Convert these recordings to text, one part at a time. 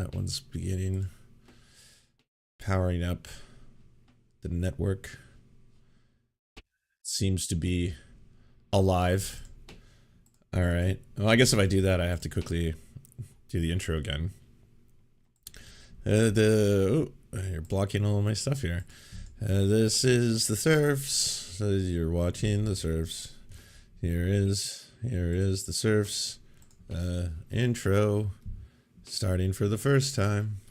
That one's beginning. Powering up the network. Seems to be alive. All right. Well, I guess if I do that, I have to quickly do the intro again. You're blocking all of my stuff here. This is the Serfs. You're watching the Serfs. Here is the Serfs intro, starting for the first time,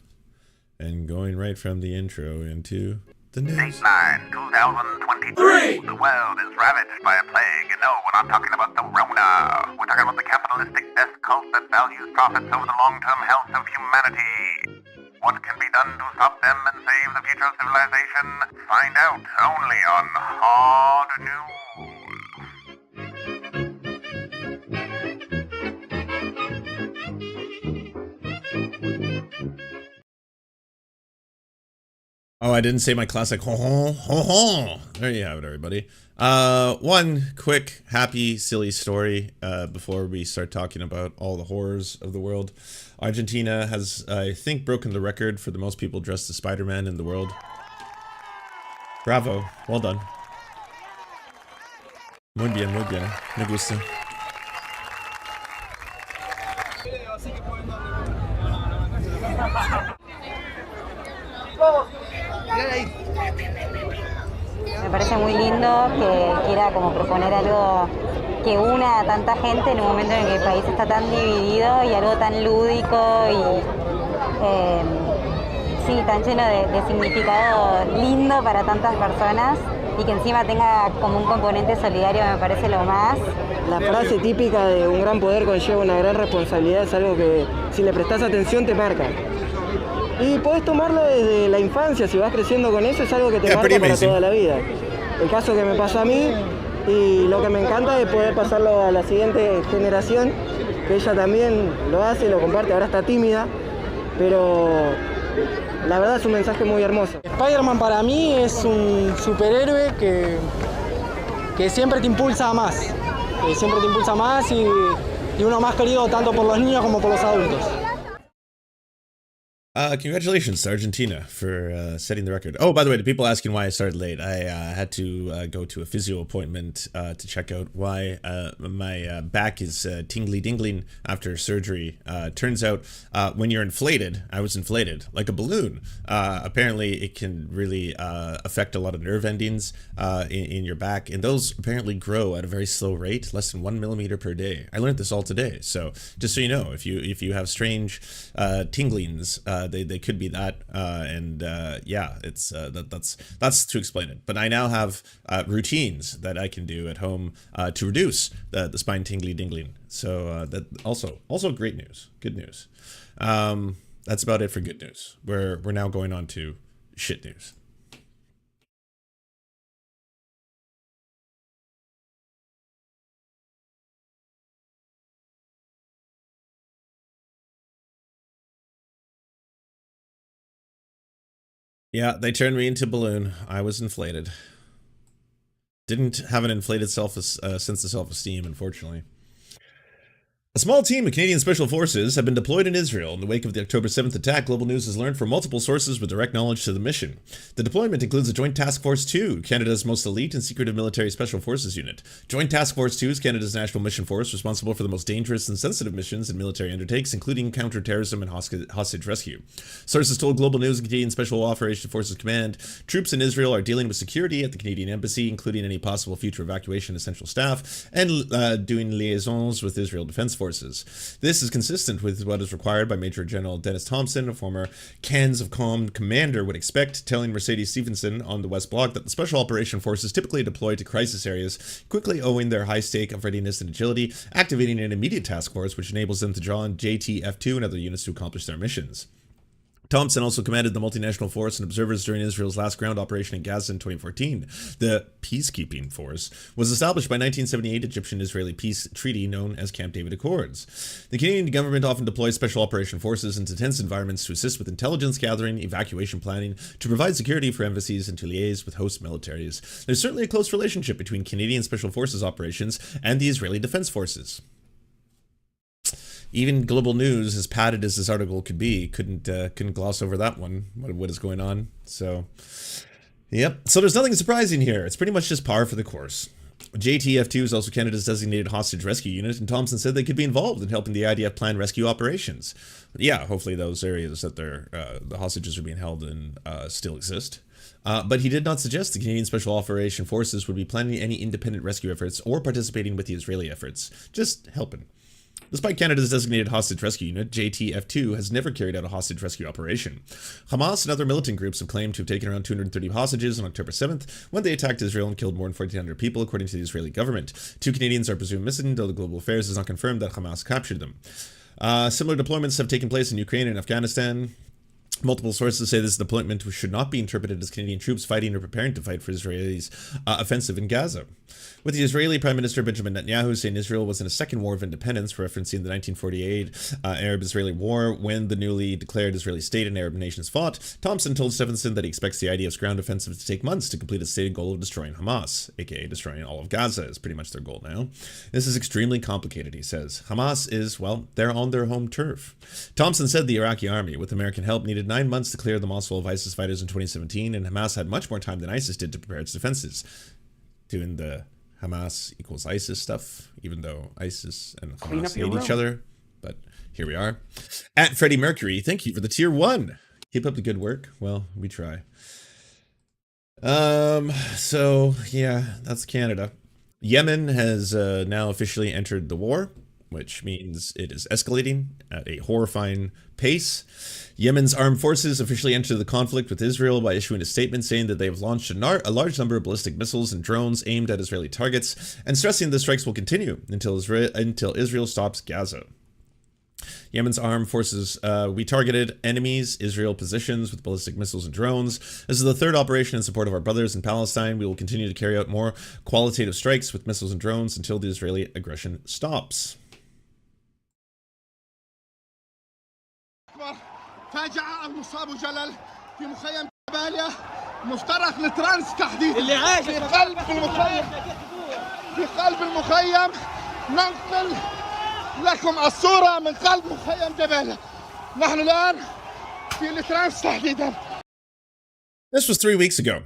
and going right from the intro into the news. Date 9, 2023. The world is ravaged by a plague. No, we're not talking about the Rona. We're talking about the capitalistic death cult that values profits over the long-term health of humanity. What can be done to stop them and save the future of civilization? Find out only on Hard News. Oh, I didn't say my classic ho ho ho ho. There you have it, everybody. One quick, happy, silly story before we start talking about all the horrors of the world. Argentina has, I think, broken the record for the most people dressed as Spider-Man in the world. Bravo. Well done. Muy bien, muy bien. Me gusta. Me parece muy lindo que quiera como proponer algo que una a tanta gente en un momento en el que el país está tan dividido y algo tan lúdico y sí, tan lleno de significado lindo para tantas personas y que encima tenga como un componente solidario me parece lo más. La frase típica de un gran poder conlleva una gran responsabilidad es algo que si le prestas atención te marca. Y podés tomarlo desde la infancia, si vas creciendo con eso es algo que te marca para toda la vida. El caso que me pasa a mí y lo que me encanta es poder pasarlo a la siguiente generación, que ella también lo hace, lo comparte, ahora está tímida, pero la verdad es un mensaje muy hermoso. Spider-Man para mí es un superhéroe que siempre te impulsa a más, y uno más querido tanto por los niños como por los adultos. Congratulations to Argentina for setting the record. Oh, by the way, to people asking why I started late, I had to go to a physio appointment to check out why my back is tingly-dingling after surgery. Turns out when you're inflated, I was inflated like a balloon. Apparently, it can really affect a lot of nerve endings in your back, and those apparently grow at a very slow rate, less than 1 millimeter per day. I learned this all today, so just so you know, if you have strange tinglings, they could be that, yeah, it's that's to explain it. But I now have routines that I can do at home to reduce the spine tingling. So that also great news, good news. That's about it for good news. We're now going on to shit news. Yeah, they turned me into a balloon. I was inflated. Didn't have an inflated sense of self-esteem, unfortunately. A small team of Canadian Special Forces have been deployed in Israel in the wake of the October 7th attack. Global News has learned from multiple sources with direct knowledge to the mission. The deployment includes a Joint Task Force 2, Canada's most elite and secretive military special forces unit. Joint Task Force 2 is Canada's national mission force responsible for the most dangerous and sensitive missions and military undertakes, including counterterrorism and hostage rescue. Sources told Global News and Canadian Special Operations Forces Command troops in Israel are dealing with security at the Canadian Embassy, including any possible future evacuation of essential staff, and doing liaisons with Israel Defense Forces. This is consistent with what is required by Major General Dennis Thompson, a former Cans of Calm commander, would expect, telling Mercedes Stephenson on the West Block that the Special Operation Forces typically deploy to crisis areas, quickly owing their high stake of readiness and agility, activating an immediate task force which enables them to draw on JTF2 and other units to accomplish their missions. Thompson also commanded the multinational force and observers during Israel's last ground operation in Gaza in 2014. The Peacekeeping Force was established by 1978 Egyptian-Israeli peace treaty known as Camp David Accords. The Canadian government often deploys special operation forces into tense environments to assist with intelligence gathering, evacuation planning, to provide security for embassies, and to liaise with host militaries. There's certainly a close relationship between Canadian Special Forces operations and the Israeli Defense Forces. even global news, as padded as this article could be, couldn't gloss over that one. What is going on? So, yep. So there's nothing surprising here. It's pretty much just par for the course. JTF2 is also Canada's designated hostage rescue unit, and Thompson said they could be involved in helping the IDF plan rescue operations. Yeah, hopefully those areas that the hostages are being held in still exist. But he did not suggest the Canadian Special Operation Forces would be planning any independent rescue efforts or participating with the Israeli efforts, just helping. Despite Canada's designated hostage rescue unit, JTF2 has never carried out a hostage rescue operation. Hamas and other militant groups have claimed to have taken around 230 hostages on October 7th when they attacked Israel and killed more than 1,400 people, according to the Israeli government. 2 Canadians are presumed missing, though the Global Affairs has not confirmed that Hamas captured them. Similar deployments have taken place in Ukraine and Afghanistan. Multiple sources say this deployment should not be interpreted as Canadian troops fighting or preparing to fight for Israel's offensive in Gaza. With the Israeli Prime Minister Benjamin Netanyahu saying Israel was in a second war of independence, referencing the 1948 Arab-Israeli War when the newly declared Israeli state and Arab nations fought, Thompson told Stephenson that he expects the IDF's ground offensive to take months to complete its stated goal of destroying Hamas, aka destroying all of Gaza is pretty much their goal now. This is extremely complicated, he says. Hamas is, well, they're on their home turf. Thompson said the Iraqi army, with American help, needed 9 months to clear the Mosul of ISIS fighters in 2017, and Hamas had much more time than ISIS did to prepare its defenses. Doing the Hamas equals ISIS stuff, even though ISIS and Hamas hate each other. But here we are. At Freddie Mercury, thank you for the tier 1. Keep up the good work. Well, we try. So yeah, that's Canada. Yemen has now officially entered the war, which means it is escalating at a horrifying pace. Yemen's armed forces officially entered the conflict with Israel by issuing a statement saying that they have launched a large number of ballistic missiles and drones aimed at Israeli targets, and stressing the strikes will continue until Israel stops Gaza. Yemen's armed forces, we targeted enemies, Israel positions with ballistic missiles and drones. This is the third operation in support of our brothers in Palestine. We will continue to carry out more qualitative strikes with missiles and drones until the Israeli aggression stops. فاجأ المصاب جلال في مخيم جباليا مفترق لترانس تحديدا اللي عايش في قلب المخيم ننقل لكم الصورة من قلب مخيم جباليا نحن الآن في لترانس تحديدا. This was 3 weeks ago.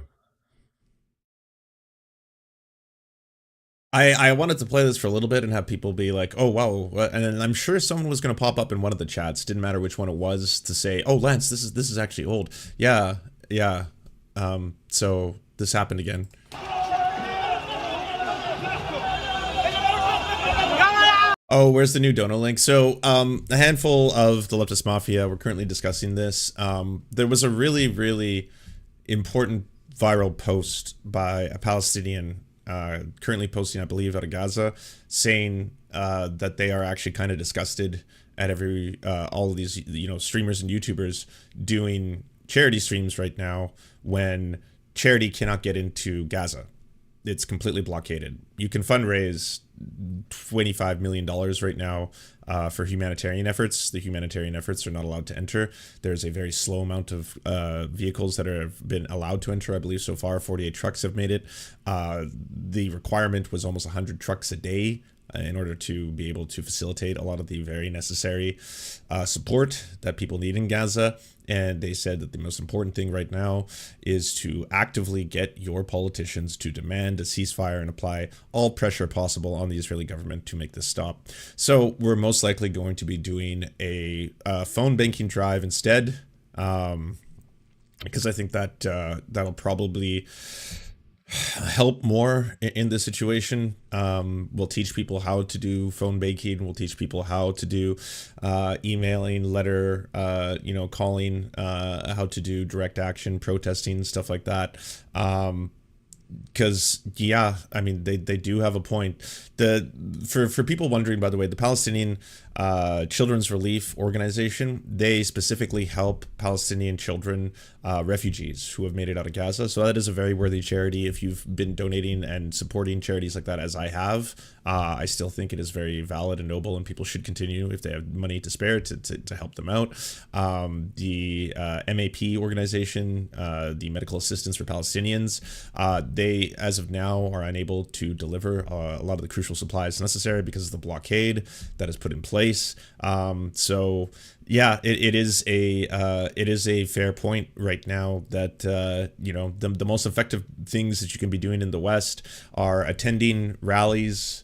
I wanted to play this for a little bit and have people be like, oh, wow. And then I'm sure someone was going to pop up in one of the chats, didn't matter which one it was, to say, oh, Lance, this is actually old. Yeah. So this happened again. Oh, where's the new dono link? So a handful of the leftist mafia were currently discussing this. There was a really, really important viral post by a Palestinian currently posting, I believe, out of Gaza, saying that they are actually kind of disgusted at all of these, streamers and YouTubers doing charity streams right now when charity cannot get into Gaza. It's completely blockaded. You can fundraise $25 million right now for humanitarian efforts. The humanitarian efforts are not allowed to enter. There's a very slow amount of vehicles that have been allowed to enter. I believe so far 48 trucks have made it. The requirement was almost 100 trucks a day in order to be able to facilitate a lot of the very necessary support that people need in Gaza. And they said that the most important thing right now is to actively get your politicians to demand a ceasefire and apply all pressure possible on the Israeli government to make this stop. So we're most likely going to be doing a phone banking drive instead, because I think that that'll probably help more in this situation. We'll teach people how to do phone banking. We'll teach people how to do emailing, letter, calling, how to do direct action, protesting, stuff like that. Because yeah, I mean they do have a point. For people wondering, by the way, the Palestinian Children's Relief Organization, they specifically help Palestinian children, refugees who have made it out of Gaza. So that is a very worthy charity. If you've been donating and supporting charities like that, as I have, I still think it is very valid and noble, and people should continue, if they have money to spare, to help them out. The MAP organization, the Medical Assistance for Palestinians, they, as of now, are unable to deliver a lot of the crucial supplies necessary because of the blockade that is put in place. place. So yeah, it is a fair point right now that you know, the most effective things that you can be doing in the West are attending rallies,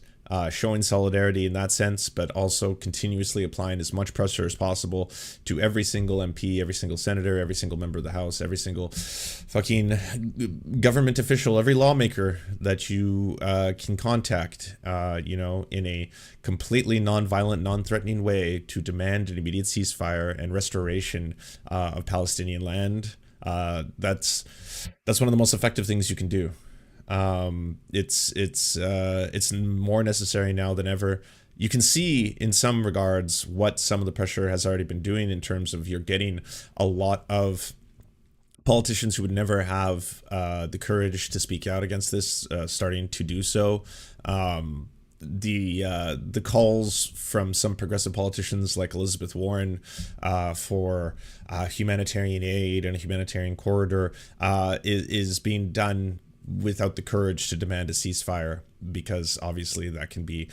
showing solidarity in that sense, but also continuously applying as much pressure as possible to every single MP, every single senator, every single member of the House, every single fucking government official, every lawmaker that you can contact, you know, in a completely non-violent, non-threatening way to demand an immediate ceasefire and restoration of Palestinian land. That's one of the most effective things you can do. It's more necessary now than ever. You can see in some regards what some of the pressure has already been doing in terms of you're getting a lot of politicians who would never have the courage to speak out against this starting to do so. The calls from some progressive politicians like Elizabeth Warren for humanitarian aid and a humanitarian corridor is being done without the courage to demand a ceasefire, because obviously that can be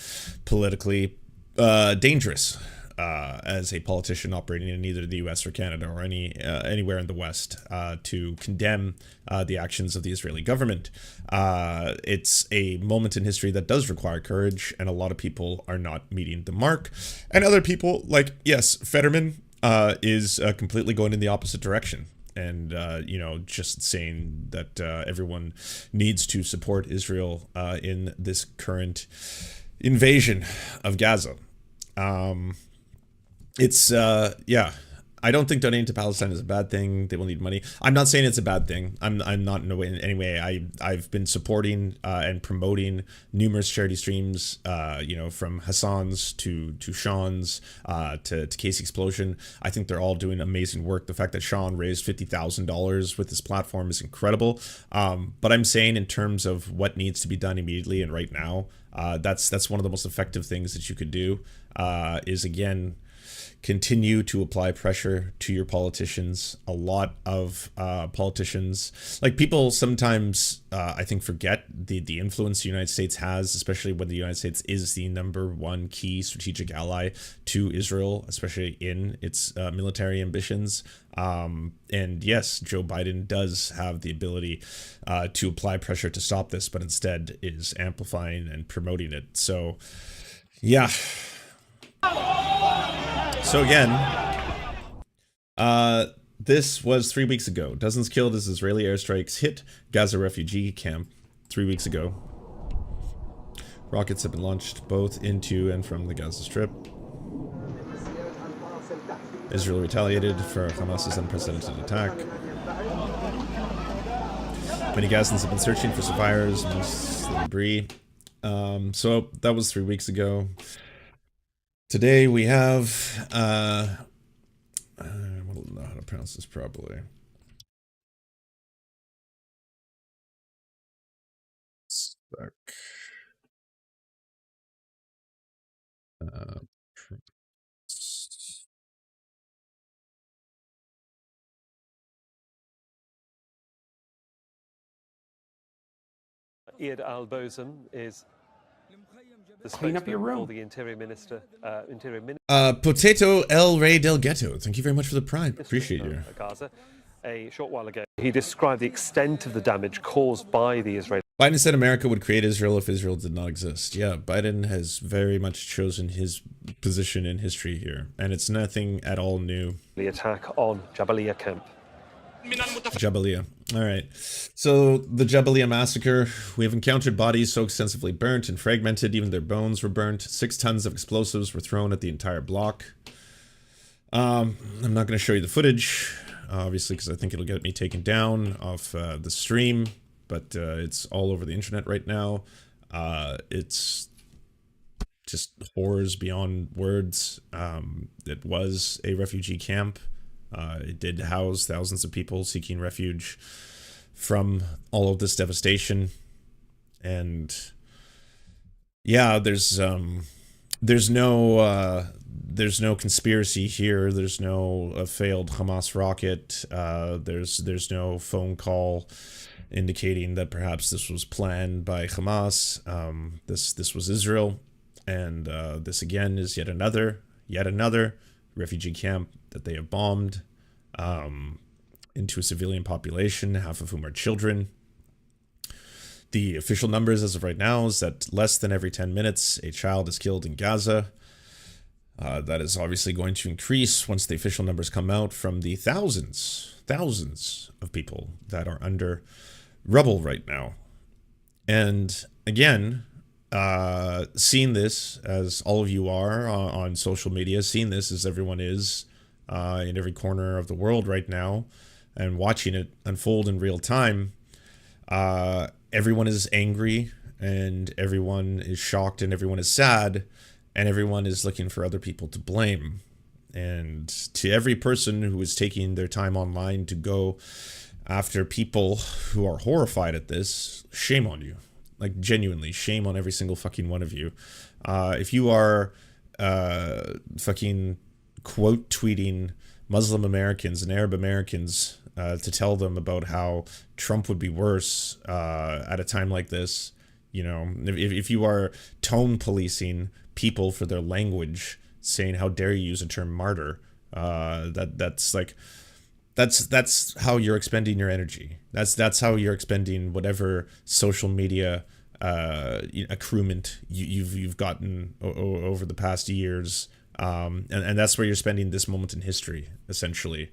politically dangerous as a politician operating in either the US or Canada or anywhere in the West to condemn the actions of the Israeli government. It's a moment in history that does require courage, and a lot of people are not meeting the mark. And other people, like, yes, Fetterman is completely going in the opposite direction. And, you know, just saying that everyone needs to support Israel in this current invasion of Gaza. Yeah, I don't think donating to Palestine is a bad thing. They will need money. I'm not saying it's a bad thing. I'm not in any way. I've been supporting and promoting numerous charity streams, you know, from Hassan's to Sean's to Case Explosion. I think they're all doing amazing work. The fact that Sean raised $50,000 with this platform is incredible. But I'm saying in terms of what needs to be done immediately and right now, that's one of the most effective things that you could do, is, again, continue to apply pressure to your politicians. A lot of politicians, like, people sometimes I think forget the influence the United States has, especially when the United States is the #1 key strategic ally to Israel, especially in its military ambitions. And yes, Joe Biden does have the ability to apply pressure to stop this, but instead is amplifying and promoting it. So yeah. So again, this was 3 weeks ago. Dozens killed as Israeli airstrikes hit Gaza refugee camp 3 weeks ago. Rockets have been launched both into and from the Gaza Strip. Israel retaliated for Hamas's unprecedented attack. Many Gazans have been searching for survivors amongst the debris. So that was 3 weeks ago. Today we have, I don't know how to pronounce this properly. Stuck. Iyad al-Bozum is the Clean up your room. for the Interior Minister. Potato El Rey del Ghetto. Thank you very much for the prime. Appreciate you. Gaza. A short while ago, he described the extent of the damage caused by the Israeli. Biden said America would create Israel if Israel did not exist. Yeah, Biden has very much chosen his position in history here, and it's nothing at all new. The attack on Jabalia camp. Jabalia. All right. So the Jabalia massacre, we have encountered bodies so extensively burnt and fragmented, even their bones were burnt. 6 tons of explosives were thrown at the entire block. I'm not going to show you the footage, obviously, because I think it'll get me taken down off the stream, but it's all over the internet right now. It's just horrors beyond words. It was a refugee camp. It did house thousands of people seeking refuge from all of this devastation. And yeah, there's no conspiracy here. There's no failed Hamas rocket. There's no phone call indicating that perhaps this was planned by Hamas. This was Israel, and this again is yet another yet another refugee camp that they have bombed into a civilian population, half of whom are children. The official numbers as of right now is that less than every 10 minutes, a child is killed in Gaza. That is obviously going to increase once the official numbers come out from the thousands of people that are under rubble right now. And again, seeing this as all of you are on social media, seeing this as everyone is in every corner of the world right now, and watching it unfold in real time, everyone is angry, and everyone is shocked, and everyone is sad, and everyone is looking for other people to blame. And to every person who is taking their time online to go after people who are horrified at this, shame on you. Like, genuinely, shame on every single fucking one of you. If you are fucking quote tweeting Muslim Americans and Arab Americans to tell them about how Trump would be worse at a time like this, you know, if you are tone policing people for their language, saying how dare you use a term martyr, that's how you're expending your energy. That's how you're expending whatever social media accruement you've gotten over the past years, and that's where you're spending this moment in history, essentially.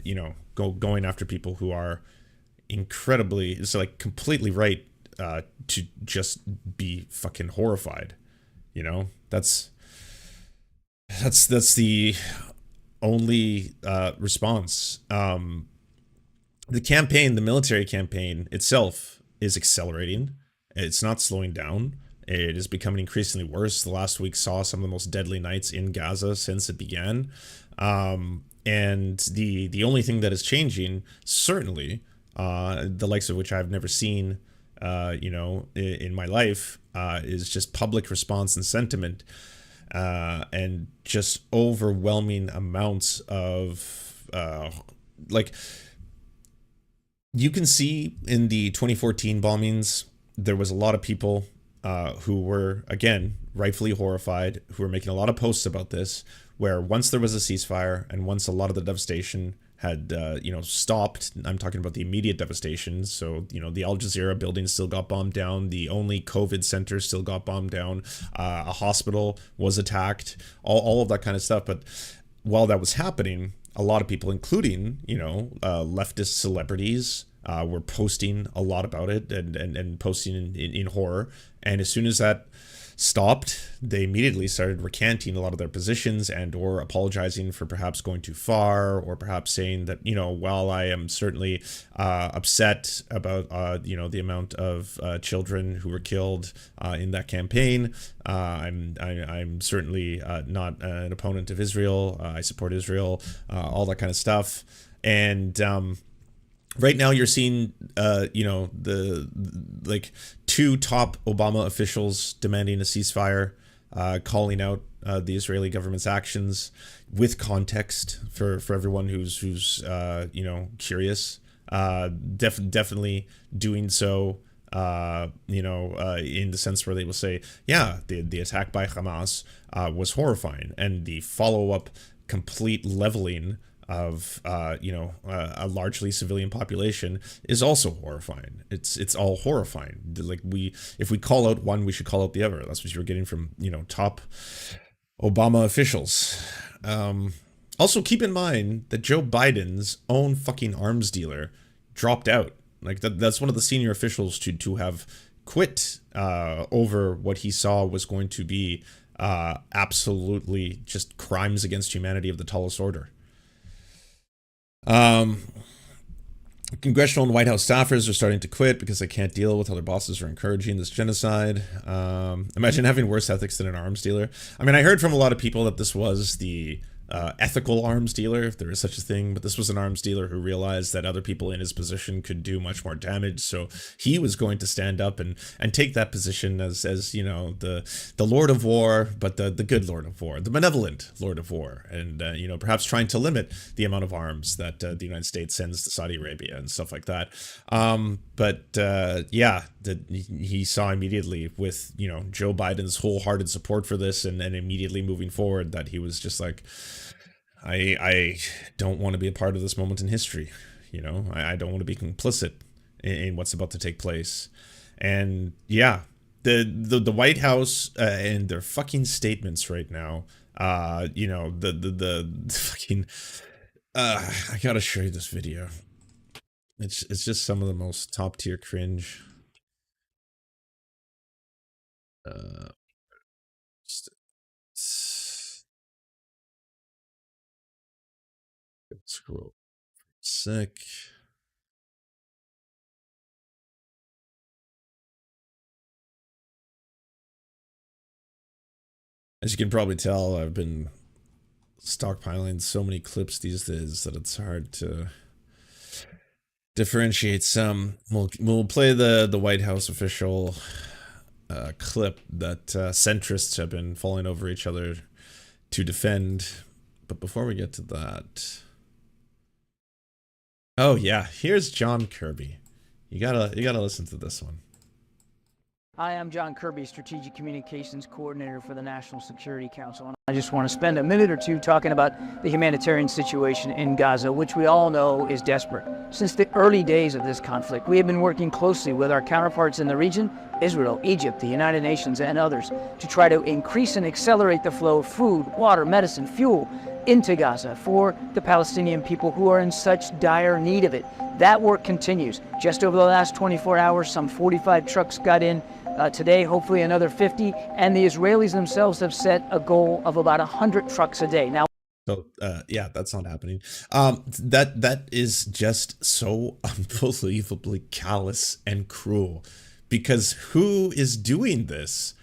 You know, going after people who are incredibly, it's like completely right to just be fucking horrified. You know, that's the only response. The campaign, the military campaign itself, is accelerating. It's not slowing down. It is becoming increasingly worse. The last week saw some of the most deadly nights in Gaza since it began. And the only thing that is changing, certainly, the likes of which I've never seen, you know, in my life, is just public response and sentiment, and just overwhelming amounts of, like, you can see in the 2014 bombings, there was a lot of people who were, again, rightfully horrified, who were making a lot of posts about this, where once there was a ceasefire and once a lot of the devastation had, you know, stopped, I'm talking about the immediate devastation. So, you know, the Al Jazeera building still got bombed down. The only COVID center still got bombed down. A hospital was attacked, all of that kind of stuff. But while that was happening, a lot of people, including, you know, leftist celebrities, were posting a lot about it and posting in horror. And as soon as that stopped, they immediately started recanting a lot of their positions and or apologizing for perhaps going too far, or perhaps saying that, you know, while I am certainly upset about, you know, the amount of children who were killed in that campaign, I'm certainly not an opponent of Israel. I support Israel, all that kind of stuff. And right now you're seeing, you know, the like two top Obama officials demanding a ceasefire, calling out the Israeli government's actions with context for everyone who's you know, curious. Definitely doing so, you know, in the sense where they will say, yeah, the attack by Hamas was horrifying, and the follow-up complete leveling of you know, a largely civilian population is also horrifying. It's all horrifying. Like, if we call out one, we should call out the other. That's what you're getting from, you know, top Obama officials. Also, keep in mind that Joe Biden's own fucking arms dealer dropped out. Like, that's one of the senior officials to have quit over what he saw was going to be absolutely just crimes against humanity of the tallest order. Congressional and White House staffers are starting to quit because they can't deal with how their bosses are encouraging this genocide. Imagine having worse ethics than an arms dealer. I mean, I heard from a lot of people that this was the ethical arms dealer, if there is such a thing, but this was an arms dealer who realized that other people in his position could do much more damage, so he was going to stand up and take that position as you know, the Lord of War, but the good Lord of War, the benevolent Lord of War, and you know, perhaps trying to limit the amount of arms that the United States sends to Saudi Arabia and stuff like that. Yeah, he saw immediately with, you know, Joe Biden's wholehearted support for this, and immediately moving forward, that he was just like, I don't want to be a part of this moment in history. You know, I don't want to be complicit in what's about to take place. And yeah, the White House and their fucking statements right now, you know, the fucking, I gotta show you this video. It's just some of the most top tier cringe. Scroll. Sick. As you can probably tell, I've been stockpiling so many clips these days that it's hard to differentiate some. We'll play the White House official clip that centrists have been falling over each other to defend. But before we get to that, oh yeah, here's John Kirby. You gotta listen to this one. Hi, I'm John Kirby, Strategic Communications Coordinator for the National Security Council. And I just want to spend a minute or two talking about the humanitarian situation in Gaza, which we all know is desperate. Since the early days of this conflict, we have been working closely with our counterparts in the region, Israel, Egypt, the United Nations, and others, to try to increase and accelerate the flow of food, water, medicine, fuel into Gaza for the Palestinian people who are in such dire need of it. That work continues. Just over the last 24 hours, some 45 trucks got in. Today, hopefully another 50, and the Israelis themselves have set a goal of about 100 trucks a day. Now, so yeah, that's not happening. That is just so unbelievably callous and cruel, because who is doing this?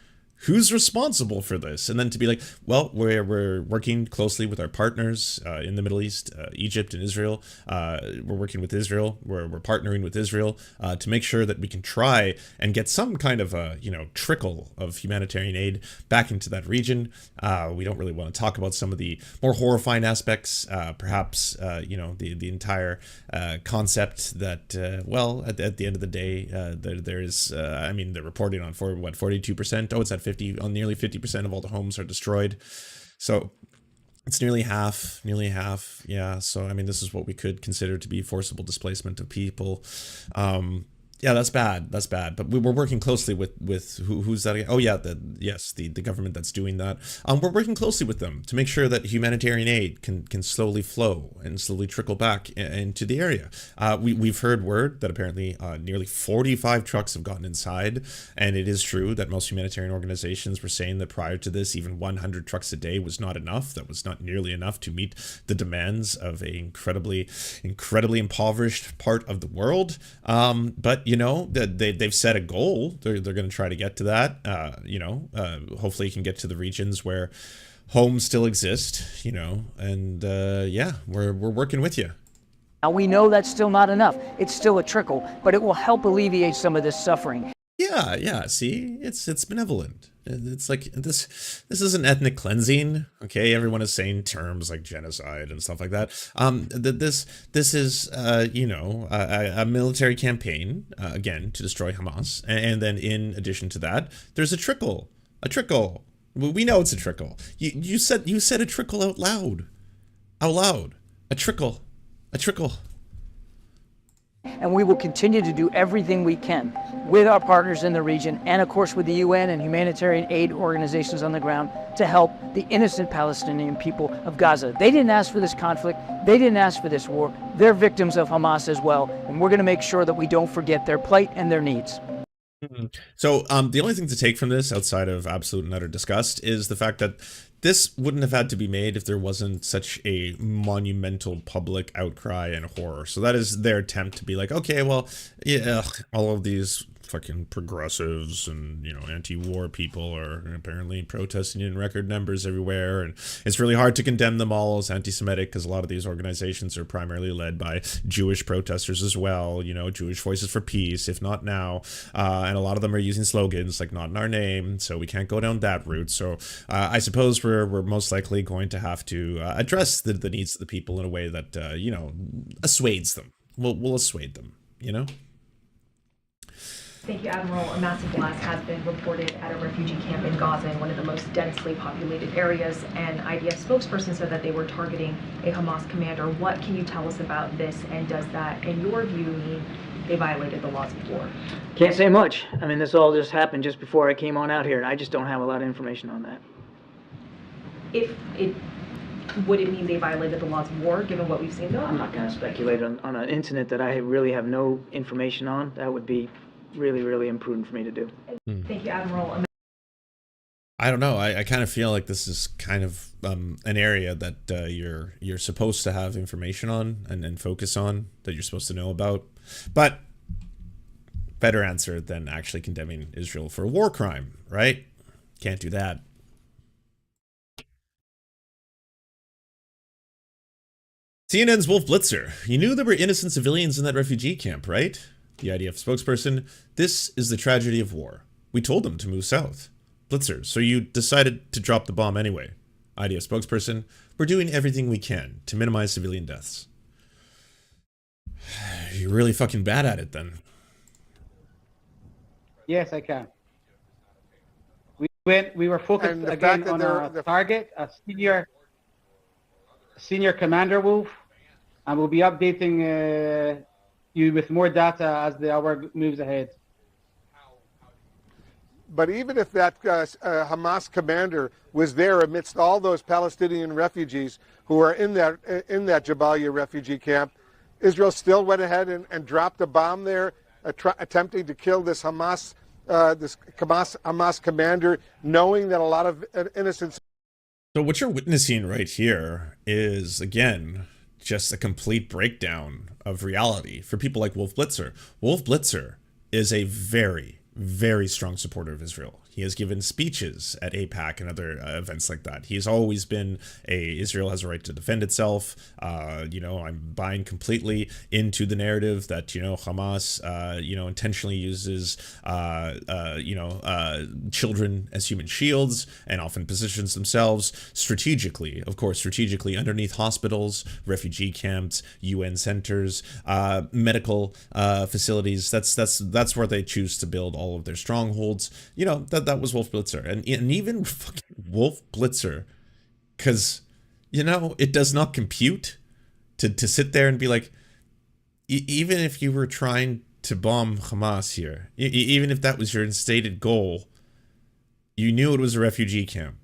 Who's responsible for this? And then to be like, well, we're working closely with our partners in the Middle East, Egypt and Israel. We're working with Israel. We're partnering with Israel to make sure that we can try and get some kind of a, you know, trickle of humanitarian aid back into that region. We don't really want to talk about some of the more horrifying aspects, perhaps, you know, the entire concept that, well, at the end of the day, there's, I mean, they're reporting on 42%. Oh, it's at 50, on nearly 50% of all the homes are destroyed. So it's nearly half. Yeah. So, I mean, this is what we could consider to be forcible displacement of people. Yeah, that's bad. But we were working closely with who's that again? Oh yeah, the government that's doing that. We're working closely with them to make sure that humanitarian aid can slowly flow and slowly trickle back into the area. We've heard word that apparently nearly 45 trucks have gotten inside, and it is true that most humanitarian organizations were saying that prior to this, even 100 trucks a day was not enough. That was not nearly enough to meet the demands of a incredibly impoverished part of the world. But you know, they've set a goal. They're going to try to get to that. You know, hopefully you can get to the regions where homes still exist, you know, and yeah, we're working with you. Now we know that's still not enough. It's still a trickle, but it will help alleviate some of this suffering. Yeah. See, it's benevolent. It's like this isn't ethnic cleansing. Okay, everyone is saying terms like genocide and stuff like that. This is you know, a military campaign again to destroy Hamas, and then in addition to that, there's a trickle. We know it's a trickle. You said a trickle out loud. A trickle. And we will continue to do everything we can with our partners in the region and, of course, with the UN and humanitarian aid organizations on the ground to help the innocent Palestinian people of Gaza. They didn't ask for this conflict. They didn't ask for this war. They're victims of Hamas as well, and we're going to make sure that we don't forget their plight and their needs. So the only thing to take from this, outside of absolute and utter disgust, is the fact that this wouldn't have had to be made if there wasn't such a monumental public outcry and horror. So that is their attempt to be like, okay, well, yeah, all of these fucking progressives and, you know, anti-war people are apparently protesting in record numbers everywhere, and it's really hard to condemn them all as anti-Semitic because a lot of these organizations are primarily led by Jewish protesters as well, you know, Jewish Voices for Peace, if not now, and a lot of them are using slogans like "not in our name," so we can't go down that route. So I suppose we're most likely going to have to address the needs of the people in a way that, you know, assuades them. We'll assuade them, you know? Thank you, Admiral. A massive blast has been reported at a refugee camp in Gaza, in one of the most densely populated areas. An IDF spokesperson said that they were targeting a Hamas commander. What can you tell us about this? And does that, in your view, mean they violated the laws of war? Can't say much. I mean, this all just happened just before I came on out here, and I just don't have a lot of information on that. Would it mean they violated the laws of war, given what we've seen? No, I'm not going to speculate on an incident that I really have no information on. That would be really, really imprudent for me to do. Thank you, Admiral. I don't know. I kind of feel like this is kind of an area that you're supposed to have information on and focus on, that you're supposed to know about. But better answer than actually condemning Israel for a war crime, right? Can't do that. CNN's Wolf Blitzer. You knew there were innocent civilians in that refugee camp, right? The IDF spokesperson. This is the tragedy of war. We told them to move south. Blitzer. So you decided to drop the bomb anyway. IDF spokesperson. We're doing everything we can to minimize civilian deaths. You're really fucking bad at it then. Yes, I can. We were focused again on a target, a senior commander, Wolf, and we'll be updating you with more data as the hour moves ahead. But even if that Hamas commander was there amidst all those Palestinian refugees who are in that Jabalia refugee camp, Israel still went ahead and dropped a bomb there, attempting to kill this Hamas commander, knowing that a lot of innocent. So what you're witnessing right here is, again, just a complete breakdown of reality for people like Wolf Blitzer. Wolf Blitzer is a very, very strong supporter of Israel. He has given speeches at AIPAC and other events like that. He's always been Israel has a right to defend itself. You know, I'm buying completely into the narrative that, you know, Hamas, you know, intentionally uses, you know, children as human shields and often positions themselves strategically, of course, strategically underneath hospitals, refugee camps, UN centers, medical facilities. That's where they choose to build all of their strongholds. You know, that was Wolf Blitzer, and even fucking Wolf Blitzer, because, you know, it does not compute to sit there and be like, even if you were trying to bomb Hamas here, even if that was your instated goal, you knew it was a refugee camp.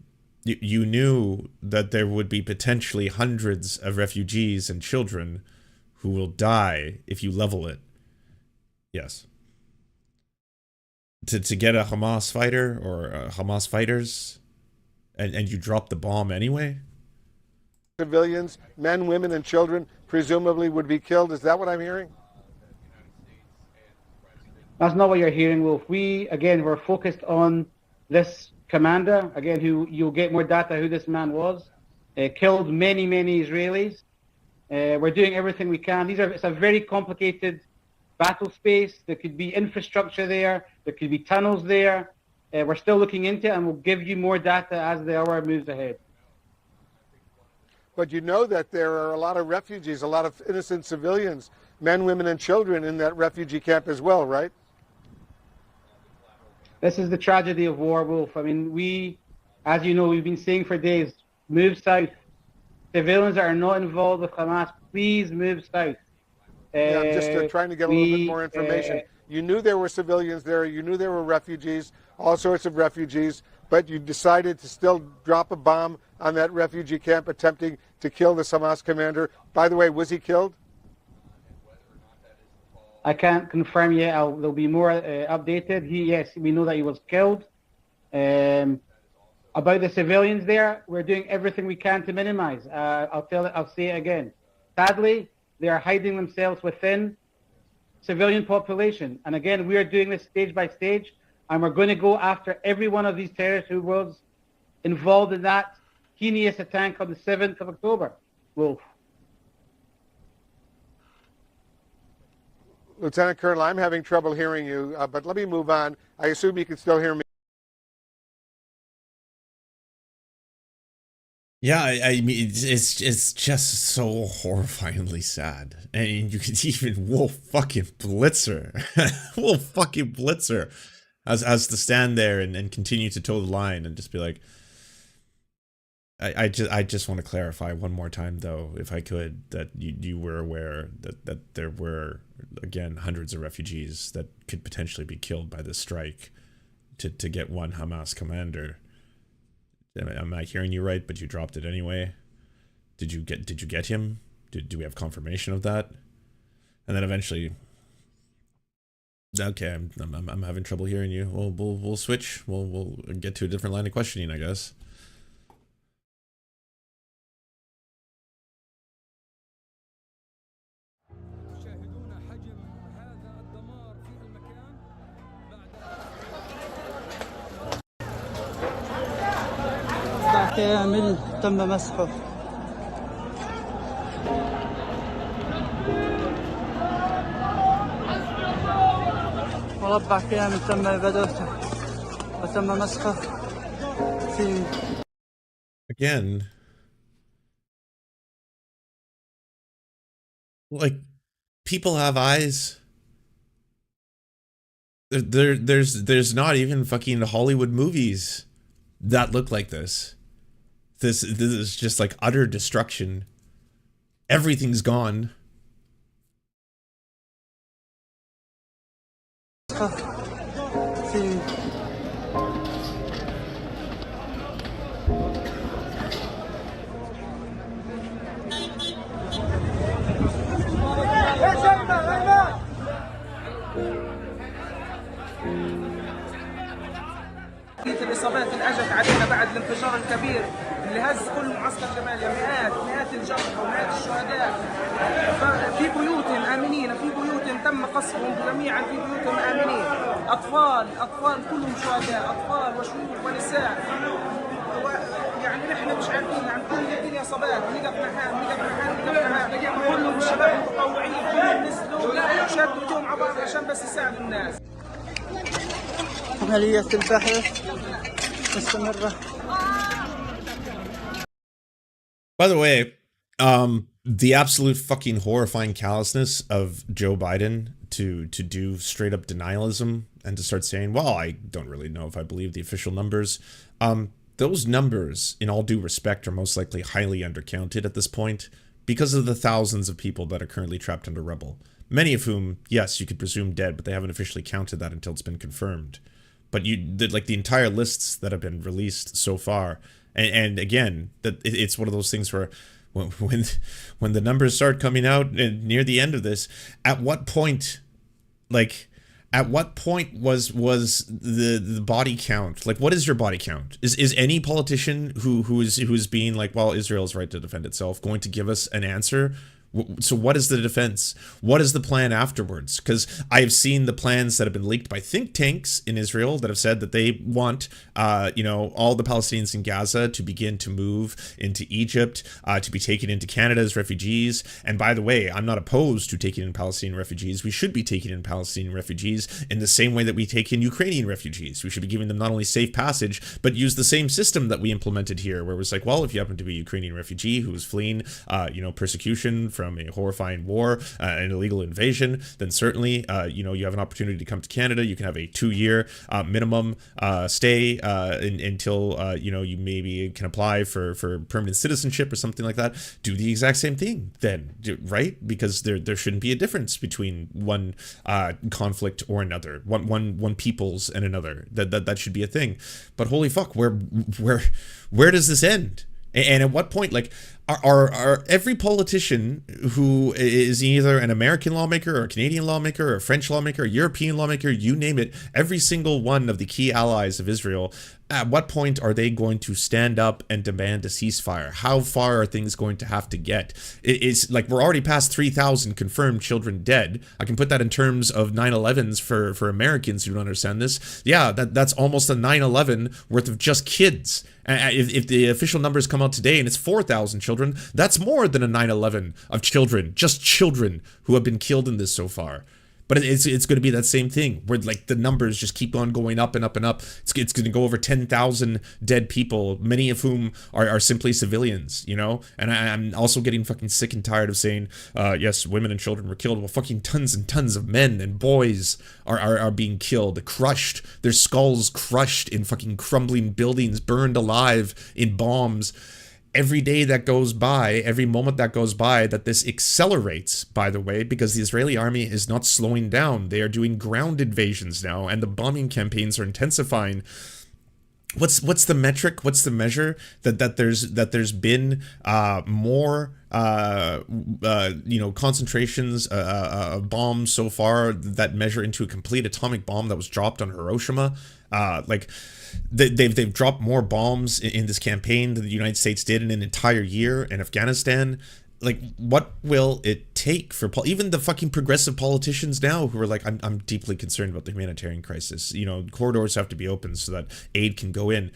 You knew that there would be potentially hundreds of refugees and children who will die if you level it. Yes. To get a Hamas fighter or Hamas fighters, and you drop the bomb anyway? Civilians, men, women, and children, presumably would be killed. Is that what I'm hearing? That's not what you're hearing, Wolf. We're focused on this commander, again, who you'll get more data who this man was. Killed many, many Israelis. We're doing everything we can. It's a very complicated battle space. There could be infrastructure there. There could be tunnels there. We're still looking into it, and we'll give you more data as the hour moves ahead. But you know that there are a lot of refugees, a lot of innocent civilians, men, women, and children in that refugee camp as well, right? This is the tragedy of war, Wolf. I mean, as you know, we've been saying for days, move south. Civilians that are not involved with Hamas, please move south. Yeah, I'm just trying to get a little bit more information. You knew there were civilians there. You knew there were refugees, all sorts of refugees, but you decided to still drop a bomb on that refugee camp, attempting to kill the Hamas commander. By the way, was he killed? I can't confirm yet. There'll be more updated. Yes, we know that he was killed. About the civilians there, we're doing everything we can to minimize. I'll say it again. Sadly, they are hiding themselves within civilian population. And again, we are doing this stage by stage, and we're going to go after every one of these terrorists who was involved in that heinous attack on the 7th of October. Wolf. Lieutenant Colonel, I'm having trouble hearing you, but let me move on. I assume you can still hear me. Yeah, I mean, it's just so horrifyingly sad. And you could even Wolf fucking Blitzer has to stand there and continue to toe the line and just be like, I just want to clarify one more time, though, if I could, that you were aware that there were, again, hundreds of refugees that could potentially be killed by this strike to get one Hamas commander. Am I hearing you right? But you dropped it anyway. Did you get him? Do we have confirmation of that? And then eventually, okay, I'm having trouble hearing you. We'll switch. We'll get to a different line of questioning, I guess. كامل تم مسحه. مربع كامل تم إبادته وتم مسحه في. Again, like, people have eyes. There's not even fucking Hollywood movies that look like this. This is just like utter destruction. Everything's gone. الإصابات اللي اجت علينا بعد الانفجار الكبير اللي هز كل معسكر جباليا، مئات الجرحى ومئات الشهداء. في بيوت آمنين، في بيوت تم قصفهم جميعا، في بيوت آمنين، أطفال كلهم شهداء، أطفال وشيوخ ونساء. يعني نحن مش عارفين، عم كل الدنيا صبات، نقف نحن كلهم الشباب المتطوعين كلهم نزلوا شدوا ايدهم على بعض عشان بس يساعدوا الناس. عملية البحث مستمرة. By the way, the absolute fucking horrifying callousness of Joe Biden to do straight up denialism and to start saying, well, I don't really know if I believe the official numbers. Those numbers, in all due respect, are most likely highly undercounted at this point because of the thousands of people that are currently trapped under rubble. Many of whom, yes, you could presume dead, but they haven't officially counted that until it's been confirmed. But the entire lists that have been released so far, and again, that it's one of those things where when the numbers start coming out and near the end of this, at what point was the body count? Like, what is your body count? Is any politician who is being like, well, Israel's right to defend itself, going to give us an answer? So what is the defense? What is the plan afterwards? Because I have seen the plans that have been leaked by think tanks in Israel that have said that they want, all the Palestinians in Gaza to begin to move into Egypt, to be taken into Canada as refugees. And by the way, I'm not opposed to taking in Palestinian refugees. We should be taking in Palestinian refugees in the same way that we take in Ukrainian refugees. We should be giving them not only safe passage, but use the same system that we implemented here, where it was like, well, if you happen to be a Ukrainian refugee who is fleeing, persecution from a horrifying war, an illegal invasion, then certainly, you have an opportunity to come to Canada. You can have a 2-year minimum stay until, you maybe can apply for permanent citizenship or something like that. Do the exact same thing then, right? Because there shouldn't be a difference between one conflict or another, one peoples and another. That should be a thing. But holy fuck, where does this end? And at what point, like, are every politician who is either an American lawmaker or a Canadian lawmaker or a French lawmaker, or European lawmaker, you name it, every single one of the key allies of Israel, at what point are they going to stand up and demand a ceasefire? How far are things going to have to get? It's like we're already past 3,000 confirmed children dead. I can put that in terms of 9/11s for Americans who don't understand this. Yeah, that's almost a 9/11 worth of just kids. If the official numbers come out today and it's 4,000 children, that's more than a 9/11 of children, just children who have been killed in this so far. But it's going to be that same thing where like the numbers just keep on going up and up and up. It's going to go over 10,000 dead people, many of whom are simply civilians, you know? And I'm also getting fucking sick and tired of saying, yes, women and children were killed. Well, fucking tons and tons of men and boys are being killed, crushed, their skulls crushed in fucking crumbling buildings, burned alive in bombs. Every day that goes by, every moment that goes by, that this accelerates, by the way, because the Israeli army is not slowing down. They are doing ground invasions now, and the bombing campaigns are intensifying. What's the metric? What's the measure that there's been more concentrations of bombs so far that measure into a complete atomic bomb that was dropped on Hiroshima? They've dropped more bombs in this campaign than the United States did in an entire year in Afghanistan. Like, what will it take for even the fucking progressive politicians now who are like, I'm deeply concerned about the humanitarian crisis. You know, corridors have to be open so that aid can go in.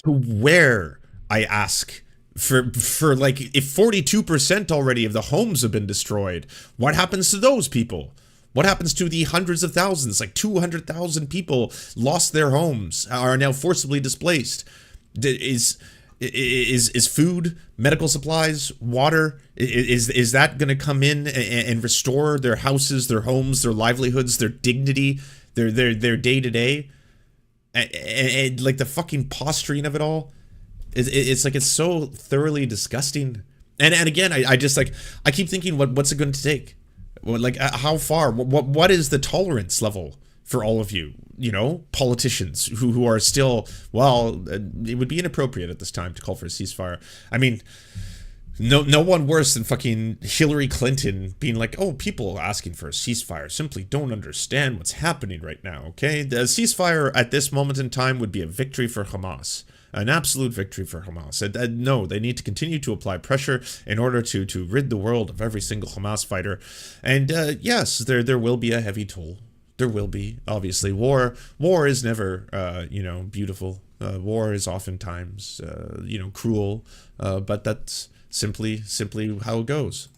To where, I ask, for like, if 42% already of the homes have been destroyed, what happens to those people? What happens to the hundreds of thousands, like 200,000 people lost their homes, are now forcibly displaced? Is food, medical supplies, water, is that going to come in and restore their houses, their homes, their livelihoods, their dignity, their day-to-day? And like the fucking posturing of it all, it's like, it's so thoroughly disgusting. And again, I just like, I keep thinking, what's it going to take? Like, how far? What is the tolerance level for all of you? You know, politicians who are still, well, it would be inappropriate at this time to call for a ceasefire. I mean, no one worse than fucking Hillary Clinton being like, oh, people asking for a ceasefire simply don't understand what's happening right now, okay? The ceasefire at this moment in time would be a victory for Hamas. An absolute victory for Hamas. No, they need to continue to apply pressure in order to rid the world of every single Hamas fighter. And yes, there will be a heavy toll. There will be, obviously. War is never, beautiful. War is oftentimes, cruel. But that's simply how it goes.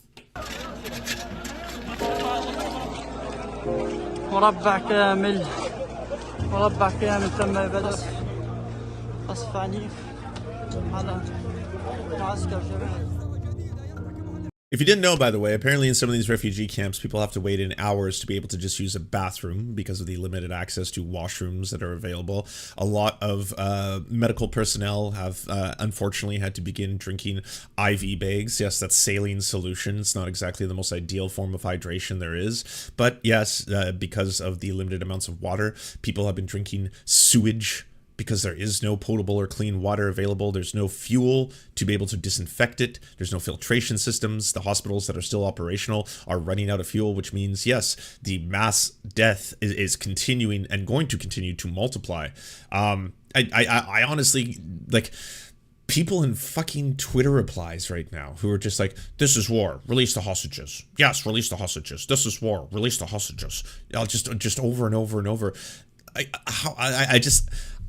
مربع كامل تم بدأ قصف عنيف على معسكر جباليا. If you didn't know, by the way, apparently in some of these refugee camps, people have to wait in hours to be able to just use a bathroom because of the limited access to washrooms that are available. A lot of medical personnel have, unfortunately, had to begin drinking IV bags. Yes, that's saline solution. It's not exactly the most ideal form of hydration there is. But yes, because of the limited amounts of water, people have been drinking sewage because there is no potable or clean water available. There's no fuel to be able to disinfect it. There's no filtration systems. The hospitals that are still operational are running out of fuel, which means, yes, the mass death is continuing and going to continue to multiply. I honestly, like, people in fucking Twitter replies right now who are just like, this is war, release the hostages. Yes, release the hostages. This is war, release the hostages. I'll just over and over and over.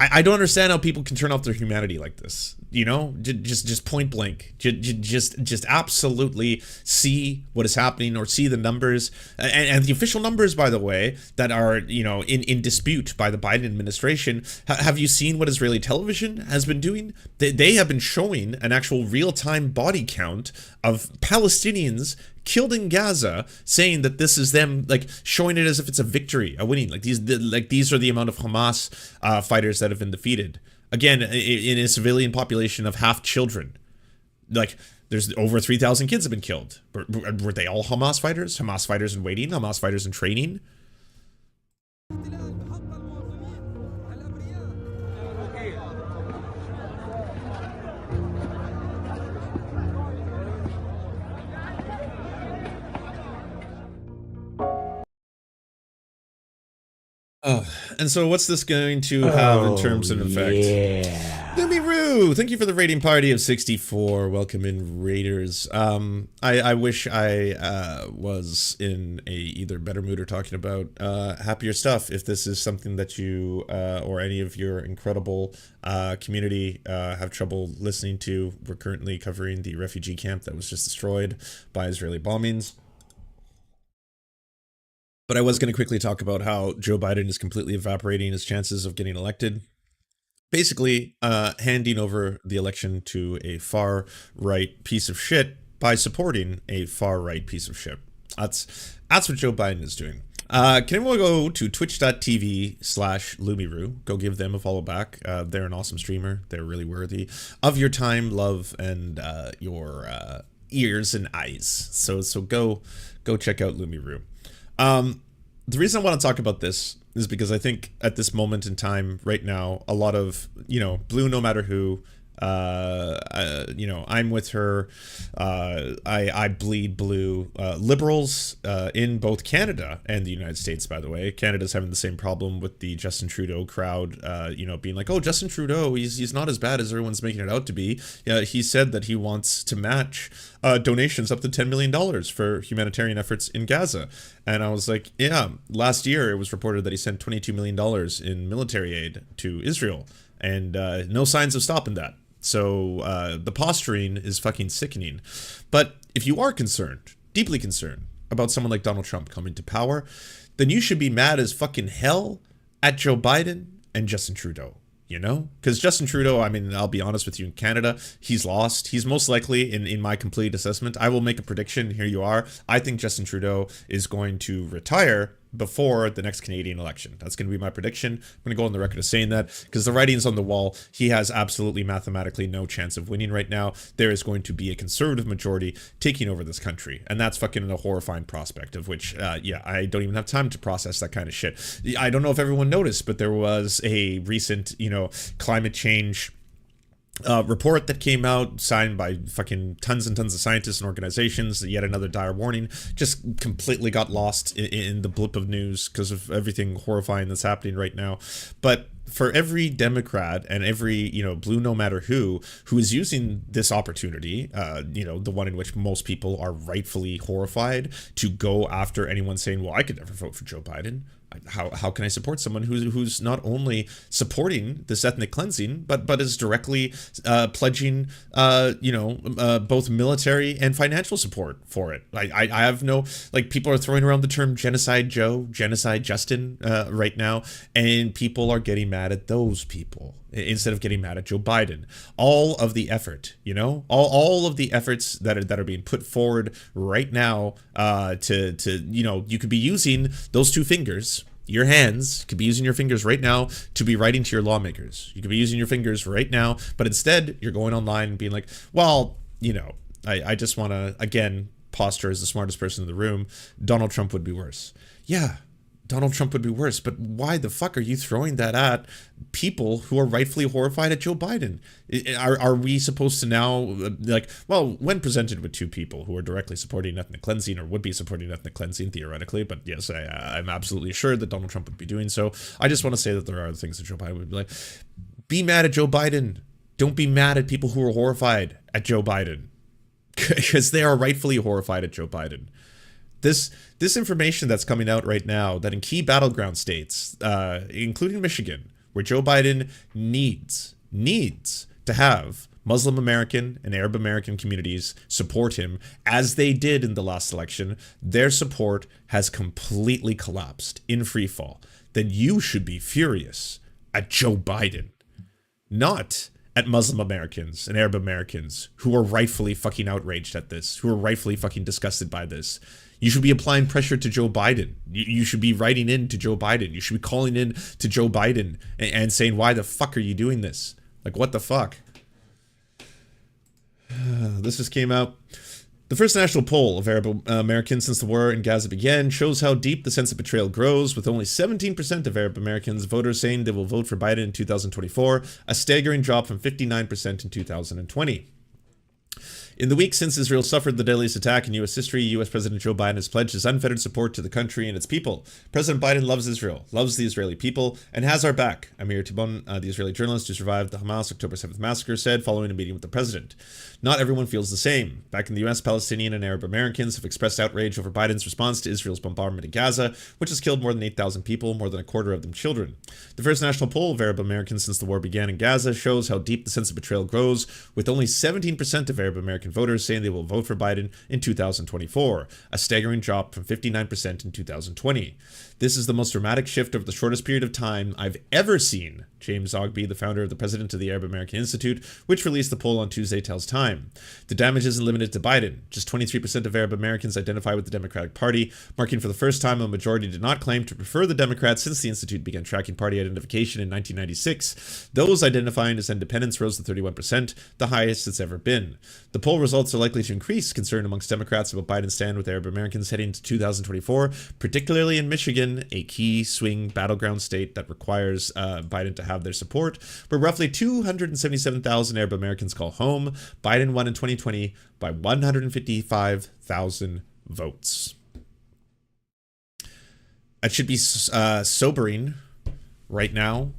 I don't understand how people can turn off their humanity like this. You know, just point blank, just absolutely see what is happening or see the numbers and the official numbers, by the way, that are, in dispute by the Biden administration. Have you seen what Israeli television has been doing? They have been showing an actual real-time body count of Palestinians killed in Gaza, saying that this is them, like, showing it as if it's a victory, a winning. Like, these are the amount of Hamas fighters that have been defeated. Again, in a civilian population of half children. Like, there's over 3,000 kids have been killed. Were they all Hamas fighters? Hamas fighters in waiting? Hamas fighters in training? Oh, and so what's this going to have in terms of effect? Yeah. Lumiru, thank you for the raiding party of 64. Welcome in, Raiders. I wish I was in a either better mood or talking about happier stuff. If this is something that you or any of your incredible community have trouble listening to, we're currently covering the refugee camp that was just destroyed by Israeli bombings. But I was going to quickly talk about how Joe Biden is completely evaporating his chances of getting elected. Basically, handing over the election to a far-right piece of shit by supporting a far-right piece of shit. That's what Joe Biden is doing. Can everyone go to twitch.tv/Lumiru? Go give them a follow back. They're an awesome streamer. They're really worthy of your time, love, and your ears and eyes. So go check out Lumiru. The reason I want to talk about this is because I think at this moment in time right now, a lot of, blue no matter who, I'm with her, I bleed blue, liberals in both Canada and the United States, by the way. Canada's having the same problem with the Justin Trudeau crowd, being like, oh, Justin Trudeau, he's not as bad as everyone's making it out to be. He said that he wants to match donations up to $10 million for humanitarian efforts in Gaza. And I was like, yeah, last year it was reported that he sent $22 million in military aid to Israel, and no signs of stopping that. So the posturing is fucking sickening. But if you are concerned, deeply concerned, about someone like Donald Trump coming to power, then you should be mad as fucking hell at Joe Biden and Justin Trudeau. Because Justin Trudeau, I mean, I'll be honest with you, in Canada, he's lost. He's most likely, in my complete assessment, I will make a prediction. Here you are. I think Justin Trudeau is going to retire before the next Canadian election. That's going to be my prediction. I'm going to go on the record of saying that because the writing's on the wall. He has absolutely mathematically no chance of winning right now. There is going to be a conservative majority taking over this country. And that's fucking a horrifying prospect of which, I don't even have time to process that kind of shit. I don't know if everyone noticed, but there was a recent, climate change report that came out, signed by fucking tons and tons of scientists and organizations. Yet another dire warning. Just completely got lost in the blip of news because of everything horrifying that's happening right now. But for every Democrat and every, blue no matter who is using this opportunity, the one in which most people are rightfully horrified, to go after anyone saying, well, I could never vote for Joe Biden. How can I support someone who's not only supporting this ethnic cleansing, but is directly pledging, both military and financial support for it? I have no, people are throwing around the term genocide Joe, genocide Justin right now, and people are getting mad at those people instead of getting mad at Joe Biden. All of the effort, all of the efforts that are being put forward right now you could be using those two fingers. Your hands could be using your fingers right now to be writing to your lawmakers. You could be using your fingers right now, but instead you're going online and being like, well, I just want to, again, posture as the smartest person in the room. Donald Trump would be worse. Yeah, Donald Trump would be worse, but why the fuck are you throwing that at people who are rightfully horrified at Joe Biden? Are we supposed to now, when presented with two people who are directly supporting ethnic cleansing or would be supporting ethnic cleansing theoretically, but yes, I'm absolutely sure that Donald Trump would be doing so. I just want to say that there are other things that Joe Biden would be like. Be mad at Joe Biden. Don't be mad at people who are horrified at Joe Biden, because they are rightfully horrified at Joe Biden. This information that's coming out right now, that in key battleground states, including Michigan, where Joe Biden needs to have Muslim American and Arab American communities support him, as they did in the last election, their support has completely collapsed in free fall. Then you should be furious at Joe Biden, not at Muslim Americans and Arab Americans who are rightfully fucking outraged at this, who are rightfully fucking disgusted by this. You should be applying pressure to Joe Biden. You should be writing in to Joe Biden. You should be calling in to Joe Biden and saying, why the fuck are you doing this? What the fuck? This just came out. The first national poll of Arab Americans since the war in Gaza began shows how deep the sense of betrayal grows, with only 17% of Arab Americans voters saying they will vote for Biden in 2024, a staggering drop from 59% in 2020. In the week since Israel suffered the deadliest attack in U.S. history, U.S. President Joe Biden has pledged his unfettered support to the country and its people. President Biden loves Israel, loves the Israeli people, and has our back, Amir Tibon, the Israeli journalist who survived the Hamas October 7th massacre, said following a meeting with the president. Not everyone feels the same. Back in the U.S., Palestinian and Arab Americans have expressed outrage over Biden's response to Israel's bombardment of Gaza, which has killed more than 8,000 people, more than a quarter of them children. The first national poll of Arab Americans since the war began in Gaza shows how deep the sense of betrayal grows, with only 17% of Arab American voters saying they will vote for Biden in 2024, a staggering drop from 59% in 2020. This is the most dramatic shift over the shortest period of time I've ever seen, James Ogby, the founder of the president of the Arab American Institute, which released the poll on Tuesday, tells Time. The damage isn't limited to Biden. Just 23% of Arab Americans identify with the Democratic Party, marking for the first time a majority did not claim to prefer the Democrats since the Institute began tracking party identification in 1996. Those identifying as independents rose to 31%, the highest it's ever been. The poll results are likely to increase concern amongst Democrats about Biden's stand with Arab Americans heading into 2024, particularly in Michigan, a key swing battleground state that requires Biden to have their support, where roughly 277,000 Arab Americans call home. Biden won in 2020 by 155,000 votes. That should be sobering right now,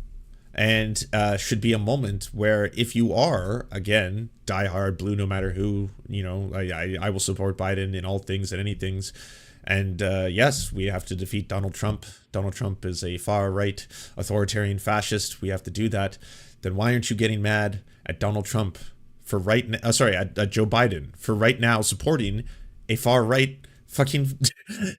and should be a moment where if you are, again, diehard blue no matter who, you know, I will support Biden in all things and any things. And yes, we have to defeat Donald Trump. Donald Trump is a far-right authoritarian fascist. We have to do that. Then why aren't you getting mad at Donald Trump for at Joe Biden for right now supporting a far-right fucking...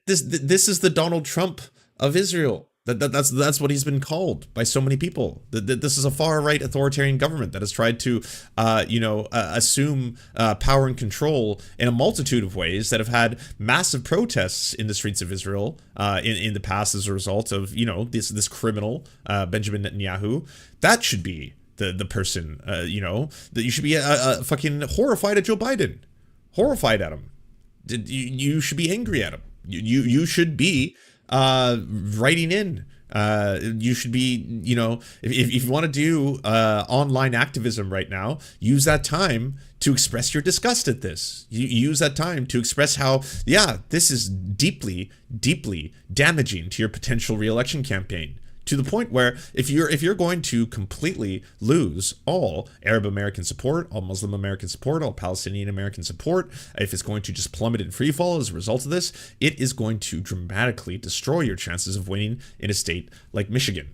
This is the Donald Trump of Israel. That's what he's been called by so many people. This is a far-right authoritarian government that has tried to, assume power and control in a multitude of ways that have had massive protests in the streets of Israel in the past as a result of, this criminal, Benjamin Netanyahu. That should be the person, that you should be fucking horrified at Joe Biden. Horrified at him. You should be angry at him. You should be writing in. You should be, if you want to do online activism right now, use that time to express your disgust at this. You use that time to express how, this is deeply, deeply damaging to your potential re-election campaign. To the point where if you're going to completely lose all Arab American support, all Muslim American support, all Palestinian American support, if it's going to just plummet in free fall as a result of this, it is going to dramatically destroy your chances of winning in a state like Michigan.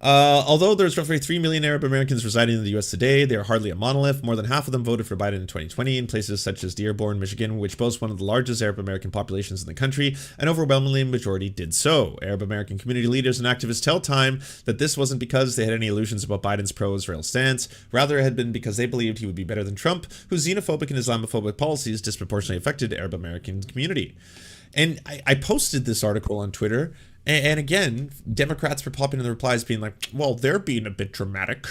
Although there's roughly 3 million Arab Americans residing in the U.S. today, they are hardly a monolith. More than half of them voted for Biden in 2020 in places such as Dearborn, Michigan, which boasts one of the largest Arab American populations in the country. An overwhelmingly majority did so. Arab American community leaders and activists tell Time that this wasn't because they had any illusions about Biden's pro-Israel stance. Rather, it had been because they believed he would be better than Trump, whose xenophobic and Islamophobic policies disproportionately affected the Arab American community. And I posted this article on Twitter. And again, Democrats were popping in the replies being like, well, they're being a bit dramatic.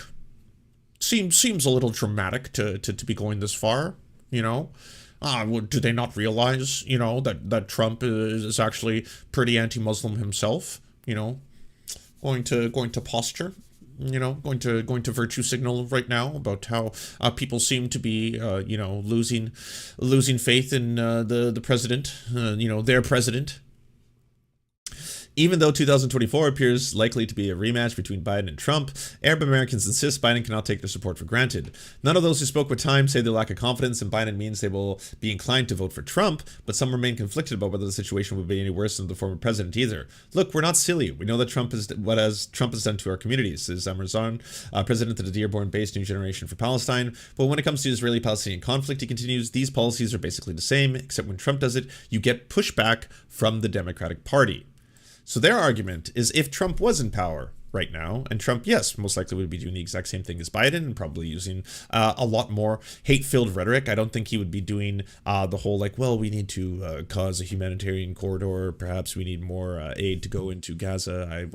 Seems a little dramatic to be going this far, do they not realize, that Trump is actually pretty anti-Muslim himself, going to posture, going to virtue signal right now about how people seem to be, losing faith in the president, their president. Even though 2024 appears likely to be a rematch between Biden and Trump, Arab Americans insist Biden cannot take their support for granted. None of those who spoke with Time say they lack of confidence in Biden means they will be inclined to vote for Trump, but some remain conflicted about whether the situation would be any worse than the former president either. Look, we're not silly. We know that Trump has done to our communities, says Amazon, president of the Dearborn-based New Generation for Palestine. But when it comes to Israeli-Palestinian conflict, he continues, these policies are basically the same, except when Trump does it, you get pushback from the Democratic Party. So their argument is if Trump was in power right now, and Trump, yes, most likely would be doing the exact same thing as Biden and probably using a lot more hate-filled rhetoric. I don't think he would be doing the whole we need to cause a humanitarian corridor. Perhaps we need more aid to go into Gaza.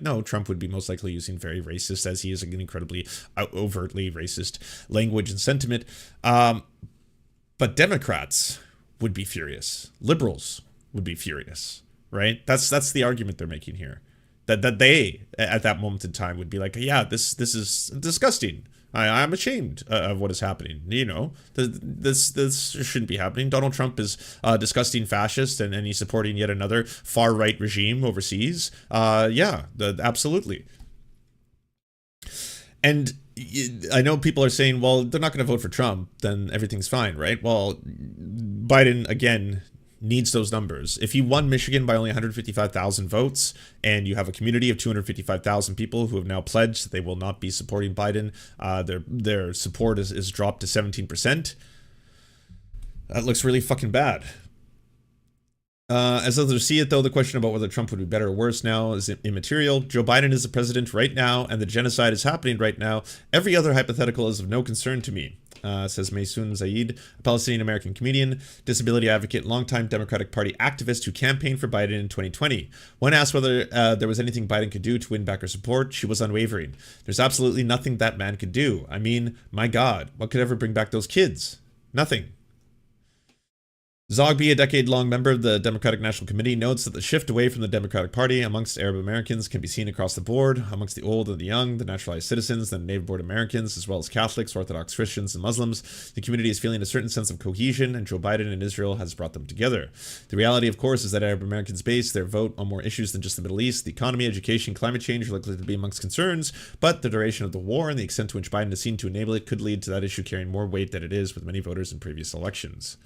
No, Trump would be most likely using very racist, as he is an incredibly overtly racist language and sentiment. But Democrats would be furious. Liberals would be furious. Right? That's the argument they're making here. That they, at that moment in time, would be like, yeah, this is disgusting. I'm ashamed of what is happening. You know, this shouldn't be happening. Donald Trump is a disgusting fascist, and he's supporting yet another far-right regime overseas. Yeah, absolutely. And I know people are saying, well, they're not going to vote for Trump, then everything's fine, right? Well, Biden, again, needs those numbers. If he won Michigan by only 155,000 votes, and you have a community of 255,000 people who have now pledged that they will not be supporting Biden, their support is dropped to 17%. That looks really fucking bad. As others see it, though, the question about whether Trump would be better or worse now is immaterial. Joe Biden is the president right now, and the genocide is happening right now. Every other hypothetical is of no concern to me, says Maysoon Zaid, a Palestinian-American comedian, disability advocate, longtime Democratic Party activist who campaigned for Biden in 2020. When asked whether there was anything Biden could do to win back her support, she was unwavering. There's absolutely nothing that man could do. I mean, my God, what could ever bring back those kids? Nothing. Zogby, a decade-long member of the Democratic National Committee, notes that the shift away from the Democratic Party amongst Arab Americans can be seen across the board, amongst the old and the young, the naturalized citizens, the native-born Americans, as well as Catholics, Orthodox Christians, and Muslims. The community is feeling a certain sense of cohesion, and Joe Biden and Israel has brought them together. The reality, of course, is that Arab Americans base their vote on more issues than just the Middle East. The economy, education, climate change are likely to be amongst concerns, but the duration of the war and the extent to which Biden is seen to enable it could lead to that issue carrying more weight than it is with many voters in previous elections.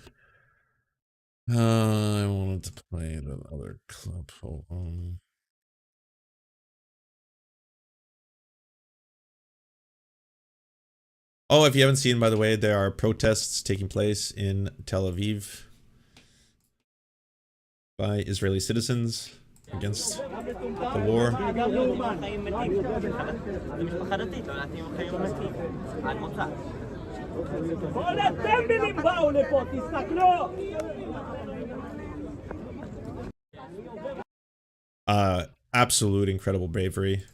I wanted to play the other clip. Hold on. Oh, if you haven't seen, by the way, there are protests taking place in Tel Aviv by Israeli citizens against the war. Absolute incredible bravery,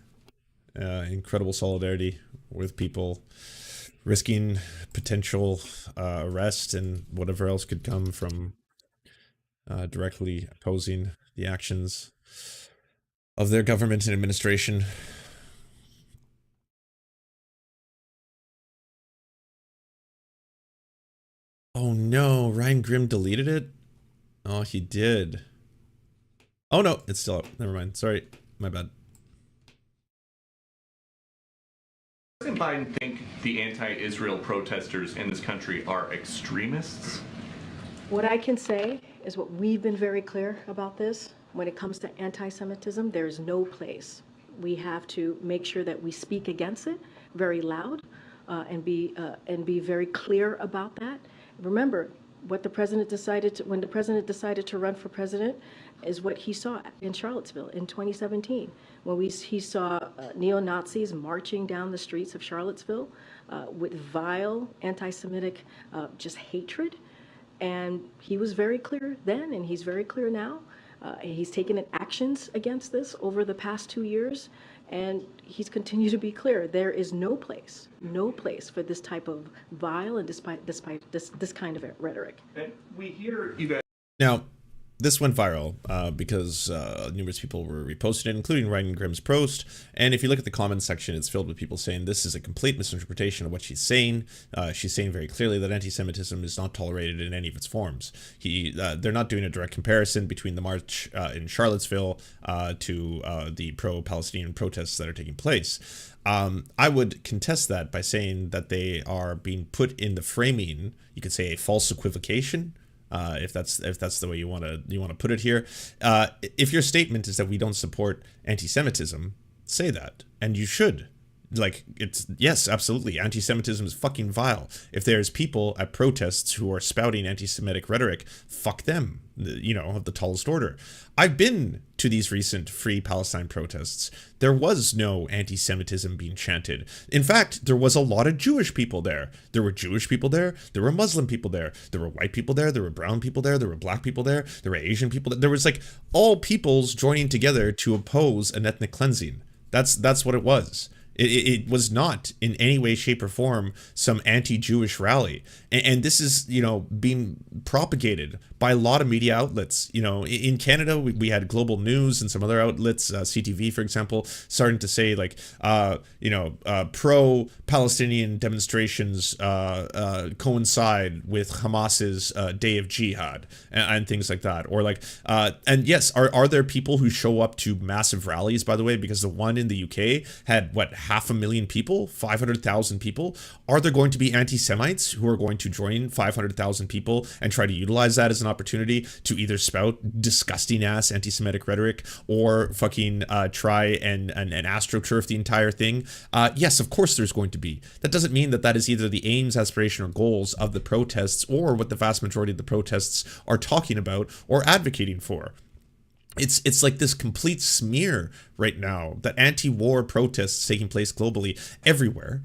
incredible solidarity with people risking potential arrest and whatever else could come from directly opposing the actions of their government and administration. Oh no, Ryan Grimm deleted it? Oh, he did. Oh no, it's still up. Never mind. Sorry, my bad. Doesn't Biden think the anti-Israel protesters in this country are extremists? What I can say is what we've been very clear about this. When it comes to anti-Semitism, there's no place. We have to make sure that we speak against it very loud and be very clear about that. Remember, what the president decided when the president decided to run for president is what he saw in Charlottesville in 2017, when he saw neo-Nazis marching down the streets of Charlottesville with vile anti-Semitic just hatred. And he was very clear then, and he's very clear now. He's taken actions against this over the past 2 years, and he's continued to be clear. There is no place for this type of vile and despite this kind of rhetoric. And we hear you guys. Now, this went viral because numerous people were reposting it, including Ryan Grimm's post. And if you look at the comments section, it's filled with people saying this is a complete misinterpretation of what she's saying. She's saying very clearly that anti-Semitism is not tolerated in any of its forms. They're not doing a direct comparison between the march in Charlottesville to the pro-Palestinian protests that are taking place. I would contest that by saying that they are being put in the framing, you could say a false equivocation, if that's the way you want to put it here. If your statement is that we don't support anti-Semitism, say that, and you should. Like, yes, absolutely, anti-Semitism is fucking vile. If there's people at protests who are spouting anti-Semitic rhetoric, fuck them, of the tallest order. I've been to these recent Free Palestine protests. There was no anti-Semitism being chanted. In fact, there was a lot of Jewish people there. There were Jewish people there. There were Muslim people there. There were white people there. There were brown people there. There were black people there. There were Asian people there. There was like all peoples joining together to oppose an ethnic cleansing. That's what it was. It was not in any way, shape, or form some anti-Jewish rally. And this is, you know, being propagated by a lot of media outlets. You know, in Canada, we had Global News and some other outlets, CTV, for example, starting to say, like, you know, pro-Palestinian demonstrations coincide with Hamas's Day of Jihad and things like that. Or like, and yes, are there people who show up to massive rallies, by the way, because the one in the UK had, what, 500,000 people, 500,000 people? Are there going to be anti-Semites who are going to join 500,000 people and try to utilize that as an opportunity to either spout disgusting ass anti-Semitic rhetoric or fucking try and astroturf the entire thing? Yes, of course there's going to be. That doesn't mean that that is either the aims, aspiration, or goals of the protests or what the vast majority of the protests are talking about or advocating for. It's like this complete smear right now that anti-war protests taking place globally everywhere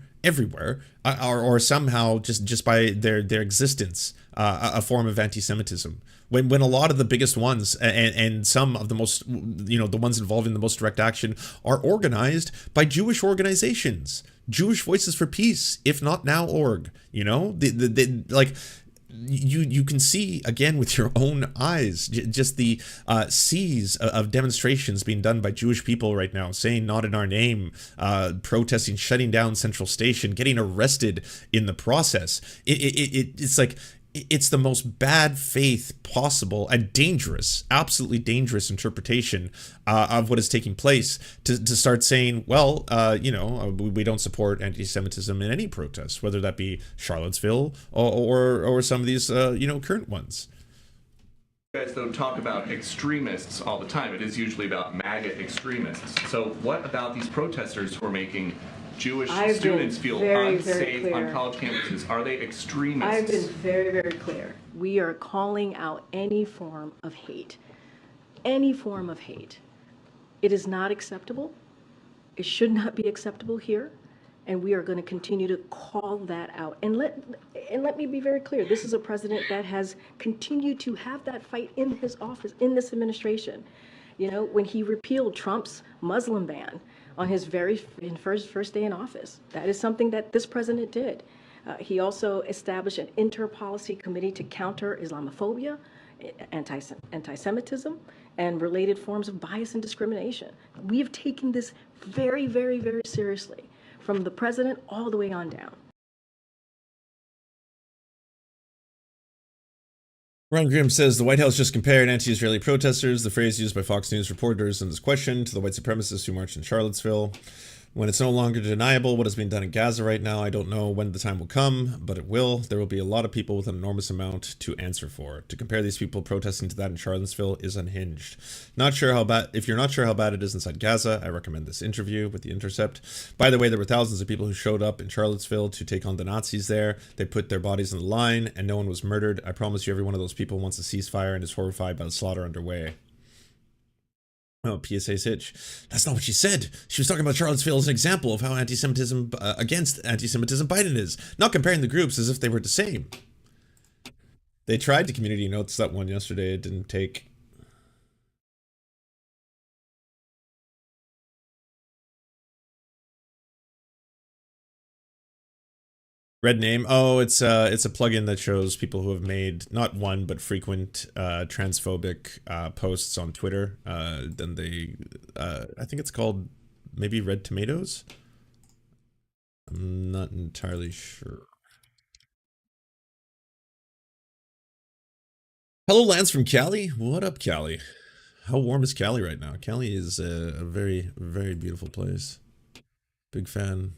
are somehow just by their existence a form of anti-Semitism. When a lot of the biggest ones and some of the most, you know, the ones involving the most direct action are organized by Jewish organizations, Jewish Voices for Peace, if not now org, you know, like. You can see again with your own eyes just the seas of demonstrations being done by Jewish people right now, saying "not in our name," protesting, shutting down Central Station, getting arrested in the process. It's like it's the most bad faith possible and dangerous, absolutely dangerous interpretation of what is taking place to start saying, well, you know, we don't support anti-Semitism in any protest, whether that be Charlottesville or some of these, you know, current ones. You guys don't talk about extremists all the time. It is usually about MAGA extremists. So what about these protesters who are making Jewish students feel unsafe on college campuses? Are they extremists? I've been very, very clear. We are calling out any form of hate. Any form of hate. It is not acceptable. It should not be acceptable here. And we are going to continue to call that out. And let me be very clear. This is a president that has continued to have that fight in his office, in this administration. You know, when he repealed Trump's Muslim ban on his first day in office, that is something that this president did. He also established an inter-policy committee to counter Islamophobia, anti-Semitism, and related forms of bias and discrimination. We have taken this very, very, very seriously, from the president all the way on down. Ron Grimm says the White House just compared anti-Israeli protesters, the phrase used by Fox News reporters in this question, to the white supremacists who marched in Charlottesville. When it's no longer deniable what is being done in Gaza right now, I don't know when the time will come, but it will. There will be a lot of people with an enormous amount to answer for. To compare these people protesting to that in Charlottesville is unhinged. Not sure how bad. If you're not sure how bad it is inside Gaza, I recommend this interview with The Intercept. By the way, there were thousands of people who showed up in Charlottesville to take on the Nazis there. They put their bodies on the line, and no one was murdered. I promise you, every one of those people wants a ceasefire and is horrified by the slaughter underway. Oh, PSA's Hitch. That's not what she said. She was talking about Charlottesville as an example of how anti-Semitism against anti-Semitism Biden is. Not comparing the groups as if they were the same. They tried to community notes that one yesterday. It didn't take. Red name. Oh, it's a plugin that shows people who have made not one but frequent transphobic posts on Twitter. Then they, I think it's called maybe Red Tomatoes. I'm not entirely sure. Hello, Lance from Cali. What up, Cali? How warm is Cali right now? Cali is a very, very beautiful place. Big fan.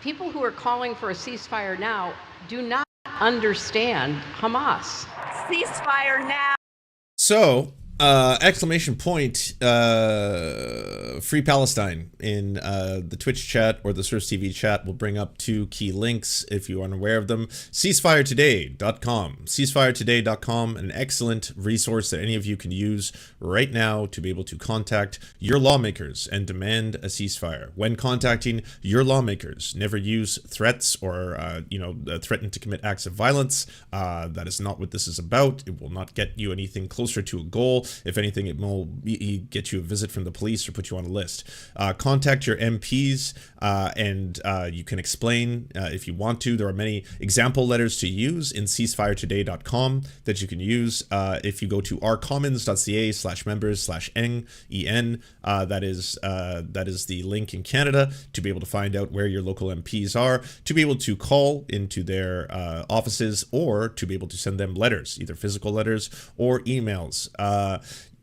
People who are calling for a ceasefire now do not understand Hamas. Ceasefire now. So, exclamation point, Free Palestine in the Twitch chat or the Serfs TV chat will bring up 2 key links if you aren't aware of them. CeaseFireToday.com. CeaseFireToday.com, an excellent resource that any of you can use right now to be able to contact your lawmakers and demand a ceasefire. When contacting your lawmakers, never use threats or, threaten to commit acts of violence. That is not what this is about. It will not get you anything closer to a goal. If anything, it will get you a visit from the police or put you on a list. Contact your MPs and you can explain if you want to. There are many example letters to use in ceasefiretoday.com that you can use. If you go to rcommons.ca/members/en, that is the link in Canada to be able to find out where your local MPs are, to be able to call into their offices, or to be able to send them letters, either physical letters or emails.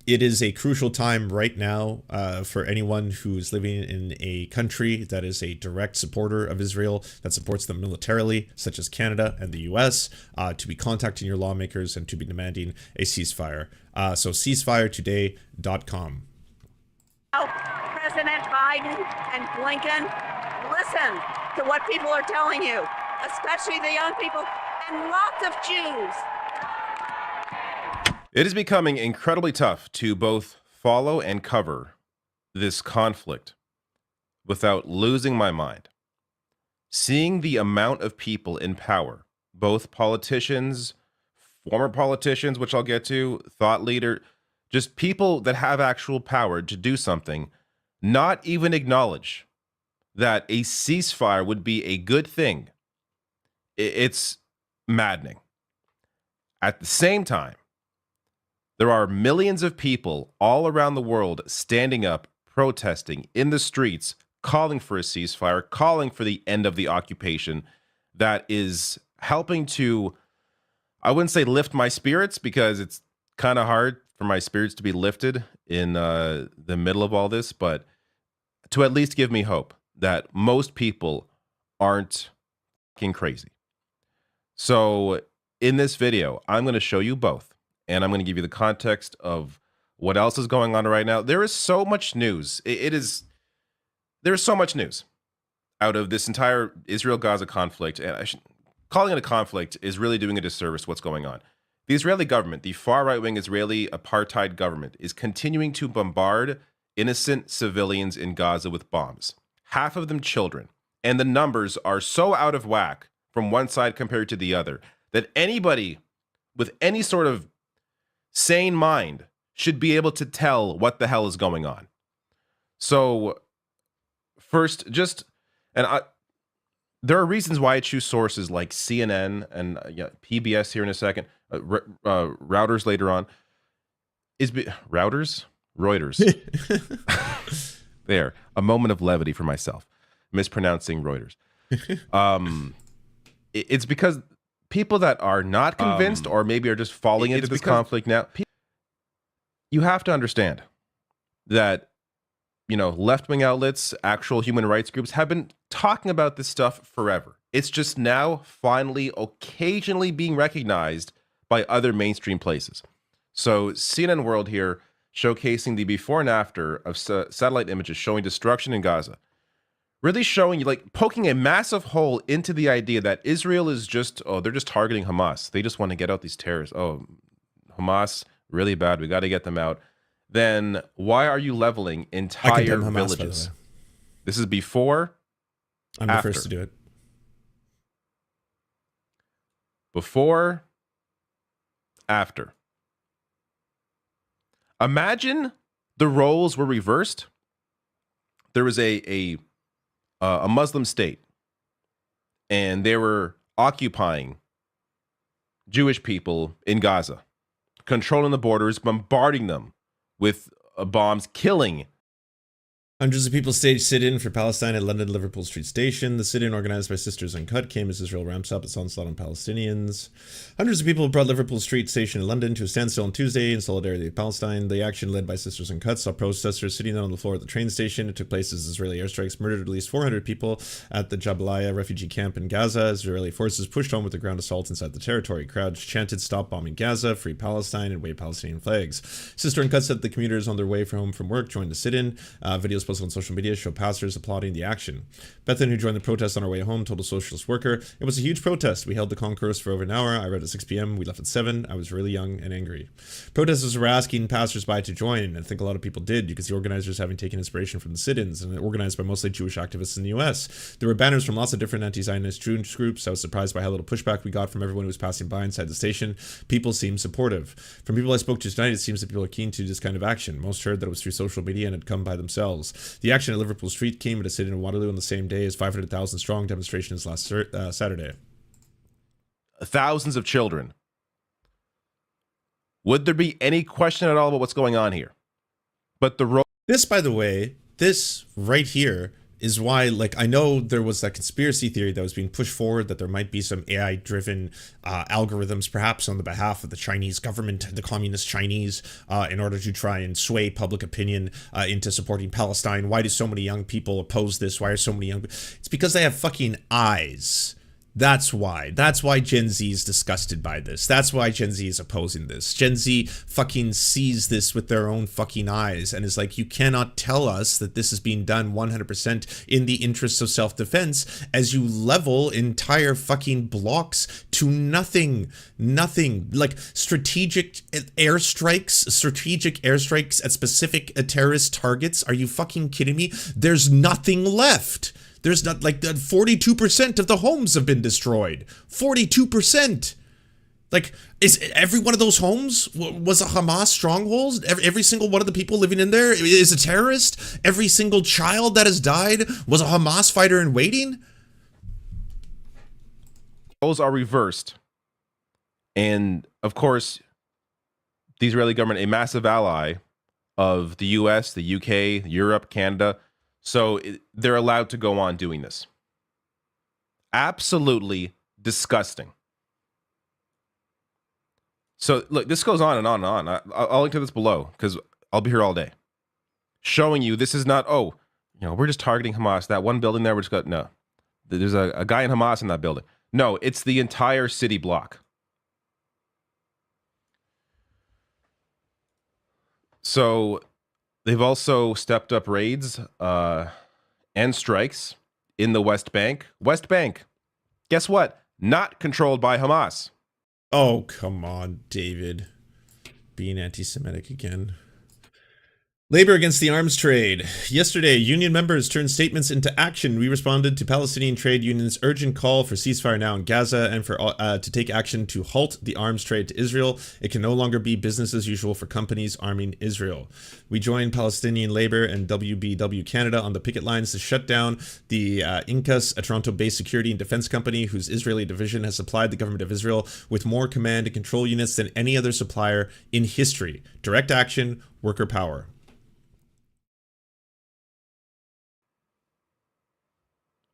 It is a crucial time right now for anyone who is living in a country that is a direct supporter of Israel, that supports them militarily, such as Canada and the US, to be contacting your lawmakers and to be demanding a ceasefire. So ceasefiretoday.com. President Biden and Blinken, listen to what people are telling you, especially the young people and lots of Jews. It is becoming incredibly tough to both follow and cover this conflict without losing my mind. Seeing the amount of people in power, both politicians, former politicians, which I'll get to, thought leader, just people that have actual power to do something, not even acknowledge that a ceasefire would be a good thing. It's maddening. At the same time, there are millions of people all around the world standing up, protesting in the streets, calling for a ceasefire, calling for the end of the occupation. That is helping to, I wouldn't say lift my spirits, because it's kind of hard for my spirits to be lifted in the middle of all this, but to at least give me hope that most people aren't fucking crazy. So in this video, I'm going to show you both. And I'm going to give you the context of what else is going on right now. There is so much news. There's so much news out of this entire Israel-Gaza conflict. And calling it a conflict is really doing a disservice to what's going on. The Israeli government, the far right-wing Israeli apartheid government, is continuing to bombard innocent civilians in Gaza with bombs. Half of them children. And the numbers are so out of whack from one side compared to the other that anybody with any sort of sane mind should be able to tell what the hell is going on. So first, there are reasons why I choose sources like CNN and PBS here in a second, Routers later on. Reuters? There, a moment of levity for myself, mispronouncing Reuters. It's because people that are not convinced or maybe are just falling into this conflict now, you have to understand that, left-wing outlets, actual human rights groups have been talking about this stuff forever. It's just now finally occasionally being recognized by other mainstream places. So CNN World here showcasing the before and after of satellite images showing destruction in Gaza. Really showing you, poking a massive hole into the idea that Israel is just, they're just targeting Hamas. They just want to get out these terrorists. Oh, Hamas, really bad. We got to get them out. Then why are you leveling entire Hamas, villages? This is before, I'm after. the first to do it. Before, after. Imagine the roles were reversed. There was a Muslim state, and they were occupying Jewish people in Gaza, controlling the borders, bombarding them with bombs, killing Hundreds of people staged sit-in for Palestine at London Liverpool Street Station. The sit-in, organized by Sisters Uncut, came as Israel ramps up its onslaught on Palestinians. Hundreds of people brought Liverpool Street Station in London to a standstill on Tuesday in solidarity with Palestine. The action, led by Sisters Uncut, saw protesters sitting on the floor at the train station. It took place as Israeli airstrikes murdered at least 400 people at the Jabalia refugee camp in Gaza. Israeli forces pushed on with the ground assault inside the territory. Crowds chanted, "Stop bombing Gaza, free Palestine," and wave Palestinian flags. Sister Uncut said the commuters on their way home from work joined the sit-in. Videos posted on social media show pastors applauding the action. Bethan, who joined the protest on her way home, told a socialist worker, "It was a huge protest. We held the concourse for over an hour. I read at 6 p.m. We left at 7. I was really young and angry." Protesters were asking passersby to join, and I think a lot of people did. You could see organizers having taken inspiration from the sit-ins, and organized by mostly Jewish activists in the US. There were banners from lots of different anti-Zionist Jewish groups. I was surprised by how little pushback we got from everyone who was passing by inside the station. People seemed supportive. From people I spoke to tonight, it seems that people are keen to this kind of action. Most heard that it was through social media and had come by themselves. The action at Liverpool Street came at a sit-in in Waterloo on the same day as 500,000 strong demonstrations last Saturday. Thousands of children. Would there be any question at all about what's going on here? But this, by the way, this right here is why, like, I know there was that conspiracy theory that was being pushed forward that there might be some AI-driven algorithms, perhaps on the behalf of the Chinese government, the communist Chinese, in order to try and sway public opinion into supporting Palestine. Why do so many young people oppose this? Why are so many young... It's because they have fucking eyes. That's why. That's why Gen Z is disgusted by this. That's why Gen Z is opposing this. Gen Z fucking sees this with their own fucking eyes and is like, you cannot tell us that this is being done 100% in the interests of self-defense as you level entire fucking blocks to nothing. Nothing. Like strategic airstrikes at specific terrorist targets. Are you fucking kidding me? There's nothing left. There's not, like, 42% of the homes have been destroyed. 42%. Like, is every one of those homes was a Hamas stronghold? Every single one of the people living in there is a terrorist? Every single child that has died was a Hamas fighter in waiting? Those are reversed. And, of course, the Israeli government, a massive ally of the US, the UK, Europe, Canada, so they're allowed to go on doing this. Absolutely disgusting. So look, this goes on and on and on. I'll link to this below because I'll be here all day. Showing you this is not, oh, you know, we're just targeting Hamas. That one building there, we're just got, no. There's a guy in Hamas in that building. No, it's the entire city block. So they've also stepped up raids and strikes in the West Bank. West Bank, guess what? Not controlled by Hamas. Oh, come on, David. Being anti-Semitic again. Labor against the arms trade. Yesterday, union members turned statements into action. We responded to Palestinian trade unions' urgent call for ceasefire now in Gaza and for to take action to halt the arms trade to Israel. It can no longer be business as usual for companies arming Israel. We joined Palestinian Labor and WBW Canada on the picket lines to shut down the INCAS, a Toronto-based security and defense company whose Israeli division has supplied the government of Israel with more command and control units than any other supplier in history. Direct action, worker power.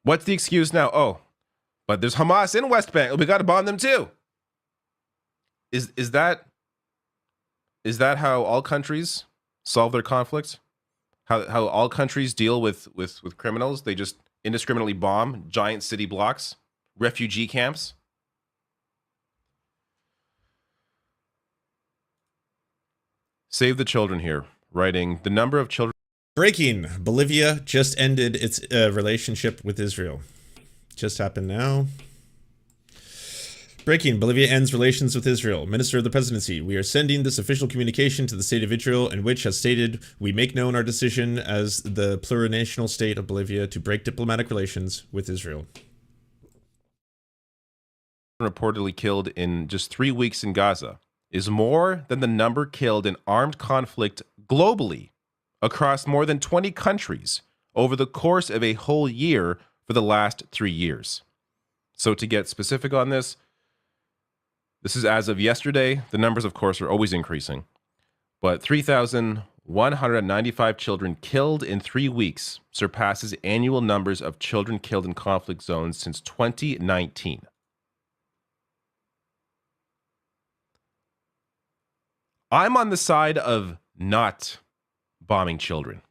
What's the excuse now? Oh, but there's Hamas in West Bank. We got to bomb them too. Is that how all countries solve their conflicts? How all countries deal with criminals? They just indiscriminately bomb giant city blocks, refugee camps. Save the children here. Writing the number of children. Breaking. Bolivia just ended its relationship with Israel. Just happened now. Breaking. Bolivia ends relations with Israel. Minister of the Presidency. We are sending this official communication to the state of Israel in which has stated we make known our decision as the plurinational state of Bolivia to break diplomatic relations with Israel. Reportedly killed in just 3 weeks in Gaza is more than the number killed in armed conflict globally across more than 20 countries over the course of a whole year for the last 3 years. So to get specific on this is as of yesterday. The numbers, of course, are always increasing. But 3,100 195 children killed in 3 weeks surpasses annual numbers of children killed in conflict zones since 2019. I'm on the side of not bombing children.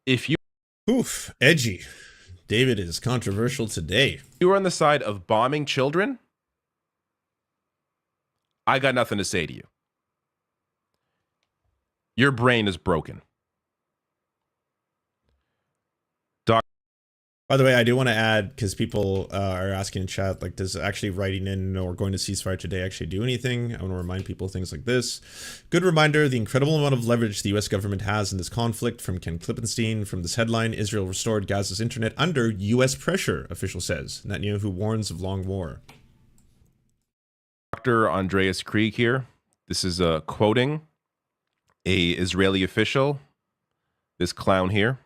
If you... Oof, edgy. David is controversial today. You are on the side of bombing children, I got nothing to say to you. Your brain is broken. By the way, I do want to add, because people are asking in chat, like, does actually writing in or going to ceasefire today actually do anything? I want to remind people things like this. Good reminder, the incredible amount of leverage the U.S. government has in this conflict, from Ken Klippenstein, from this headline, Israel restored Gaza's internet under U.S. pressure, official says. Netanyahu warns of long war. Dr. Andreas Krieg here. This is quoting a Israeli official, this clown here.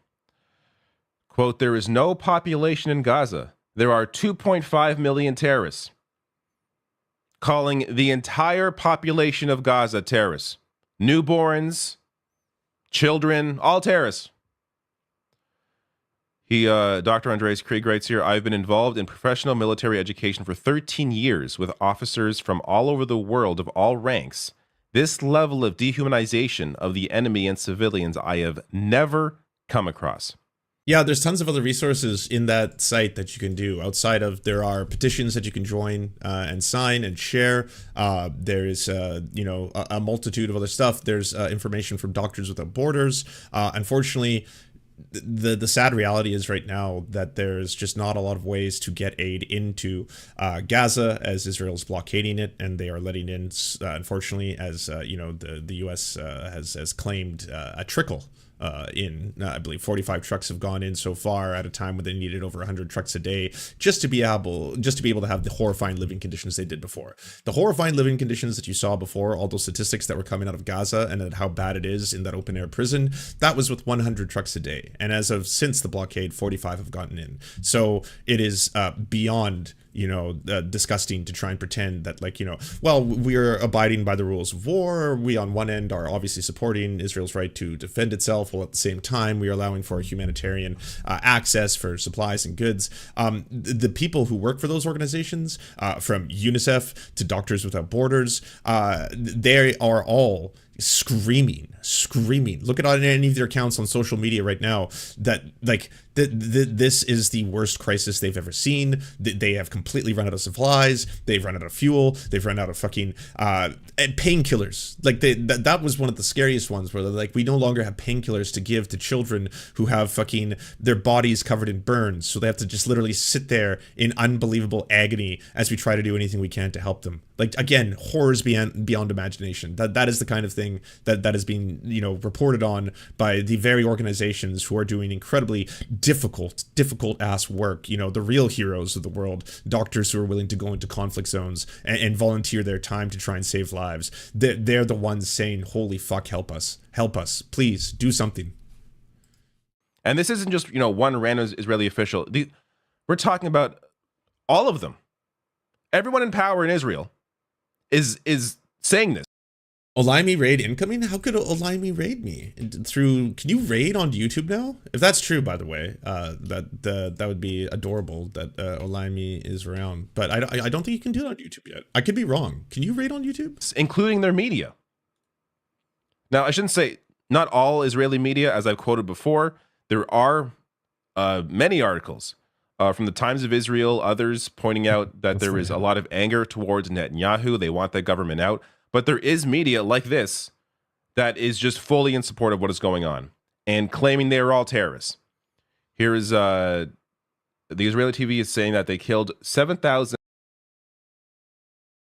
Quote, there is no population in Gaza. There are 2.5 million terrorists. Calling the entire population of Gaza terrorists. Newborns, children, all terrorists. Dr. Andreas Krieg writes here, I've been involved in professional military education for 13 years with officers from all over the world of all ranks. This level of dehumanization of the enemy and civilians I have never come across. Yeah, there's tons of other resources in that site that you can do. Outside of, there are petitions that you can join and sign and share. There's a multitude of other stuff. There's information from Doctors Without Borders. Unfortunately, the sad reality is right now that there's just not a lot of ways to get aid into Gaza, as Israel's blockading it, and they are letting in, unfortunately, as the U.S. has claimed a trickle. I believe 45 trucks have gone in so far at a time when they needed over 100 trucks a day just to be able to have the horrifying living conditions they did before. The horrifying living conditions that you saw before, all those statistics that were coming out of Gaza and how bad it is in that open air prison, that was with 100 trucks a day. And as of since the blockade, 45 have gotten in. So it is beyond disgusting to try and pretend that, well, we're abiding by the rules of war. We on one end are obviously supporting Israel's right to defend itself, while at the same time we are allowing for humanitarian access for supplies and goods. The people who work for those organizations, from UNICEF to Doctors Without Borders, they are all screaming. Look at any of their accounts on social media right now that this is the worst crisis they've ever seen. They have completely run out of supplies. They've run out of fuel. They've run out of fucking painkillers. That was one of the scariest ones, where they're like, we no longer have painkillers to give to children who have fucking their bodies covered in burns. So they have to just literally sit there in unbelievable agony as we try to do anything we can to help them. Again, horrors beyond imagination. That is the kind of thing that is being reported on by the very organizations who are doing incredibly difficult ass work. The real heroes of the world, doctors who are willing to go into conflict zones and volunteer their time to try and save lives. They're the ones saying, holy fuck, help us, please do something. And this isn't just one random Israeli official. We're talking about all of them. Everyone in power in Israel is saying this. Olaimi raid incoming? How could Olaimi raid me? Can you raid on YouTube now? If that's true, by the way, that would be adorable that Olaimi is around. But I don't think you can do it on YouTube yet. I could be wrong. Can you raid on YouTube? Including their media. Now, I shouldn't say not all Israeli media, as I've quoted before. There are many articles from the Times of Israel, others pointing out that there is a lot of anger towards Netanyahu. They want the government out. But there is media like this that is just fully in support of what is going on and claiming they are all terrorists. Here is the Israeli TV is saying that they killed 7,000.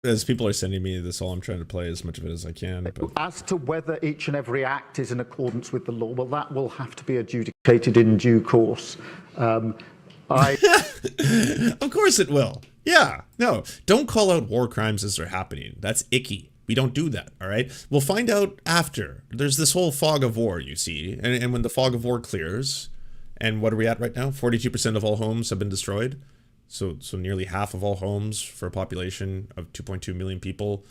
As people are sending me this, all I'm trying to play as much of it as I can. But as to whether each and every act is in accordance with the law, well, that will have to be adjudicated in due course. Of course it will. Yeah, no, don't call out war crimes as they're happening. That's icky. We don't do that, all right? We'll find out after. There's this whole fog of war, you see. And when the fog of war clears, and what are we at right now? 42% of all homes have been destroyed. So nearly half of all homes for a population of 2.2 million people,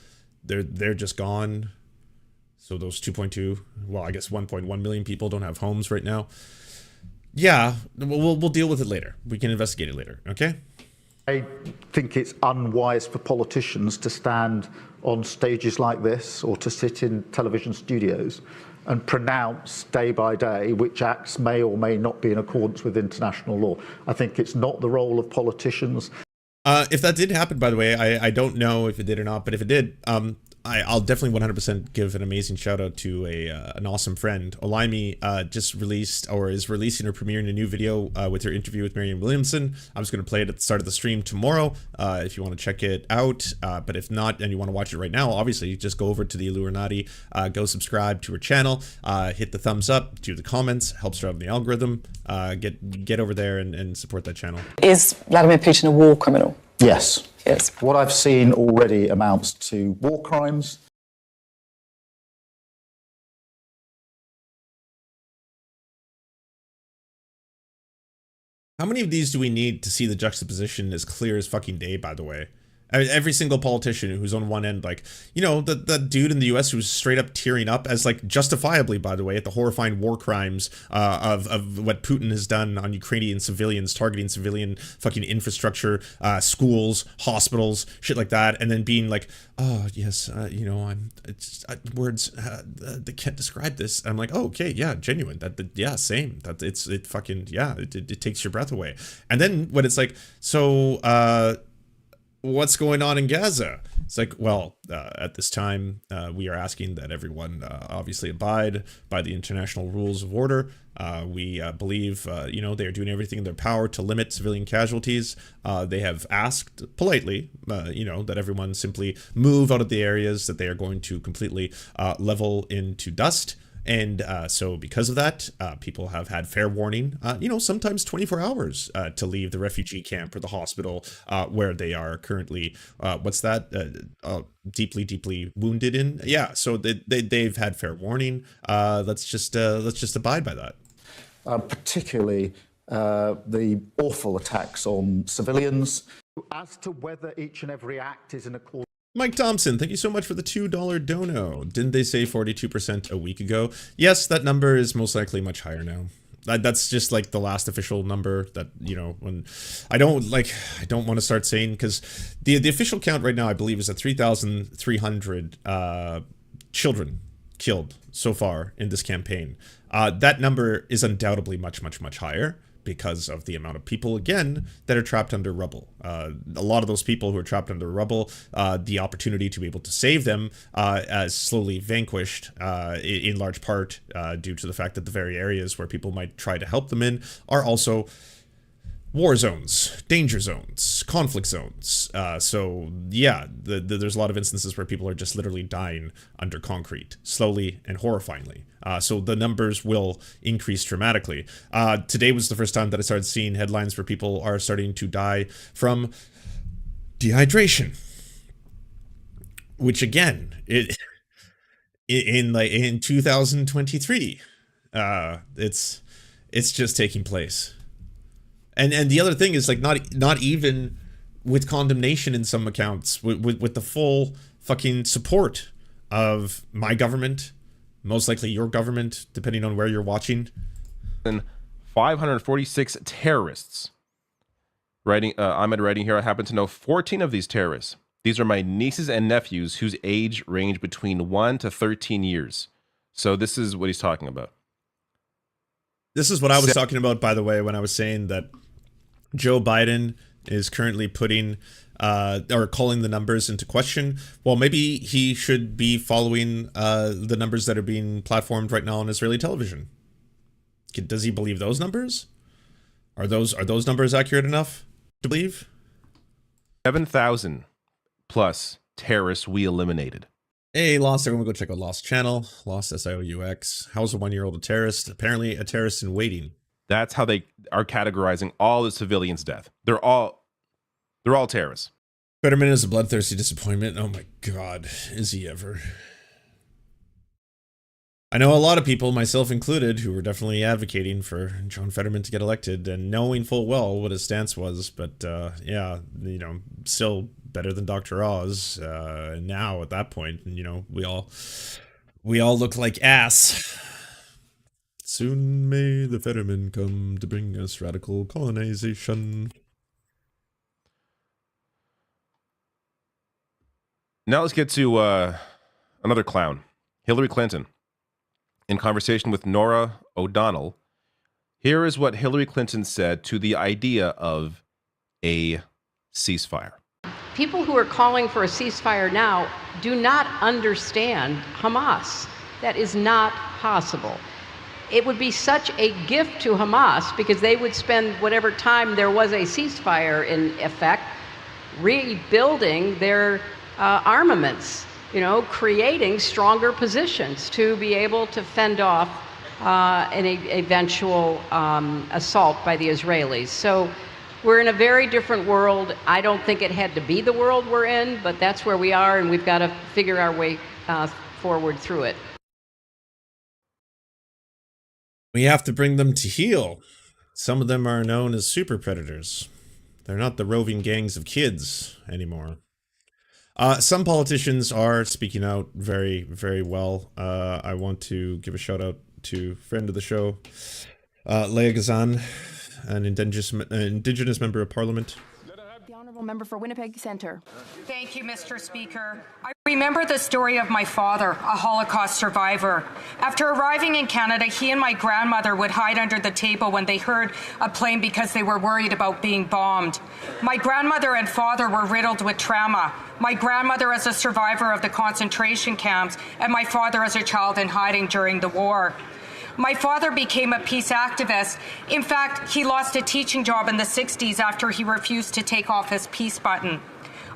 they're just gone. So those 2.2, well, I guess 1.1 million people don't have homes right now. Yeah, we'll deal with it later. We can investigate it later, okay? I think it's unwise for politicians to stand on stages like this or to sit in television studios and pronounce day by day which acts may or may not be in accordance with international law. I think it's not the role of politicians. If that did happen, by the way, I don't know if it did or not, but if it did, I'll definitely 100% give an amazing shout out to an awesome friend. Olaimi just released, or is releasing or premiering a new video with her interview with Marianne Williamson. I'm just going to play it at the start of the stream tomorrow if you want to check it out. But if not, and you want to watch it right now, obviously just go over to the Illuminati, go subscribe to her channel, hit the thumbs up, do the comments, helps drive the algorithm. Get over there and support that channel. Is Vladimir Putin a war criminal? Yes. Yes. What I've seen already amounts to war crimes. How many of these do we need to see the juxtaposition as clear as fucking day, by the way? I mean, every single politician who's on one end, like, you know, that dude in the US who's straight up tearing up, as like justifiably, by the way, at the horrifying war crimes of what Putin has done on Ukrainian civilians, targeting civilian fucking infrastructure, schools, hospitals, shit like that, and then being like, oh yes, you know, words they can't describe this. I'm like, oh okay, yeah, genuine. Yeah, same. It fucking yeah, it takes your breath away. And then when it's like, so what's going on in Gaza? It's like, well, at this time, we are asking that everyone obviously abide by the international rules of order. We believe, you know, they are doing everything in their power to limit civilian casualties. They have asked politely, you know, that everyone simply move out of the areas that they are going to completely level into dust. And so because of that, people have had fair warning, you know, sometimes 24 hours to leave the refugee camp or the hospital where they are currently, deeply, deeply wounded in. Yeah, so they've had fair warning. Let's just abide by that. Particularly the awful attacks on civilians. As to whether each and every act is in accordance. Mike Thompson, thank you so much for the $2 dono. Didn't they say 42% a week ago? Yes, that number is most likely much higher now. That's just like the last official number that, you know, when I don't want to start saying, because the official count right now, I believe, is at 3,300 children killed so far in this campaign. That number is undoubtedly much, much, much higher, because of the amount of people, again, that are trapped under rubble. A lot of those people who are trapped under rubble, the opportunity to be able to save them as slowly vanquished, in large part due to the fact that the very areas where people might try to help them in are also war zones, danger zones, conflict zones. So yeah, there's a lot of instances where people are just literally dying under concrete, slowly and horrifyingly. So the numbers will increase dramatically. Today was the first time that I started seeing headlines where people are starting to die from dehydration, which again, in 2023, it's just taking place. And the other thing is, like, not even with condemnation in some accounts, with the full fucking support of my government, most likely your government, depending on where you're watching. And 546 terrorists. Ahmed writing here, I happen to know 14 of these terrorists. These are my nieces and nephews whose age range between 1 to 13 years. So this is what he's talking about. This is what I was talking about, by the way, when I was saying that Joe Biden is currently putting or calling the numbers into question. Well, maybe he should be following the numbers that are being platformed right now on Israeli television. Does he believe those numbers? Are those numbers accurate enough to believe? 7,000 plus terrorists we eliminated. Hey, Lost, everyone go check out Lost channel, Lost SIOUX. How's a 1-year-old a terrorist? Apparently a terrorist in waiting. That's how they are categorizing all the civilians' death. They're all terrorists. Fetterman is a bloodthirsty disappointment. Oh my God, is he ever? I know a lot of people, myself included, who were definitely advocating for John Fetterman to get elected and knowing full well what his stance was. But yeah, you know, still better than Dr. Oz. Now at that point, you know, we all We all look like ass. Soon may the Fettermen come to bring us radical colonization. Now let's get to another clown, Hillary Clinton. In conversation with Nora O'Donnell, here is what Hillary Clinton said to the idea of a ceasefire. People who are calling for a ceasefire now do not understand Hamas. That is not possible. It would be such a gift to Hamas because they would spend whatever time there was a ceasefire in effect rebuilding their armaments, you know, creating stronger positions to be able to fend off an eventual assault by the Israelis. So we're in a very different world. I don't think it had to be the world we're in, but that's where we are, and we've got to figure our way forward through it. We have to bring them to heel. Some of them are known as super predators. They're not the roving gangs of kids anymore. Some politicians are speaking out very, very well. I want to give a shout out to friend of the show, Leah Gazan, an indigenous member of parliament. The honourable member for Winnipeg Centre. Thank you, Mr. Speaker. I remember the story of my father, a Holocaust survivor. After arriving in Canada, he and my grandmother would hide under the table when they heard a plane because they were worried about being bombed. My grandmother and father were riddled with trauma. My grandmother as a survivor of the concentration camps, and my father as a child in hiding during the war. My father became a peace activist. In fact, he lost a teaching job in the 60s after he refused to take off his peace button.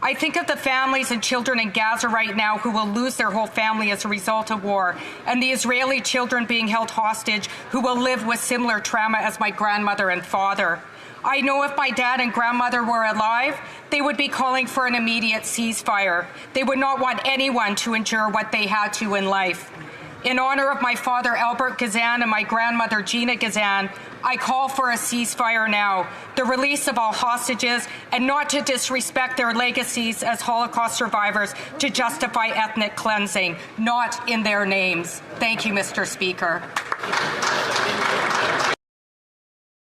I think of the families and children in Gaza right now who will lose their whole family as a result of war, and the Israeli children being held hostage who will live with similar trauma as my grandmother and father. I know if my dad and grandmother were alive, they would be calling for an immediate ceasefire. They would not want anyone to endure what they had to in life. In honor of my father, Albert Gazan, and my grandmother, Gina Gazan, I call for a ceasefire now, the release of all hostages, and not to disrespect their legacies as Holocaust survivors to justify ethnic cleansing, not in their names. Thank you, Mr. Speaker.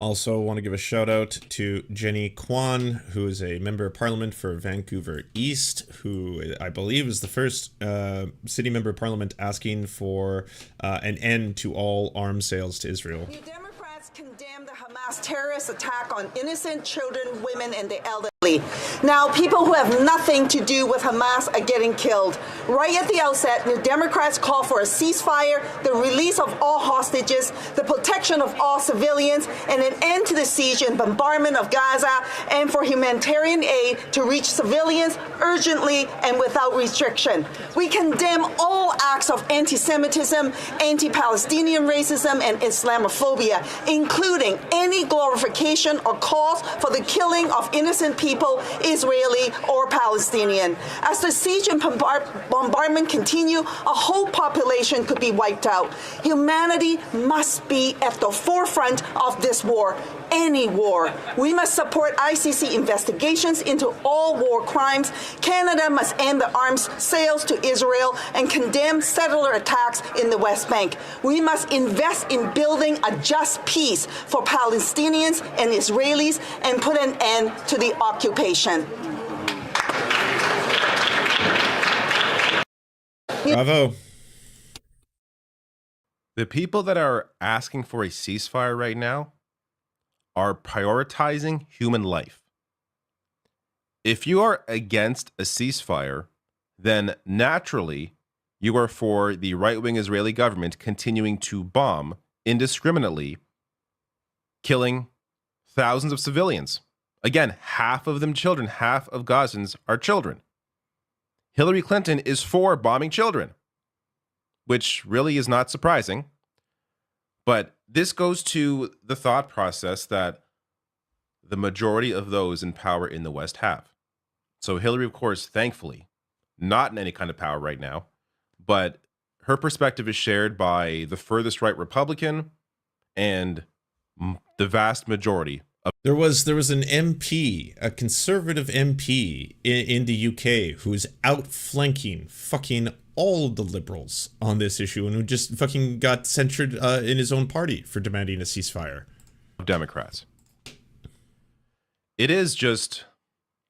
Also want to give a shout out to Jenny Kwan, who is a member of parliament for Vancouver East, who I believe is the first city member of parliament asking for an end to all arms sales to Israel. The Democrats condemn the Hamas terrorist attack on innocent children, women, and the elderly. Now, people who have nothing to do with Hamas are getting killed. Right at the outset, the Democrats call for a ceasefire, the release of all hostages, the protection of all civilians, and an end to the siege and bombardment of Gaza, and for humanitarian aid to reach civilians urgently and without restriction. We condemn all acts of anti-Semitism, anti-Palestinian racism, and Islamophobia, including any glorification or calls for the killing of innocent people, Israeli or Palestinian. As the siege and bombardment continue, a whole population could be wiped out. Humanity must be at the forefront of this war, any war. We must support ICC investigations into all war crimes. Canada must end the arms sales to Israel and condemn settler attacks in the West Bank. We must invest in building a just peace for Palestinians and Israelis and put an end to the occupation. Bravo. The people that are asking for a ceasefire right now are prioritizing human life. If you are against a ceasefire, then naturally you are for the right-wing Israeli government continuing to bomb indiscriminately, killing thousands of civilians. Again, half of them children, half of Gazans are children. Hillary Clinton is for bombing children, which really is not surprising. But this goes to the thought process that the majority of those in power in the West have. So Hillary, of course, thankfully, not in any kind of power right now, but her perspective is shared by the furthest right Republican and the vast majority of. There was an MP, a conservative MP in the UK who's outflanking fucking all of the liberals on this issue and who just fucking got censured in his own party for demanding a ceasefire. Democrats. It is just...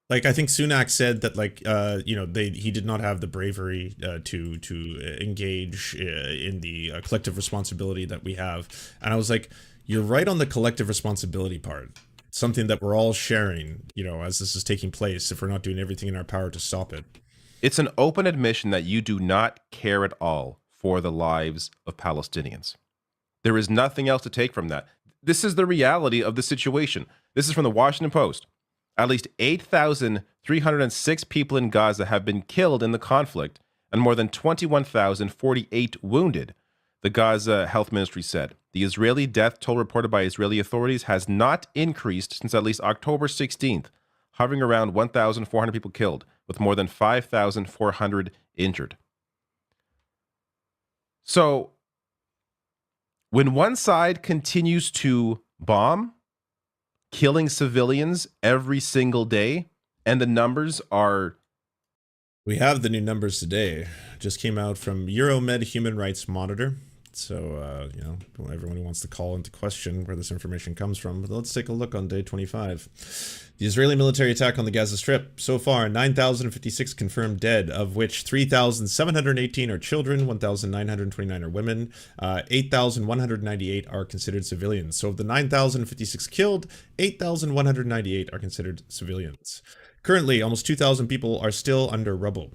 Like, I think Sunak said that, like, you know, he did not have the bravery to engage in the collective responsibility that we have. And I was like, you're right on the collective responsibility part. It's something that we're all sharing, you know, as this is taking place, if we're not doing everything in our power to stop it. It's an open admission that you do not care at all for the lives of Palestinians. There is nothing else to take from that. This is the reality of the situation. This is from the Washington Post. At least 8,306 people in Gaza have been killed in the conflict and more than 21,048 wounded, the Gaza Health Ministry said. The Israeli death toll reported by Israeli authorities has not increased since at least October 16th, hovering around 1,400 people killed, with more than 5,400 injured. So, when one side continues to bomb, killing civilians every single day, and the numbers are... We have the new numbers today. Just came out from Euromed Human Rights Monitor. So, you know, everyone who wants to call into question where this information comes from. But let's take a look on day 25. The Israeli military attack on the Gaza Strip. So far, 9,056 confirmed dead, of which 3,718 are children, 1,929 are women, 8,198 are considered civilians. So of the 9,056 killed, 8,198 are considered civilians. Currently, almost 2,000 people are still under rubble.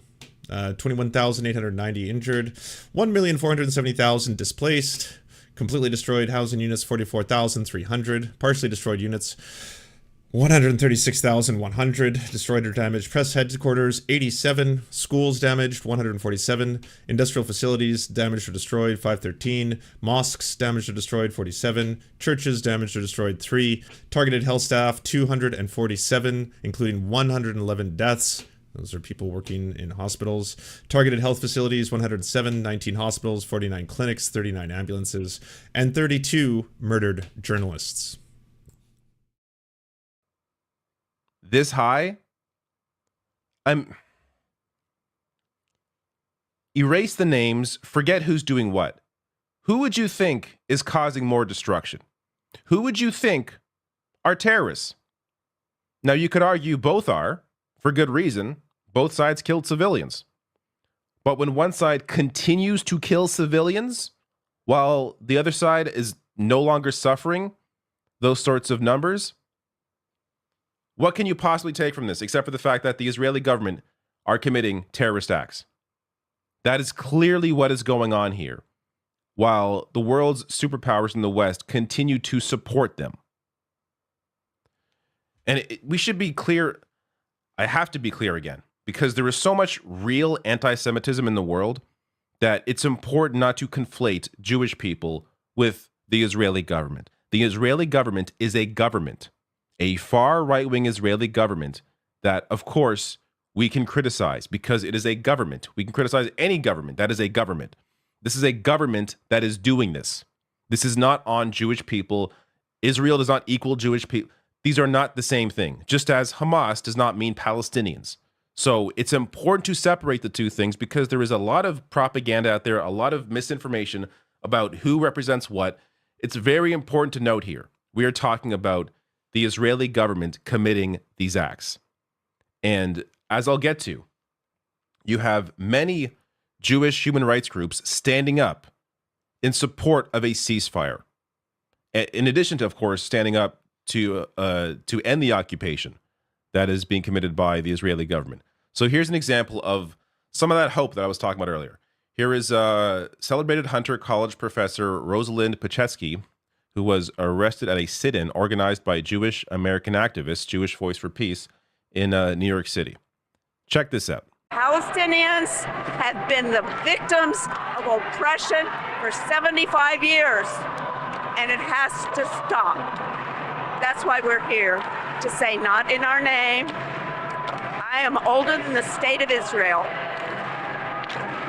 21,890 injured, 1,470,000 displaced, completely destroyed housing units 44,300, partially destroyed units 136,100, destroyed or damaged press headquarters 87, schools damaged 147, industrial facilities damaged or destroyed 513, mosques damaged or destroyed 47, churches damaged or destroyed 3, targeted health staff 247, including 111 deaths. Those are people working in hospitals. Targeted health facilities, 107, 19 hospitals, 49 clinics, 39 ambulances, and 32 murdered journalists. This high? Erase the names, forget who's doing what. Who would you think is causing more destruction? Who would you think are terrorists? Now, you could argue both are, for good reason. Both sides killed civilians. But when one side continues to kill civilians while the other side is no longer suffering those sorts of numbers, what can you possibly take from this except for the fact that the Israeli government are committing terrorist acts? That is clearly what is going on here, while the world's superpowers in the West continue to support them. And we should be clear. I have to be clear again, because there is so much real anti-Semitism in the world that it's important not to conflate Jewish people with the Israeli government. The Israeli government is a government, a far right-wing Israeli government that, of course, we can criticize because it is a government. We can criticize any government. That is a government. This is a government that is doing this. This is not on Jewish people. Israel does not equal Jewish people. These are not the same thing, just as Hamas does not mean Palestinians. So it's important to separate the two things because there is a lot of propaganda out there, a lot of misinformation about who represents what. It's very important to note here. We are talking about the Israeli government committing these acts. And as I'll get to, you have many Jewish human rights groups standing up in support of a ceasefire. In addition to, of course, standing up to end the occupation that is being committed by the Israeli government. So here's an example of some of that hope that I was talking about earlier. Here is celebrated Hunter College professor Rosalind Pachetsky, who was arrested at a sit-in organized by Jewish American activists, Jewish Voice for Peace, in New York City. Check this out. Palestinians have been the victims of oppression for 75 years, and it has to stop. That's why we're here, to say not in our name. I am older than the state of Israel.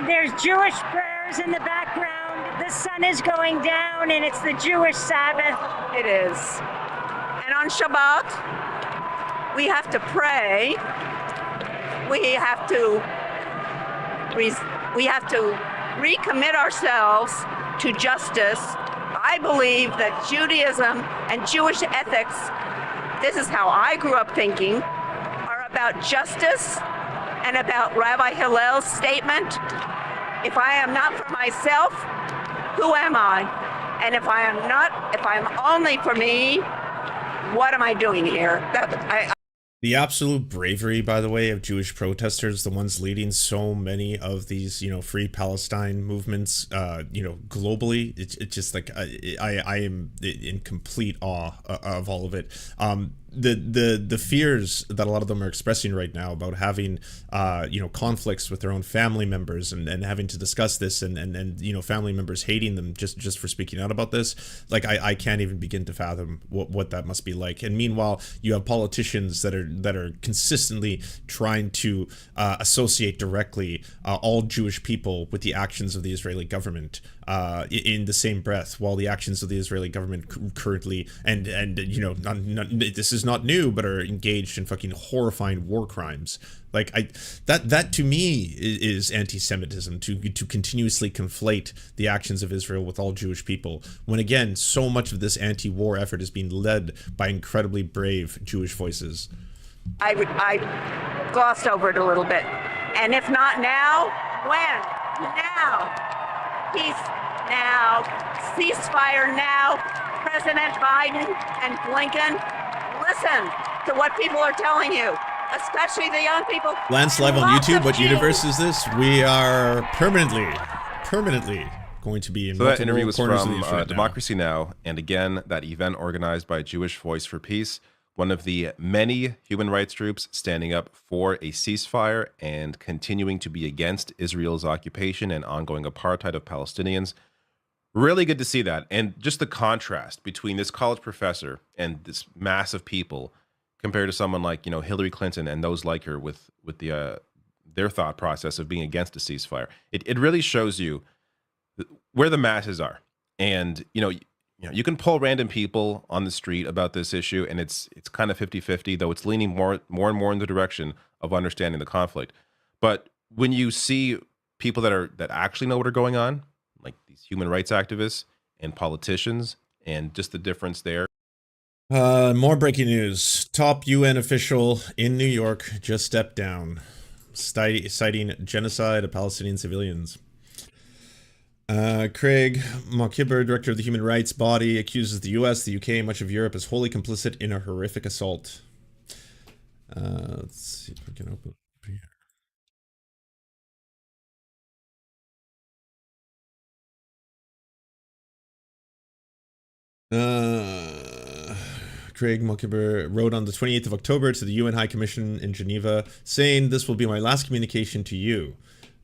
There's Jewish prayers in the background. The sun is going down and it's the Jewish Sabbath. It is. And on Shabbat, we have to pray. We have to We have to recommit ourselves to justice. I believe that Judaism and Jewish ethics, this is how I grew up thinking, are about justice and about Rabbi Hillel's statement, if I am not for myself, who am I? And if I'm only for me, what am I doing here? The absolute bravery, by the way, of Jewish protesters, the ones leading so many of these, Free Palestine movements, globally, it's just like, I am in complete awe of all of it. The fears that a lot of them are expressing right now about having conflicts with their own family members and having to discuss this and family members hating them just for speaking out about this, like I can't even begin to fathom what that must be like. And meanwhile, you have politicians that are consistently trying to associate directly all Jewish people with the actions of the Israeli government in the same breath, while the actions of the Israeli government currently this is not new, but are engaged in fucking horrifying war crimes. Like that to me is anti-Semitism, to continuously conflate the actions of Israel with all Jewish people, when again so much of this anti-war effort is being led by incredibly brave Jewish voices. I glossed over it a little bit. And if not now, when? Now. Peace now. Ceasefire now. President Biden and Blinken, listen to what people are telling you, especially the young people. Lance live on YouTube. What universe is this? We are permanently going to be in that interview was from from Democracy Now, and again, that event organized by Jewish Voice for Peace, one of the many human rights groups standing up for a ceasefire and continuing to be against Israel's occupation and ongoing apartheid of Palestinians. Really good to see that. And just the contrast between this college professor and this mass of people compared to someone like, Hillary Clinton and those like her with their thought process of being against a ceasefire. It really shows you where the masses are. And, you can pull random people on the street about this issue, and it's kind of 50-50, though it's leaning more and more in the direction of understanding the conflict. But when you see people that actually know what are going on, like these human rights activists and politicians, and just the difference there. More breaking news. Top UN official in New York just stepped down, citing genocide of Palestinian civilians. Craig Mokhiber, director of the human rights body, accuses the US, the UK, and much of Europe as wholly complicit in a horrific assault. Let's see if we can open it here. Craig Mokhiber wrote on the 28th of October to the UN High Commission in Geneva, saying, "This will be my last communication to you.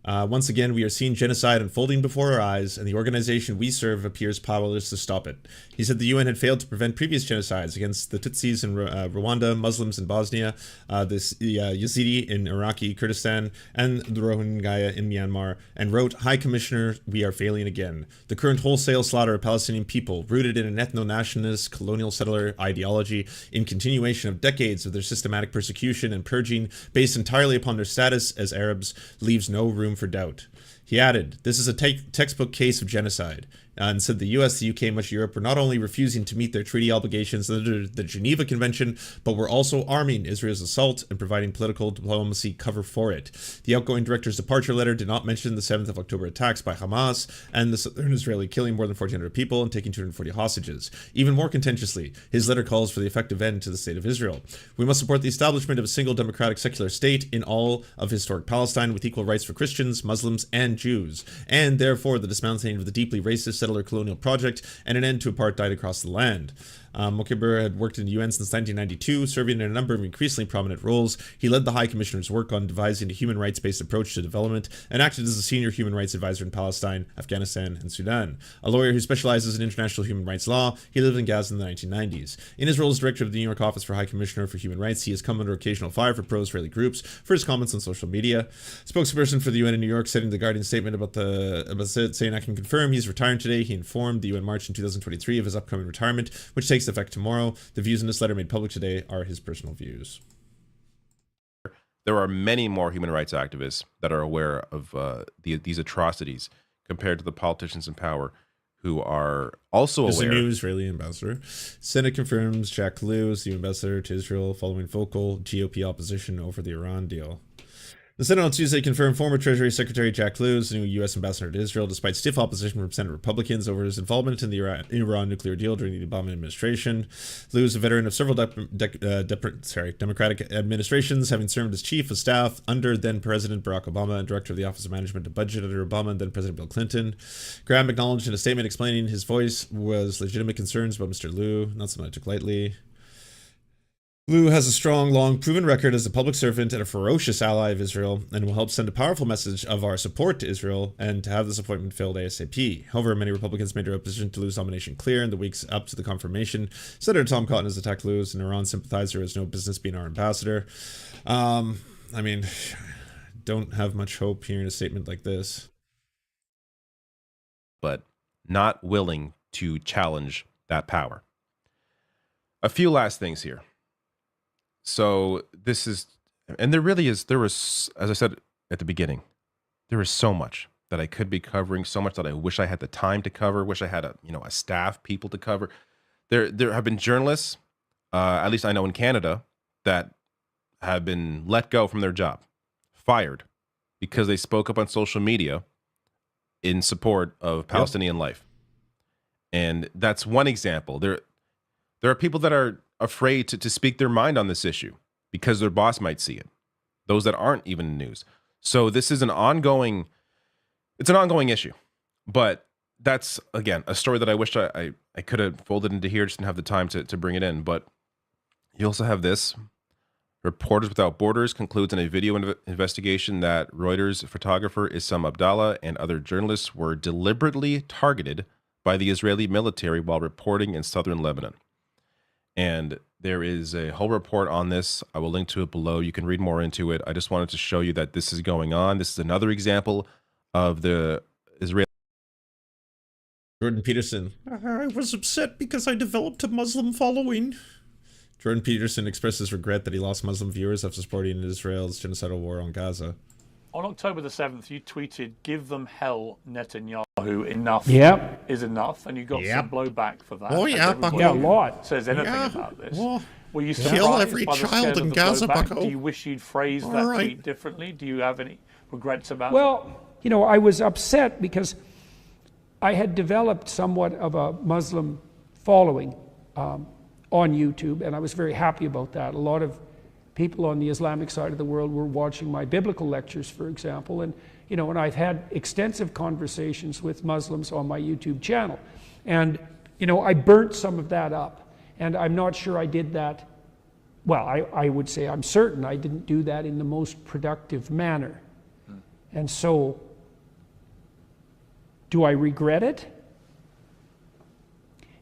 Once again, we are seeing genocide unfolding before our eyes, and the organization we serve appears powerless to stop it." He said the UN had failed to prevent previous genocides against the Tutsis in Rwanda, Muslims in Bosnia, the Yazidi in Iraqi Kurdistan, and the Rohingya in Myanmar, and wrote, "High Commissioner, we are failing again. The current wholesale slaughter of Palestinian people, rooted in an ethno-nationalist colonial settler ideology, in continuation of decades of their systematic persecution and purging based entirely upon their status as Arabs, leaves no room for doubt." He added, "This is a textbook case of genocide," and said the US, the UK, and much of Europe were not only refusing to meet their treaty obligations under the Geneva Convention, but were also arming Israel's assault and providing political diplomacy cover for it. The outgoing director's departure letter did not mention the 7th of October attacks by Hamas and the southern Israeli killing more than 1,400 people and taking 240 hostages. Even more contentiously, his letter calls for the effective end to the state of Israel. "We must support the establishment of a single democratic secular state in all of historic Palestine with equal rights for Christians, Muslims, and Jews, and therefore the dismantling of the deeply racist settler colonial project and an end to apartheid across the land." Mokhiber had worked in the UN since 1992, serving in a number of increasingly prominent roles. He led the High Commissioner's work on devising a human rights-based approach to development and acted as a senior human rights advisor in Palestine, Afghanistan, and Sudan. A lawyer who specializes in international human rights law, he lived in Gaza in the 1990s. In his role as director of the New York Office for High Commissioner for Human Rights, he has come under occasional fire for pro-Israeli groups for his comments on social media. Spokesperson for the UN in New York, citing the Guardian statement about saying, "I can confirm he's retiring today." He informed the UN March in 2023 of his upcoming retirement, which takes effect tomorrow. The views in this letter made public today are his personal views. there are many more human rights activists that are aware of these atrocities compared to the politicians in power who are also There's aware. a new Israeli ambassador. Senate confirms Jack Lew is the new ambassador to Israel following vocal GOP opposition over the Iran deal. The Senate on Tuesday confirmed former Treasury Secretary Jack Lew is the new U.S. ambassador to Israel, despite stiff opposition from Senate Republicans over his involvement in the Iran nuclear deal during the Obama administration. Lew is a veteran of several Democratic administrations, having served as chief of staff under then-President Barack Obama and director of the Office of Management and Budget under Obama and then-President Bill Clinton. Graham acknowledged in a statement explaining his voice was legitimate concerns about Mr. Lew, not something I took lightly. Lew has a strong, long, proven record as a public servant and a ferocious ally of Israel, and will help send a powerful message of our support to Israel and to have this appointment filled ASAP. However, many Republicans made their opposition to Lew's nomination clear in the weeks up to the confirmation. Senator Tom Cotton has attacked Lew as an Iran sympathizer, has no business being our ambassador. I mean, don't have much hope hearing a statement like this. But not willing to challenge that power. A few last things here. So this is, and there was, as I said at the beginning, there is so much that I could be covering, so much that I wish I had the time to cover, wish I had a staff, people to cover. There have been journalists, at least I know in Canada, that have been let go from their job, fired, because they spoke up on social media in support of Palestinian life. And that's one example. There are people that are afraid to speak their mind on this issue because their boss might see it. Those that aren't even in news. So this is an ongoing issue. But that's, again, a story that I wish I could have folded into here, just didn't have the time to bring it in. But you also have this. Reporters Without Borders concludes in a video investigation that Reuters photographer Issam Abdallah and other journalists were deliberately targeted by the Israeli military while reporting in southern Lebanon. And there is a whole report on this. I will link to it below. You can read more into it. I just wanted to show you that this is going on. This is another example of the Israeli. Jordan Peterson. I was upset because I developed a Muslim following. Jordan Peterson expresses regret that he lost Muslim viewers after supporting Israel's genocidal war on Gaza. On October the 7th, you tweeted, "Give them hell, Netanyahu. Enough is enough," and you got some blowback for that. Oh yeah, Bucko. Yeah, a lot. Says anything about this. Well, were you kill surprised every by the child scale in of the Gaza, blowback? Bucko. Do you wish you'd phrased that tweet differently? Do you have any regrets about it? Well, I was upset because I had developed somewhat of a Muslim following on YouTube, and I was very happy about that. A lot of people on the Islamic side of the world were watching my biblical lectures, for example, and and I've had extensive conversations with Muslims on my YouTube channel, and I burnt some of that up, and I'm not sure I did that. Well, I would say I'm certain I didn't do that in the most productive manner, and so do I regret it?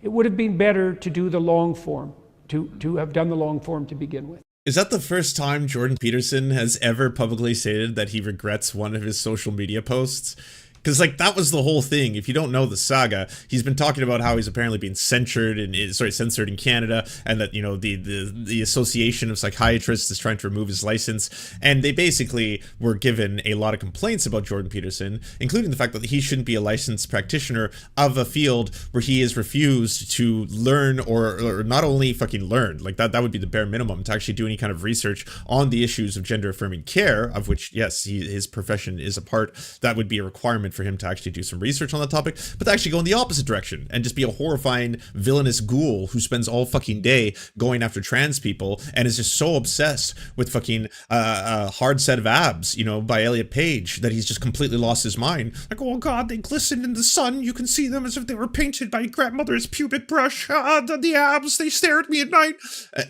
It would have been better to do the long form, to have done the long form to begin with. Is that the first time Jordan Peterson has ever publicly stated that he regrets one of his social media posts? Because, that was the whole thing. If you don't know the saga, he's been talking about how he's apparently being censored in Canada, and that, the Association of Psychiatrists is trying to remove his license. And they basically were given a lot of complaints about Jordan Peterson, including the fact that he shouldn't be a licensed practitioner of a field where he is refused to learn or not only fucking learn, that would be the bare minimum, to actually do any kind of research on the issues of gender affirming care, of which, yes, his profession is a part. That would be a requirement for him to actually do some research on that topic, but to actually go in the opposite direction and just be a horrifying, villainous ghoul who spends all fucking day going after trans people and is just so obsessed with fucking Hard Set of Abs, by Elliot Page, that he's just completely lost his mind. Oh god, they glisten in the sun. You can see them as if they were painted by grandmother's pubic brush. The abs, they stare at me at night.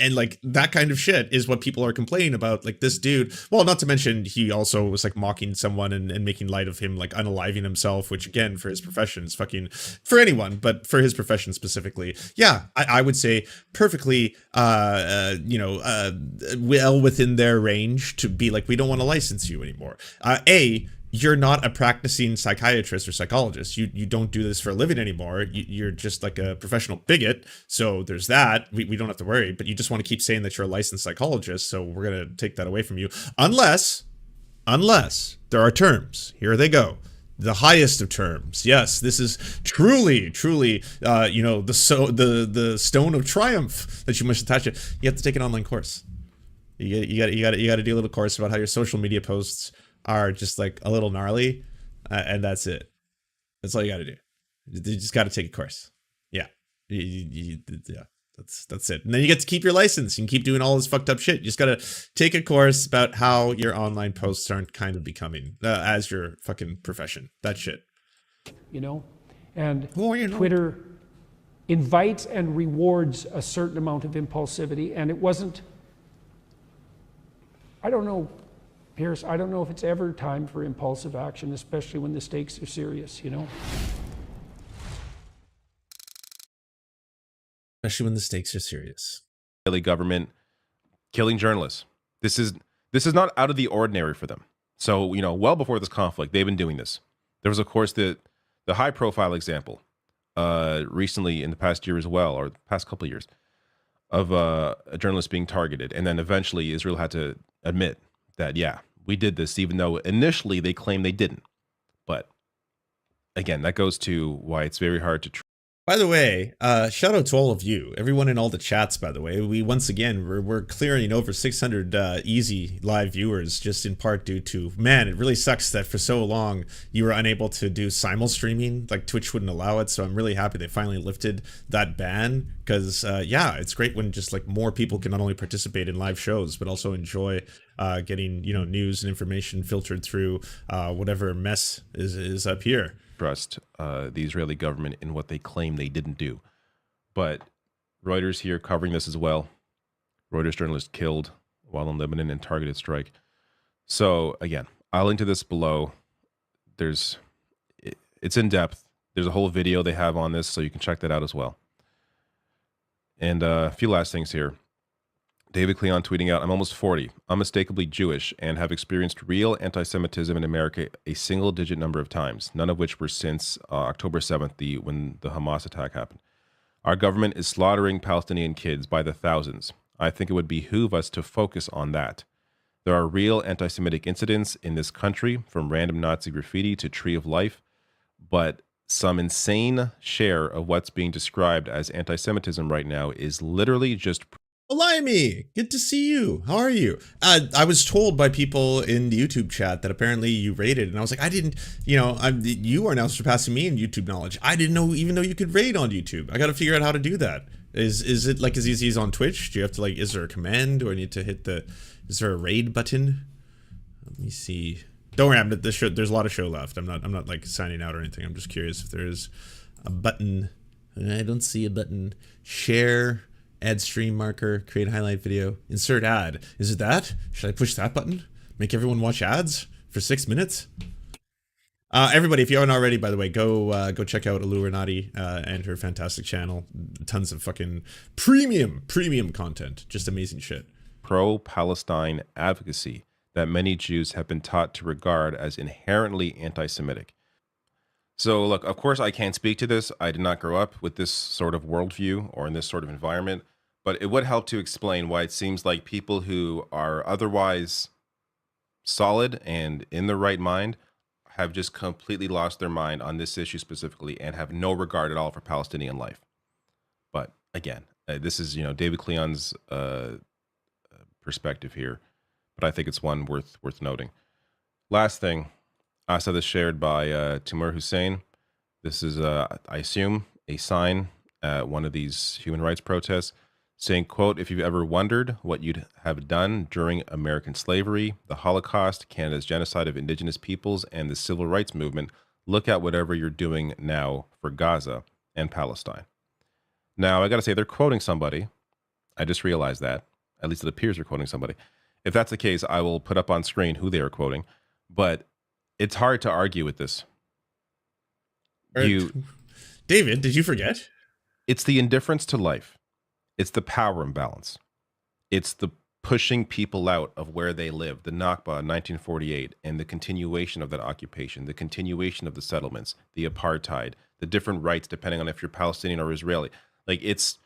And that kind of shit is what people are complaining about. This dude, well, not to mention he also was mocking someone and making light of him unaliving himself, which again, for his profession is fucking, for anyone, but for his profession specifically, I would say perfectly well within their range to be we don't want to license you anymore. you're not a practicing psychiatrist or psychologist. You don't do this for a living anymore. You're just like a professional bigot. So there's that. We don't have to worry. But you just want to keep saying that you're a licensed psychologist. So we're going to take that away from you. Unless there are terms. Here they go. The highest of terms. Yes, this is truly, the stone of triumph that you must attach it. You have to take an online course. You got to do a little course about how your social media posts are just like a little gnarly, and that's it. That's all you got to do. You just got to take a course. Yeah, yeah. That's it. And then you get to keep your license. You can keep doing all this fucked up shit. You just got to take a course about how your online posts aren't kind of becoming as your fucking profession. That shit. And Twitter invites and rewards a certain amount of impulsivity, and it wasn't. I don't know, Pierce, I don't know if it's ever time for impulsive action, especially when the stakes are serious, Especially when the stakes are serious. Israeli government killing journalists. This is not out of the ordinary for them. So, well before this conflict, they've been doing this. There was, of course, the high-profile example recently in the past year as well, or the past couple of years, of a journalist being targeted. And then eventually Israel had to admit that, yeah, we did this, even though initially they claimed they didn't. But again, that goes to why it's very hard to By the way, shout out to all of you, everyone in all the chats, by the way. We're clearing over 600 easy live viewers, just in part due to, man, it really sucks that for so long you were unable to do simul streaming, like Twitch wouldn't allow it. So I'm really happy they finally lifted that ban, because yeah, it's great when just like more people can not only participate in live shows, but also enjoy getting, news and information filtered through whatever mess is up here. Trust the Israeli government in what they claim they didn't do. But Reuters here covering this as well. Reuters journalist killed while in Lebanon in targeted strike. So again, I'll link to this below. It's in depth. There's a whole video they have on this, so you can check that out as well. And a few last things here. David Cleon tweeting out, I'm almost 40, unmistakably Jewish, and have experienced real anti-Semitism in America a single-digit number of times, none of which were since October 7th, when the Hamas attack happened. Our government is slaughtering Palestinian kids by the thousands. I think it would behoove us to focus on that. There are real anti-Semitic incidents in this country, from random Nazi graffiti to Tree of Life, but some insane share of what's being described as anti-Semitism right now is literally just... Olayemi, good to see you. How are you? I was told by people in the YouTube chat that apparently you raided, and I was like, I didn't, you are now surpassing me in YouTube knowledge. I didn't know even though you could raid on YouTube. I got to figure out how to do that. Is it like as easy as on Twitch? Do you have to is there a command, or I need to hit is there a raid button? Let me see. Don't worry, there's a lot of show left. I'm not like signing out or anything. I'm just curious if there is a button. I don't see a button. Share. Add stream marker, create highlight video, insert ad. Is it that? Should I push that button? Make everyone watch ads for 6 minutes? Everybody, if you haven't already, by the way, go check out Illuminati and her fantastic channel. Tons of fucking premium content. Just amazing shit. Pro-Palestine advocacy that many Jews have been taught to regard as inherently anti-Semitic. So look, of course I can't speak to this. I did not grow up with this sort of worldview or in this sort of environment. But it would help to explain why it seems like people who are otherwise solid and in the right mind have just completely lost their mind on this issue specifically and have no regard at all for Palestinian life. But again, this is, David Cleon's perspective here, but I think it's one worth noting. Last thing, I saw this shared by Timur Hussein. This is, I assume, a sign at one of these human rights protests, saying, quote, if you've ever wondered what you'd have done during American slavery, the Holocaust, Canada's genocide of indigenous peoples, and the civil rights movement, look at whatever you're doing now for Gaza and Palestine. Now, I got to say, they're quoting somebody. I just realized that. At least it appears they're quoting somebody. If that's the case, I will put up on screen who they are quoting. But it's hard to argue with this. David, did you forget? It's the indifference to life. It's the power imbalance. It's the pushing people out of where they live, the Nakba in 1948, and the continuation of that occupation, the continuation of the settlements, the apartheid, the different rights depending on if you're Palestinian or Israeli. Like, this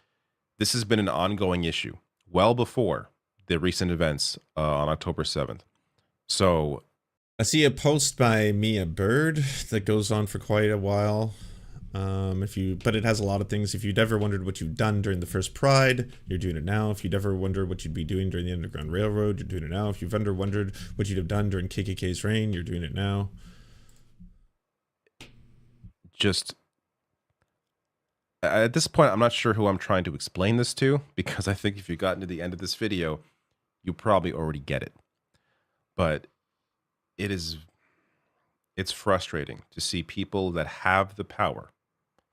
has been an ongoing issue well before the recent events on October 7th. So I see a post by Mia Bird that goes on for quite a while. But it has a lot of things. If you'd ever wondered what you've done during the first Pride, you're doing it now. If you'd ever wondered what you'd be doing during the Underground Railroad, you're doing it now. If you've ever wondered what you'd have done during KKK's reign, you're doing it now. Just at this point, I'm not sure who I'm trying to explain this to, because I think if you got into the end of this video, you probably already get it. But it's frustrating to see people that have the power,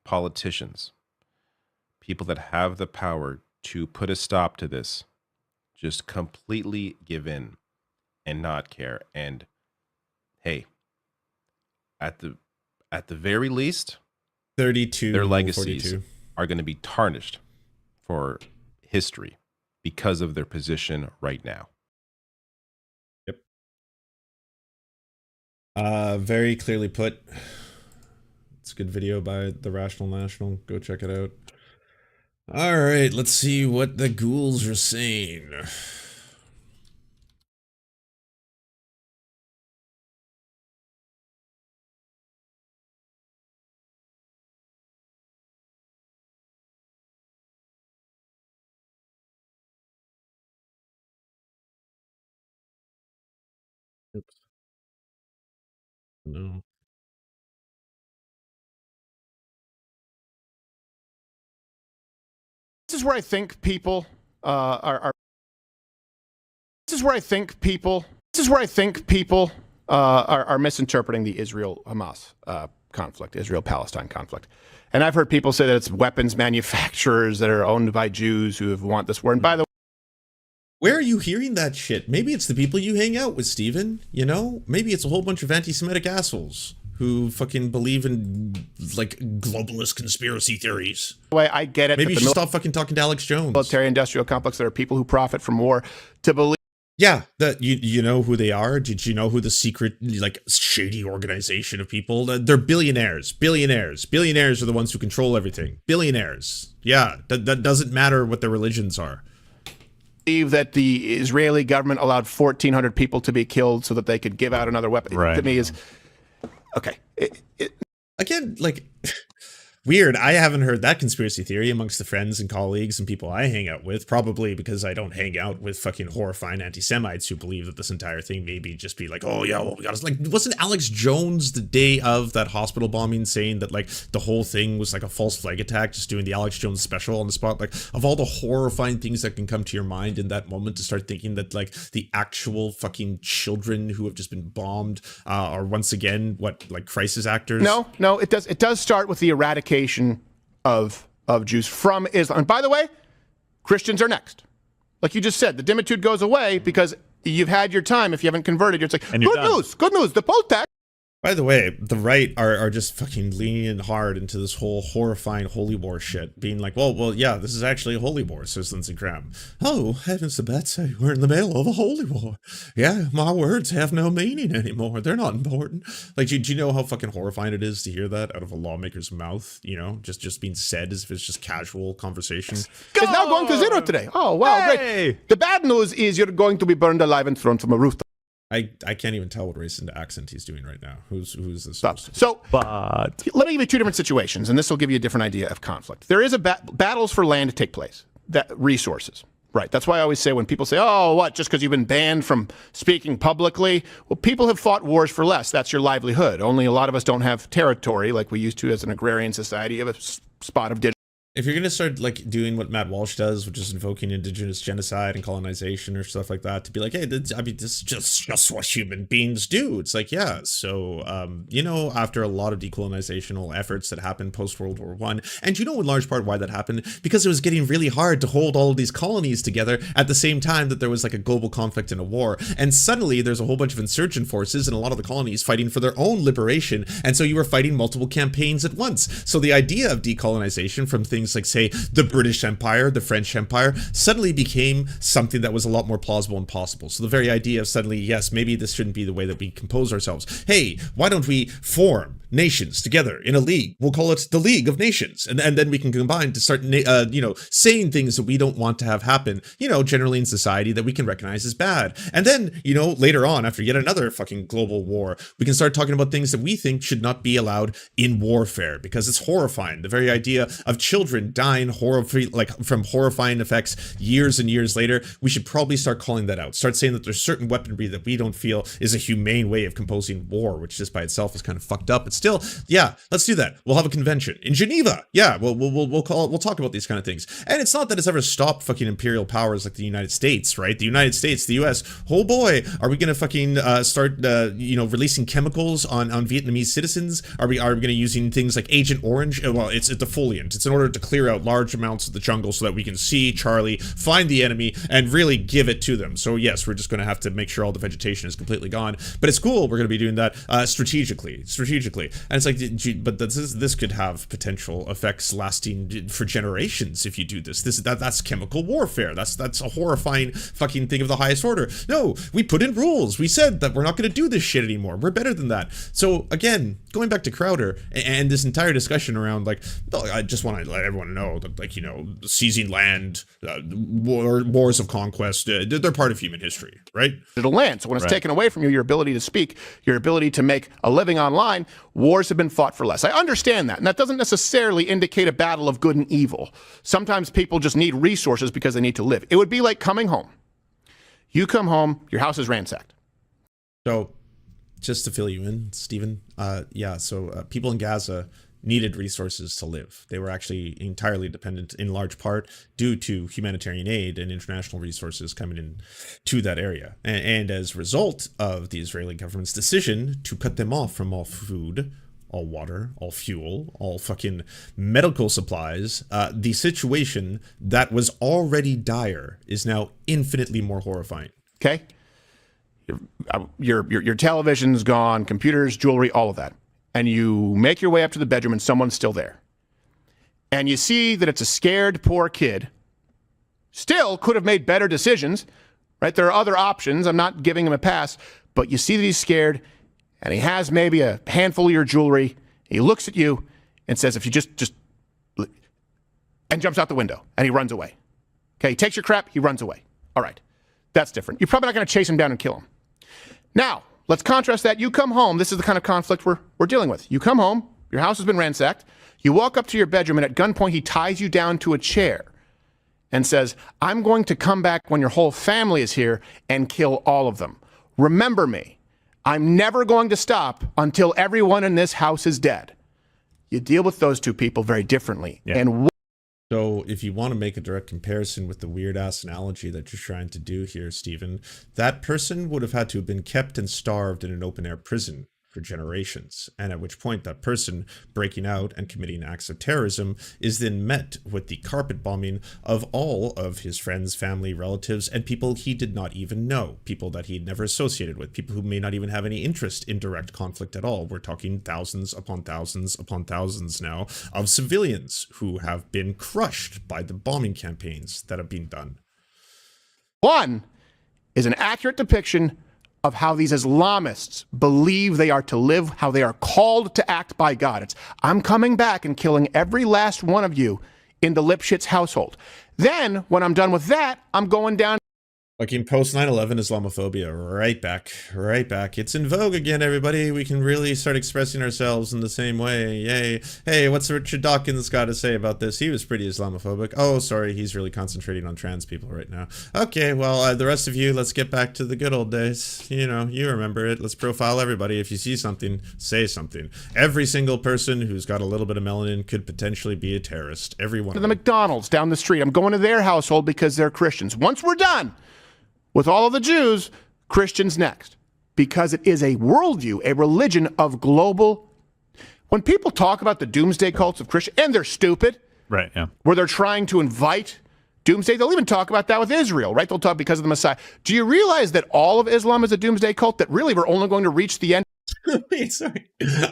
politicians, people that have the power to put a stop to this, just completely give in and not care. And hey, at the very least, 32, their legacies 42. are going to be tarnished for history because of their position right now. Very clearly put. It's a good video by The Rational National. Go check it out. All right, let's see what the ghouls are saying. Oops. No. This is where I think people are. This is where I think people. This is where I think people are misinterpreting the Israel-Hamas conflict, Israel-Palestine conflict. And I've heard people say that it's weapons manufacturers that are owned by Jews who want this war. And by the way, where are you hearing that shit? Maybe it's the people you hang out with, Steven. You know? Maybe it's a whole bunch of anti-Semitic assholes who fucking believe in, like, globalist conspiracy theories. Way I get it. Maybe you should stop fucking talking to Alex Jones. Military-industrial complex, there are people who profit from war to believe. Yeah, that you know who they are? Did you know who the secret, like, shady organization of people? They're billionaires. Billionaires. Billionaires are the ones who control everything. Billionaires. Yeah, that doesn't matter what their religions are. Believe that the Israeli government allowed 1,400 people to be killed so that they could give out another weapon. Right. To me is okay. Again, like, weird. I haven't heard that conspiracy theory amongst the friends and colleagues and people I hang out with, probably because I don't hang out with fucking horrifying anti-Semites who believe that this entire thing maybe just be like, oh yeah, well, we got us. Like, wasn't Alex Jones the day of that hospital bombing saying that, like, the whole thing was like a false flag attack, just doing the Alex Jones special on the spot? Like, of all the horrifying things that can come to your mind in that moment, to start thinking that, like, the actual fucking children who have just been bombed are once again, what, like, crisis actors? No, it does start with the eradication of Jews from Islam. And by the way, Christians are next. Like you just said, the dimitude goes away because you've had your time. If you haven't converted, you're like, good news, the poll tax. By the way, the right are just fucking leaning hard into this whole horrifying holy war shit, being like, well, yeah, this is actually a holy war, says Lindsey Graham. Oh, heavens to Betsy, we're in the middle of a holy war. Yeah, my words have no meaning anymore. They're not important. Like, do you know how fucking horrifying it is to hear that out of a lawmaker's mouth? You know, just being said as if it's just casual conversation. It's now going to zero today. Oh, wow, great. The bad news is you're going to be burned alive and thrown from a rooftop. I can't even tell what race and accent he's doing right now. Who's this? So, let me give you two different situations, and this will give you a different idea of conflict. There is battles for land to take place, that resources. Right. That's why I always say when people say, oh, what, just because you've been banned from speaking publicly? Well, people have fought wars for less. That's your livelihood. Only a lot of us don't have territory like we used to as an agrarian society. You have a spot of digital. If you're going to start, like, doing what Matt Walsh does, which is invoking indigenous genocide and colonization or stuff like that, to be like, hey, this is just what human beings do. It's like, yeah. So, you know, after a lot of decolonizational efforts that happened post-World War I, and you know in large part why that happened? Because it was getting really hard to hold all of these colonies together at the same time that there was, like, a global conflict and a war. And suddenly there's a whole bunch of insurgent forces and a lot of the colonies fighting for their own liberation. And so you were fighting multiple campaigns at once. So the idea of decolonization from things things like, say, the British Empire, the French Empire, suddenly became something that was a lot more plausible and possible. So the very idea of suddenly, yes, maybe this shouldn't be the way that we compose ourselves. Hey, why don't we form nations together in a league? We'll call it the League of Nations, and then we can combine to start saying things that we don't want to have happen, generally in society, that we can recognize as bad. And then later on, after yet another fucking global war, we can start talking about things that we think should not be allowed in warfare, because it's horrifying. The very idea of children dying from horrifying effects years and years later, we should probably start calling that out. Start saying that there's certain weaponry that we don't feel is a humane way of composing war, which just by itself is kind of fucked up. But still, yeah, let's do that. We'll have a convention in Geneva. Yeah, we'll talk about these kind of things. And it's not that it's ever stopped fucking imperial powers like the United States, right? The United States, the US, oh boy, are we gonna fucking start releasing chemicals on Vietnamese citizens? Are we gonna using things like Agent Orange? Well, it's a defoliant. It's in order to clear out large amounts of the jungle so that we can see Charlie, find the enemy, and really give it to them. So yes, we're just gonna have to make sure all the vegetation is completely gone. But it's cool. We're gonna be doing that strategically. And it's like, but this could have potential effects lasting for generations if you do this. That's chemical warfare. That's a horrifying fucking thing of the highest order. No, we put in rules. We said that we're not going to do this shit anymore. We're better than that. So again, going back to Crowder and this entire discussion around, like, I just want to let everyone know that, like, seizing land, wars of conquest, they're part of human history, right? Digital land. So when it's taken away from you, your ability to speak, your ability to make a living online, wars have been fought for less. I understand that, and that doesn't necessarily indicate a battle of good and evil. Sometimes people just need resources because they need to live. It would be like coming home. You come home, your house is ransacked. So, just to fill you in, Stephen, people in Gaza needed resources to live. They were actually entirely dependent, in large part, due to humanitarian aid and international resources coming in to that area. And as a result of the Israeli government's decision to cut them off from all food, all water, all fuel, all fucking medical supplies, the situation that was already dire is now infinitely more horrifying. Okay? Your television's gone, computers, jewelry, all of that. And you make your way up to the bedroom and someone's still there. And you see that it's a scared, poor kid. Still could have made better decisions, right? There are other options. I'm not giving him a pass. But you see that he's scared, and he has maybe a handful of your jewelry. He looks at you and says, if you just, and jumps out the window, and he runs away. Okay, he takes your crap, he runs away. All right, that's different. You're probably not going to chase him down and kill him. Now, let's contrast that. You come home. This is the kind of conflict we're dealing with. You come home. Your house has been ransacked. You walk up to your bedroom, and at gunpoint, he ties you down to a chair and says, I'm going to come back when your whole family is here and kill all of them. Remember me. I'm never going to stop until everyone in this house is dead. You deal with those two people very differently. Yeah. And so if you want to make a direct comparison with the weird-ass analogy that you're trying to do here, Stephen, that person would have had to have been kept and starved in an open-air prison for generations, and at which point that person breaking out and committing acts of terrorism is then met with the carpet bombing of all of his friends, family, relatives, and people he did not even know, people that he'd never associated with, people who may not even have any interest in direct conflict at all. We're talking thousands upon thousands upon thousands now of civilians who have been crushed by the bombing campaigns that have been done. One is an accurate depiction of how these Islamists believe they are to live, how they are called to act by God. It's, I'm coming back and killing every last one of you in the Lipschitz household. Then, when I'm done with that, I'm going down. Like in post 9/11 Islamophobia, right back. It's in vogue again, everybody. We can really start expressing ourselves in the same way. Yay. Hey, what's Richard Dawkins got to say about this? He was pretty Islamophobic. Oh, sorry, he's really concentrating on trans people right now. Okay, well, the rest of you, let's get back to the good old days. You know, you remember it. Let's profile everybody. If you see something, say something. Every single person who's got a little bit of melanin could potentially be a terrorist. Everyone. To the McDonald's down the street. I'm going to their household because they're Christians. Once we're done with all of the Jews, Christians next. Because it is a worldview, a religion of global. When people talk about the doomsday cults of Christians, and they're stupid, right? Yeah, where they're trying to invite doomsday, they'll even talk about that with Israel, right? They'll talk because of the Messiah. Do you realize that all of Islam is a doomsday cult? That really we're only going to reach the end? Wait, sorry.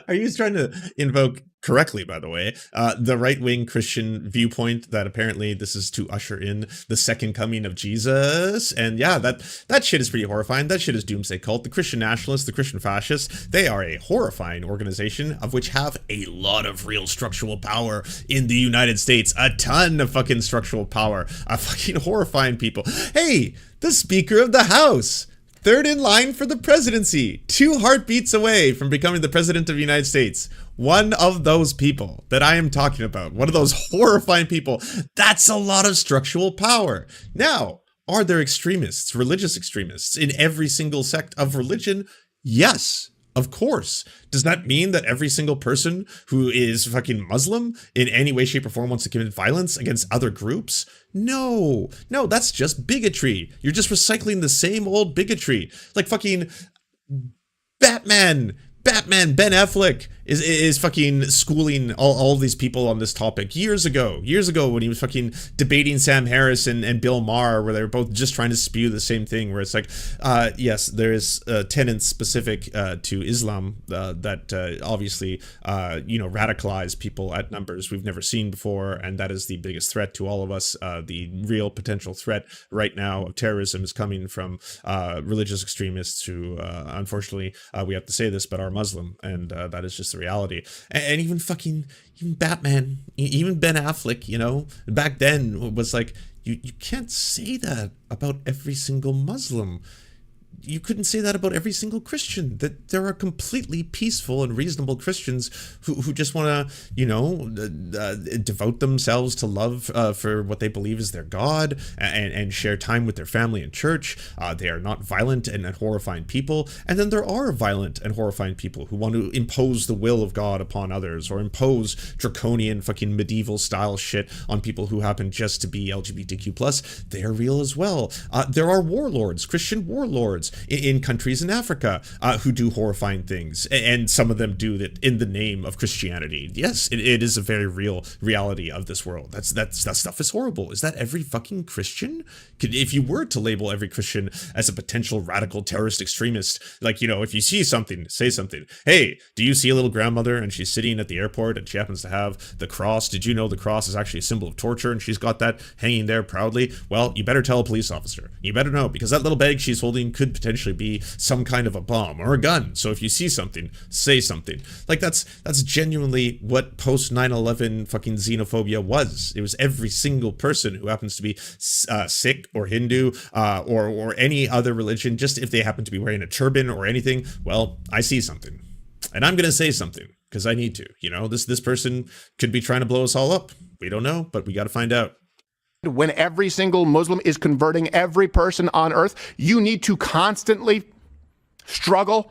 Are you trying to invoke correctly, by the way, the right-wing Christian viewpoint that apparently this is to usher in the second coming of Jesus? And yeah, that shit is pretty horrifying. That shit is doomsday cult. The Christian nationalists, the Christian fascists, they are a horrifying organization of which have a lot of real structural power in the United States. A ton of fucking structural power. Fucking horrifying people. Hey, the Speaker of the House, third in line for the presidency, 2 heartbeats away from becoming the president of the United States. One of those people that I am talking about, one of those horrifying people, that's a lot of structural power. Now, are there extremists, religious extremists, in every single sect of religion? Yes. Of course. Does that mean that every single person who is fucking Muslim in any way, shape, or form wants to commit violence against other groups? No. No, that's just bigotry. You're just recycling the same old bigotry. Like fucking Batman, Ben Affleck is fucking schooling all these people on this topic years ago when he was fucking debating Sam Harris and Bill Maher, where they were both just trying to spew the same thing, where it's like, yes, there is tenets specific to Islam that obviously, radicalize people at numbers we've never seen before, and that is the biggest threat to all of us. The real potential threat right now of terrorism is coming from religious extremists who, unfortunately, we have to say this, but are Muslim, and that is just the reality. And even Batman, even Ben Affleck, back then was like, you can't say that about every single Muslim. You couldn't say that about every single Christian, that there are completely peaceful and reasonable Christians who just want to, devote themselves to love for what they believe is their God and share time with their family and church. They are not violent and horrifying people. And then there are violent and horrifying people who want to impose the will of God upon others or impose draconian fucking medieval style shit on people who happen just to be LGBTQ+. They are real as well. There are warlords, Christian warlords, in countries in Africa who do horrifying things, and some of them do that in the name of Christianity. Yes, it is a very real reality of this world. That stuff is horrible. Is that every fucking Christian? If you were to label every Christian as a potential radical terrorist extremist, like, if you see something, say something. Hey, do you see a little grandmother and she's sitting at the airport and she happens to have the cross? Did you know the cross is actually a symbol of torture and she's got that hanging there proudly? Well, you better tell a police officer. You better know, because that little bag she's holding could potentially be some kind of a bomb or a gun. So if you see something, say something. Like that's genuinely what post 9/11 fucking xenophobia was. It was every single person who happens to be Sikh or Hindu or any other religion, just if they happen to be wearing a turban or anything. Well, I see something, and I'm gonna say something because I need to. This person could be trying to blow us all up. We don't know, but we got to find out. When every single Muslim is converting every person on earth, you need to constantly struggle.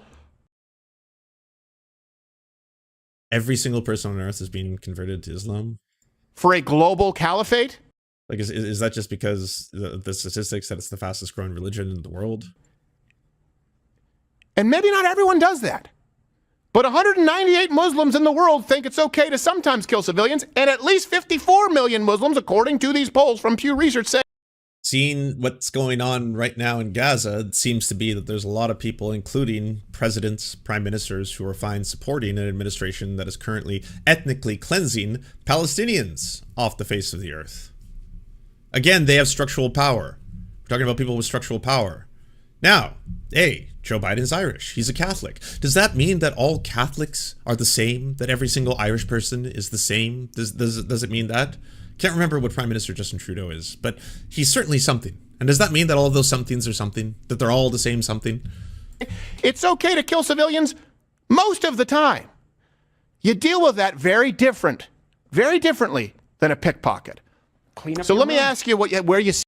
Every single person on earth is being converted to Islam? For a global caliphate? Like, is that just because the statistics that it's the fastest growing religion in the world? And maybe not everyone does that. But 198 Muslims in the world think it's okay to sometimes kill civilians, and at least 54 million Muslims, according to these polls from Pew Research, say. Seeing what's going on right now in Gaza, it seems to be that there's a lot of people, including presidents, prime ministers, who are fine supporting an administration that is currently ethnically cleansing Palestinians off the face of the earth. Again, they have structural power. We're talking about people with structural power. Now, hey, Joe Biden's Irish. He's a Catholic. Does that mean that all Catholics are the same? That every single Irish person is the same? Does it mean that? Can't remember what Prime Minister Justin Trudeau is, but he's certainly something. And does that mean that all of those somethings are something? That they're all the same something? It's okay to kill civilians most of the time. You deal with that very differently than a pickpocket. So let me ask you where you see.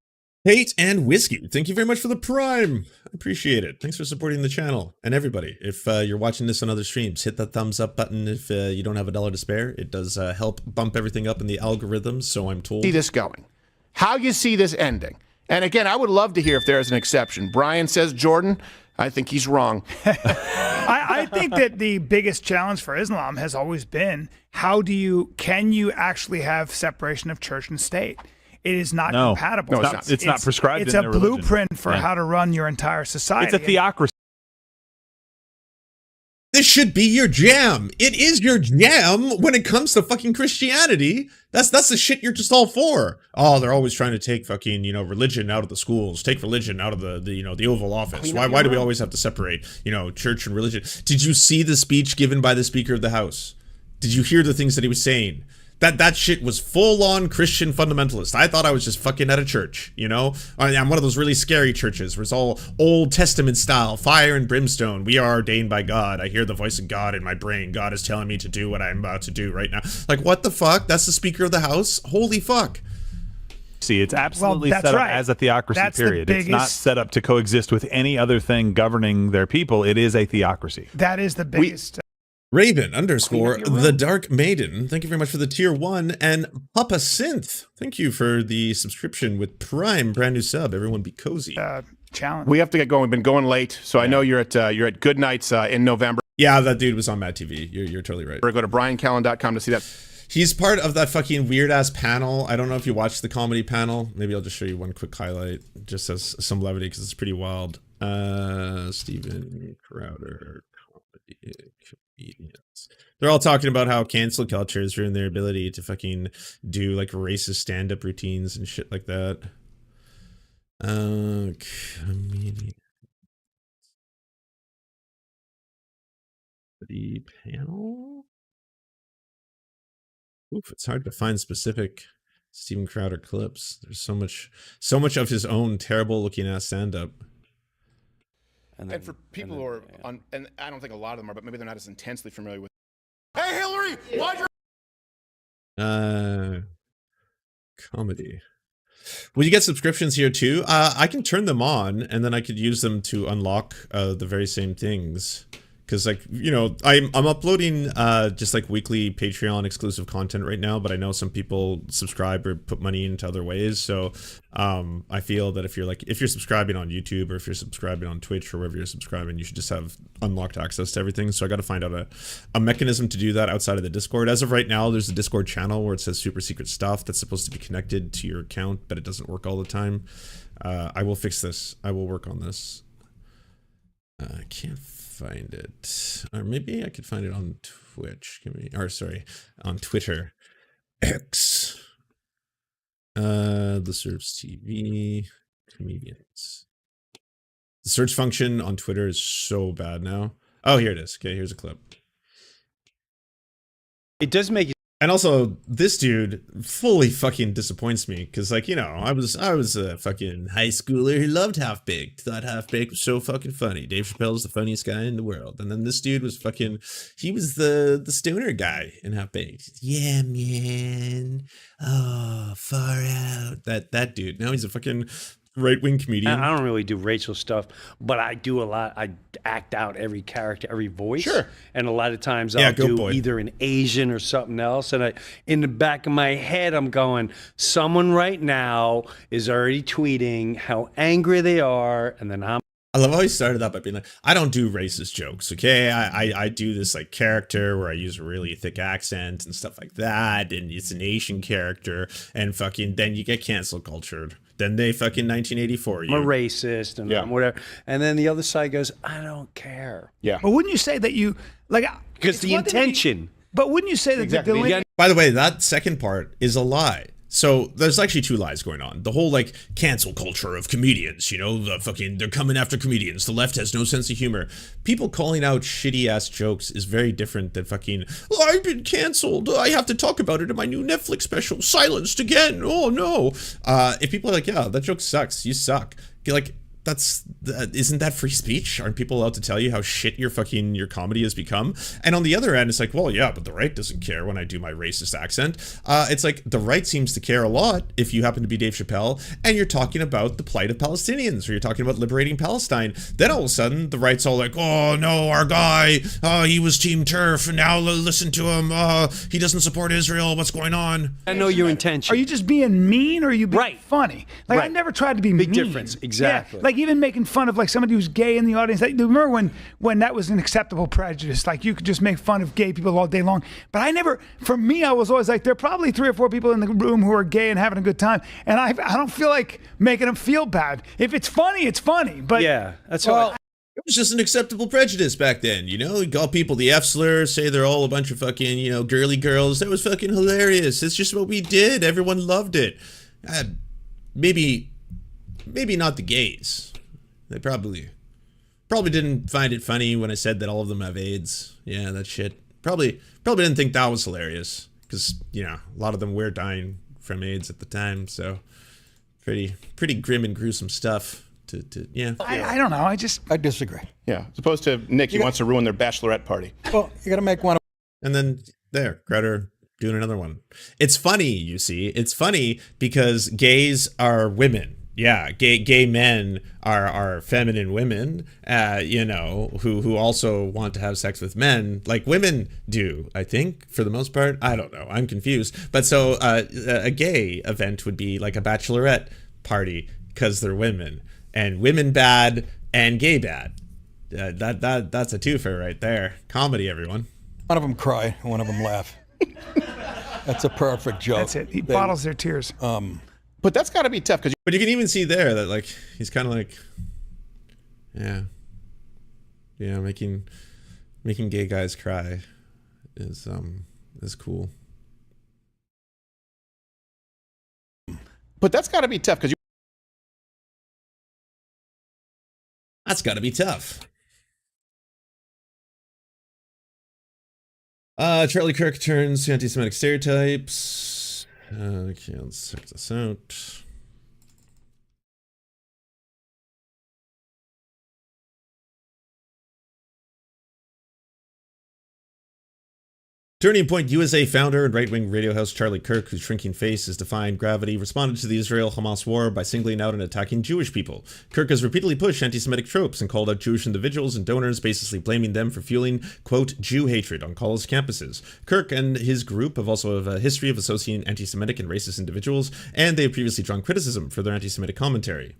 Hate and Whiskey, thank you very much for the Prime. I appreciate it. Thanks for supporting the channel. And everybody, if you're watching this on other streams, hit that thumbs up button if you don't have $1 to spare. It does help bump everything up in the algorithms, so I'm told. See this going. How you see this ending. And again, I would love to hear if there is an exception. Brian says Jordan. I think he's wrong. I think that the biggest challenge for Islam has always been, can you actually have separation of church and state? It is not compatible. No, it's not prescribed. It's a blueprint for how to run your entire society. It's a theocracy. This should be your jam. It is your jam when it comes to fucking Christianity. That's the shit you're just all for. Oh, they're always trying to take fucking, religion out of the schools, take religion out of the Oval Office. Why do we always have to separate, church and religion? Did you see the speech given by the Speaker of the House? Did you hear the things that he was saying? That shit was full-on Christian fundamentalist. I thought I was just fucking at a church, I'm one of those really scary churches where it's all Old Testament style, fire and brimstone. We are ordained by God. I hear the voice of God in my brain. God is telling me to do what I'm about to do right now. Like, what the fuck? That's the Speaker of the House? Holy fuck. See, it's absolutely set up as a theocracy, period. It's not set up to coexist with any other thing governing their people. It is a theocracy. That is the biggest... Raven _ the Dark Maiden. Thank you very much for the tier 1. And Papa Synth. Thank you for the subscription with Prime. Brand new sub. Everyone be cozy. Challenge. We have to get going. We've been going late. So I know you're at Good Nights in November. Yeah, that dude was on Mad TV. You're totally right. Or go to briancallen.com to see that. He's part of that fucking weird ass panel. I don't know if you watched the comedy panel. Maybe I'll just show you one quick highlight just as some levity because it's pretty wild. Steven Crowder, comedy. Comedians. They're all talking about how cancel culture has ruined their ability to fucking do like racist stand-up routines and shit like that. Comedian. The panel. Oof, it's hard to find specific Steven Crowder clips. There's so much of his own terrible looking ass stand-up. And for people who are on, and I don't think a lot of them are, but maybe they're not as intensely familiar with. Hey, Hillary, why'd you? Comedy. Well, you get subscriptions here too. I can turn them on, and then I could use them to unlock the very same things. Because I'm uploading just like weekly Patreon exclusive content right now, but I know some people subscribe or put money into other ways. So I feel that if you're subscribing on YouTube or if you're subscribing on Twitch or wherever you're subscribing, you should just have unlocked access to everything. So I got to find out a mechanism to do that outside of the Discord. As of right now, there's a Discord channel where it says super secret stuff that's supposed to be connected to your account, but it doesn't work all the time. I will fix this. I will work on this. I can't find it, or maybe I could find it on Twitch. On Twitter. X. The Serfs TV comedians. The search function on Twitter is so bad now. Oh, here it is. Okay, here's a clip. It does make you. And also, this dude fully fucking disappoints me because, I was a fucking high schooler who loved Half Baked. Thought Half Baked was so fucking funny. Dave Chappelle's the funniest guy in the world. And then this dude was he was the stoner guy in Half Baked. Yeah, man. Oh, far out. That dude. Now he's a fucking right-wing comedian. I don't really do racial stuff, but I do a lot. I act out every character, every voice. Sure. And a lot of times I'll do either an Asian or something else. And in the back of my head, I'm going, someone right now is already tweeting how angry they are. And then I love how he started that by being like, I don't do racist jokes, okay? I do this like character where I use a really thick accent and stuff like that, and it's an Asian character, and fucking then you get cancel cultured. Then they fucking 1984 you. I'm a racist and I'm whatever. And then the other side goes, I don't care. Yeah. But wouldn't you say that you like because the intention. But wouldn't you say that By the way, that second part is a lie. So there's actually two lies going on. The whole like cancel culture of comedians, they're coming after comedians. The left has no sense of humor. People calling out shitty ass jokes is very different than fucking, I've been canceled. I have to talk about it in my new Netflix special. Silenced again. Oh no. If people are like, yeah, that joke sucks. You suck. Like, isn't that free speech? Aren't people allowed to tell you how shit your comedy has become? And on the other end, it's like, well, yeah, but the right doesn't care when I do my racist accent. It's like the right seems to care a lot if you happen to be Dave Chappelle and you're talking about the plight of Palestinians or you're talking about liberating Palestine. Then all of a sudden, the right's all like, oh no, our guy, he was Team Turf and now listen to him. He doesn't support Israel. What's going on? I know your intention. Are you just being mean or are you being funny? Like I never tried to be mean. Big difference, exactly. Yeah, like even making fun of like somebody who's gay in the audience. Like, remember when that was an acceptable prejudice? Like you could just make fun of gay people all day long. But for me, I was always like, there are probably 3 or 4 people in the room who are gay and having a good time, and I don't feel like making them feel bad. If it's funny, it's funny. But yeah, that's all. It was just an acceptable prejudice back then, you know? You call people the F-slur, say they're all a bunch of fucking, you know, girly girls. That was fucking hilarious. It's just what we did. Everyone loved it. Maybe not the gays. They probably didn't find it funny when I said that all of them have AIDS. Yeah, that shit. Probably didn't think that was hilarious because, you know, a lot of them were dying from AIDS at the time. So pretty grim and gruesome stuff. Yeah. I don't know. I disagree. Yeah. As opposed to Nick, he wants to ruin their bachelorette party. Well, you got to make one. And then there, Greta doing another one. It's funny, you see. It's funny because gays are women. Yeah, gay men are feminine women, you know, who also want to have sex with men like women do, I think, for the most part. I don't know. I'm confused. But so a gay event would be like a bachelorette party because they're women. And women bad and gay bad. That's a twofer right there. Comedy, everyone. One of them cry, and one of them laugh. That's a perfect joke. That's it. He bottles their tears. But that's got to be tough because. But you can even see there that like he's kind of like, yeah, making gay guys cry is cool. But that's got to be tough because. That's got to be tough. Charlie Kirk turns to anti-Semitic stereotypes. Okay, let's check this out. Turning Point USA founder and right-wing radio host Charlie Kirk, whose shrinking face is defying gravity, responded to the Israel-Hamas war by singling out and attacking Jewish people. Kirk has repeatedly pushed anti-Semitic tropes and called out Jewish individuals and donors, basically blaming them for fueling, quote, Jew hatred on college campuses. Kirk and his group have also have a history of associating anti-Semitic and racist individuals, and they have previously drawn criticism for their anti-Semitic commentary.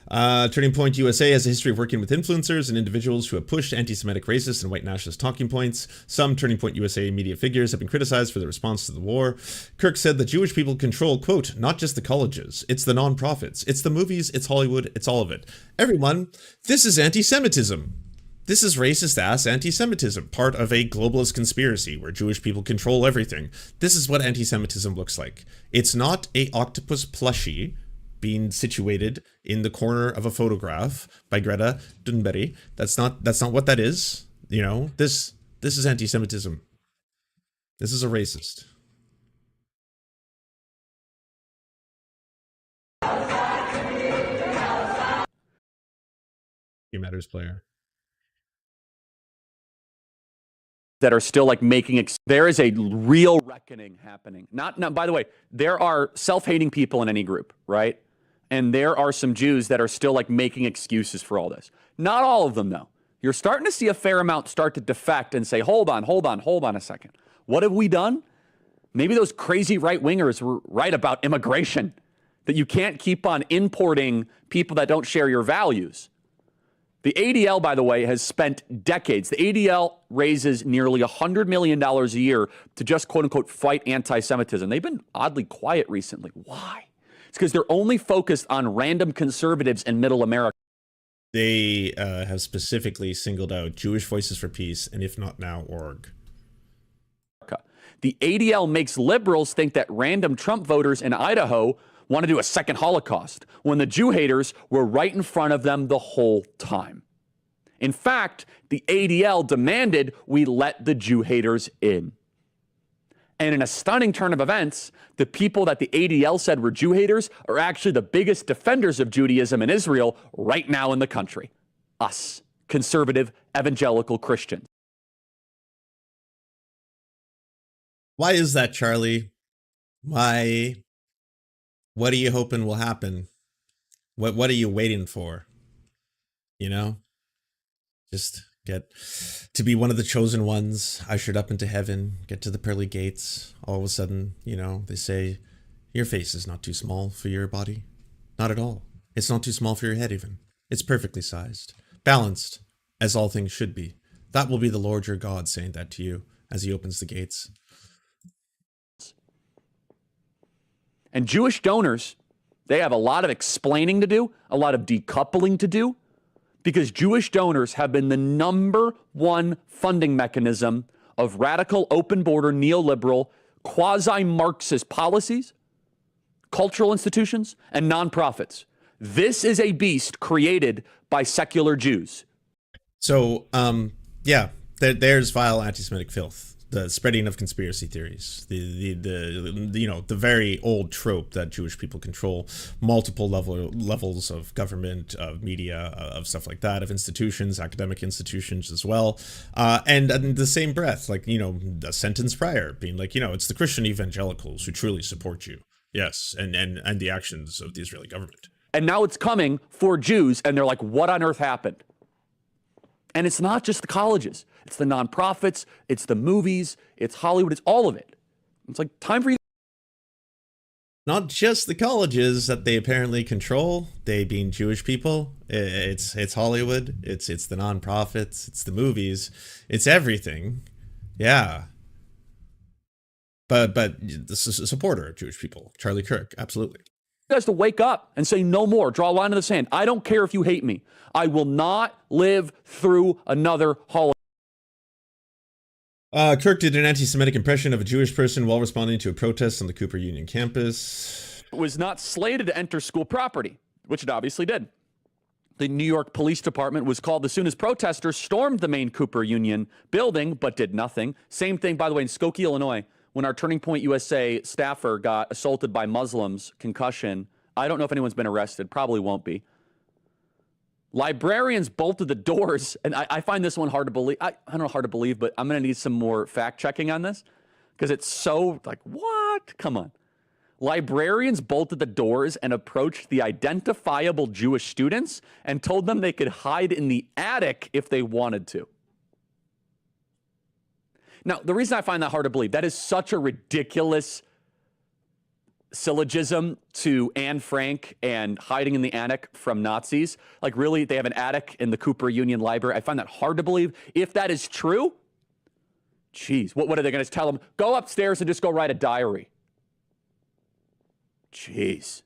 Turning Point USA has a history of working with influencers and individuals who have pushed anti-Semitic, racist, and white nationalist talking points. Some Turning Point USA media figures have been criticized for their response to the war. Kirk said that Jewish people control, quote, not just the colleges, it's the non-profits, it's the movies, it's Hollywood, it's all of it. Everyone, this is anti-Semitism. This is racist-ass anti-Semitism, part of a globalist conspiracy where Jewish people control everything. This is what anti-Semitism looks like. It's not a octopus plushie being situated in the corner of a photograph by Greta Thunberg. That's not what that is. You know, this is anti-Semitism. This is a racist. He matters player. That are still like making there is a real reckoning happening. Not by the way, there are self-hating people in any group, right? And there are some Jews that are still like making excuses for all this. Not all of them, though. You're starting to see a fair amount start to defect and say, hold on a second. What have we done? Maybe those crazy right-wingers were right about immigration, that you can't keep on importing people that don't share your values. The ADL, by the way, has spent decades. The ADL raises nearly $100 million a year to just, quote unquote, fight anti-Semitism. They've been oddly quiet recently. Why? It's because they're only focused on random conservatives in middle America. They have specifically singled out Jewish Voices for Peace and If Not Now org. The ADL makes liberals think that random Trump voters in Idaho want to do a second Holocaust when the Jew haters were right in front of them the whole time. In fact, the ADL demanded we let the Jew haters in. And in a stunning turn of events, the people that the ADL said were Jew haters are actually the biggest defenders of Judaism in Israel right now in the country. Us, conservative, evangelical Christians. Why is that, Charlie? Why? What are you hoping will happen? What are you waiting for? You know? Just get to be one of the chosen ones, ushered up into heaven, get to the pearly gates. All of a sudden, you know, they say, your face is not too small for your body. Not at all. It's not too small for your head even. It's perfectly sized. Balanced, as all things should be. That will be the Lord your God saying that to you as he opens the gates. And Jewish donors, they have a lot of explaining to do, a lot of decoupling to do. because Jewish donors have been the #1 funding mechanism of radical, open border, neoliberal, quasi-Marxist policies, cultural institutions, and nonprofits. This is a beast created by secular Jews. So, yeah, there's vile anti-Semitic filth. The spreading of conspiracy theories, the very old trope that Jewish people control multiple levels of government, of media, of stuff like that, of institutions, academic institutions as well, and in the same breath, like, a sentence prior being like, it's the Christian evangelicals who truly support you, yes, and the actions of the Israeli government. And now it's coming for Jews, and they're like, what on earth happened? And it's not just the colleges. It's the nonprofits, it's the movies, it's Hollywood, it's all of it. It's like, time for you. Not just the colleges that they apparently control, they being Jewish people. It's Hollywood, it's the nonprofits, it's the movies, it's everything. Yeah. But this is a supporter of Jewish people, Charlie Kirk, absolutely. You guys to wake up and say no more, draw a line in the sand. I don't care if you hate me. I will not live through another holiday. Kirk did an anti-Semitic impression of a Jewish person while responding to a protest on the Cooper Union campus. It was not slated to enter school property, which it obviously did. The New York Police Department was called as soon as protesters stormed the main Cooper Union building, but did nothing. Same thing, by the way, in Skokie, Illinois, when our Turning Point USA staffer got assaulted by Muslims, concussion. I don't know if anyone's been arrested, probably won't be. Librarians bolted the doors, and I find this one hard to believe. I don't know, hard to believe, but I'm going to need some more fact checking on this because it's so like, what? Come on. Librarians bolted the doors and approached the identifiable Jewish students and told them they could hide in the attic if they wanted to. Now, the reason I find that hard to believe, that is such a ridiculous syllogism to Anne Frank and hiding in the attic from Nazis. Like, really, they have an attic in the Cooper Union Library. I find that hard to believe. If that is true, geez, what are they going to tell them? Go upstairs and just go write a diary. Jeez.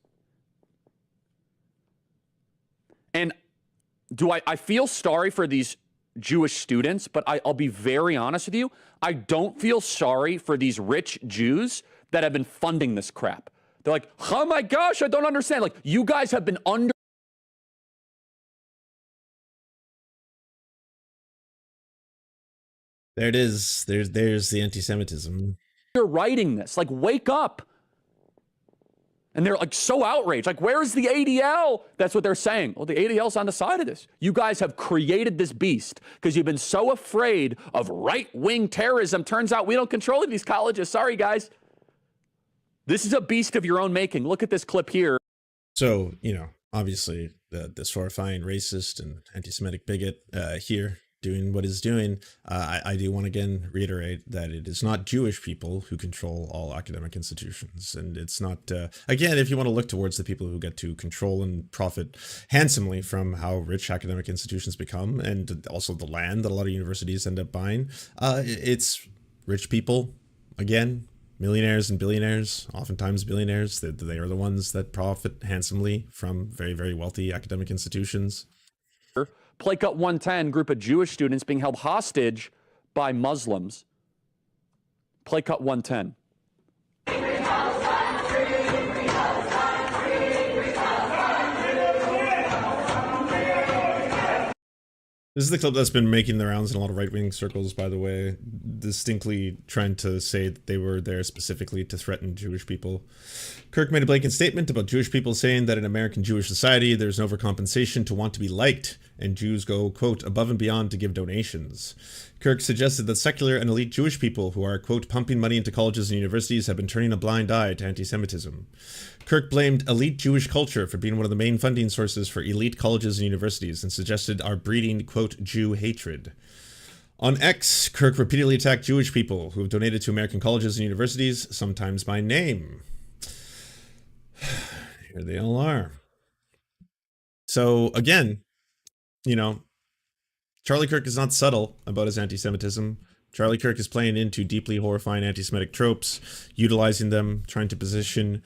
And I feel sorry for these Jewish students, but I'll be very honest with you. I don't feel sorry for these rich Jews that have been funding this crap. They're like, oh my gosh, I don't understand. Like, you guys have been under. There it is. There's the anti-Semitism. You're writing this. Like, wake up. And they're like so outraged. Like, where's the ADL? That's what they're saying. Well, the ADL's on the side of this. You guys have created this beast because you've been so afraid of right-wing terrorism. Turns out we don't control these colleges. Sorry, guys. This is a beast of your own making. Look at this clip here. So, obviously, this horrifying racist and anti-Semitic bigot here doing what he's doing. I do want to again reiterate that it is not Jewish people who control all academic institutions. And it's not, again, if you want to look towards the people who get to control and profit handsomely from how rich academic institutions become, and also the land that a lot of universities end up buying, it's rich people, again, millionaires and billionaires, oftentimes billionaires. They are the ones that profit handsomely from very, very wealthy academic institutions. Play Cut 110, group of Jewish students being held hostage by Muslims. Play Cut 110. This is the clip that's been making the rounds in a lot of right-wing circles, by the way, distinctly trying to say that they were there specifically to threaten Jewish people. Kirk made a blanket statement about Jewish people saying that in American Jewish society, there's an overcompensation to want to be liked, and Jews go, quote, above and beyond to give donations. Kirk suggested that secular and elite Jewish people who are, quote, pumping money into colleges and universities have been turning a blind eye to anti-Semitism. Kirk blamed elite Jewish culture for being one of the main funding sources for elite colleges and universities and suggested are breeding, quote, Jew hatred. On X, Kirk repeatedly attacked Jewish people who have donated to American colleges and universities, sometimes by name. Here they all are. So, again, Charlie Kirk is not subtle about his anti-Semitism. Charlie Kirk is playing into deeply horrifying anti-Semitic tropes, utilizing them, trying to position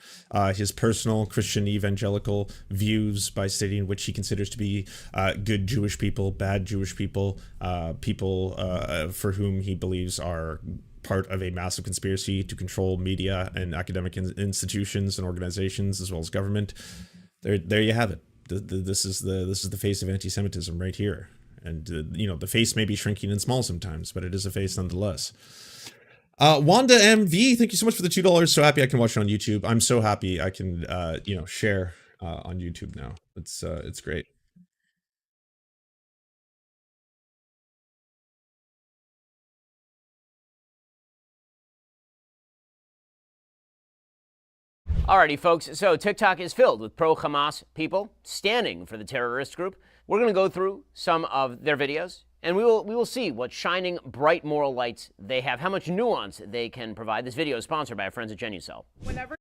his personal Christian evangelical views by stating which he considers to be good Jewish people, bad Jewish people, people for whom he believes are part of a massive conspiracy to control media and academic institutions and organizations as well as government. There you have it. This is the face of anti-Semitism right here. And, you know, the face may be shrinking and small sometimes, but it is a face nonetheless. Wanda MV, thank you so much for the $2. So happy I can watch it on YouTube. I'm so happy I can, you know, share on YouTube now. It's great. Alrighty, folks, so TikTok is filled with pro-Hamas people standing for the terrorist group. We're going to go through some of their videos, and we will see what shining, bright moral lights they have, how much nuance they can provide. This video is sponsored by our friends at Genucel. Whenever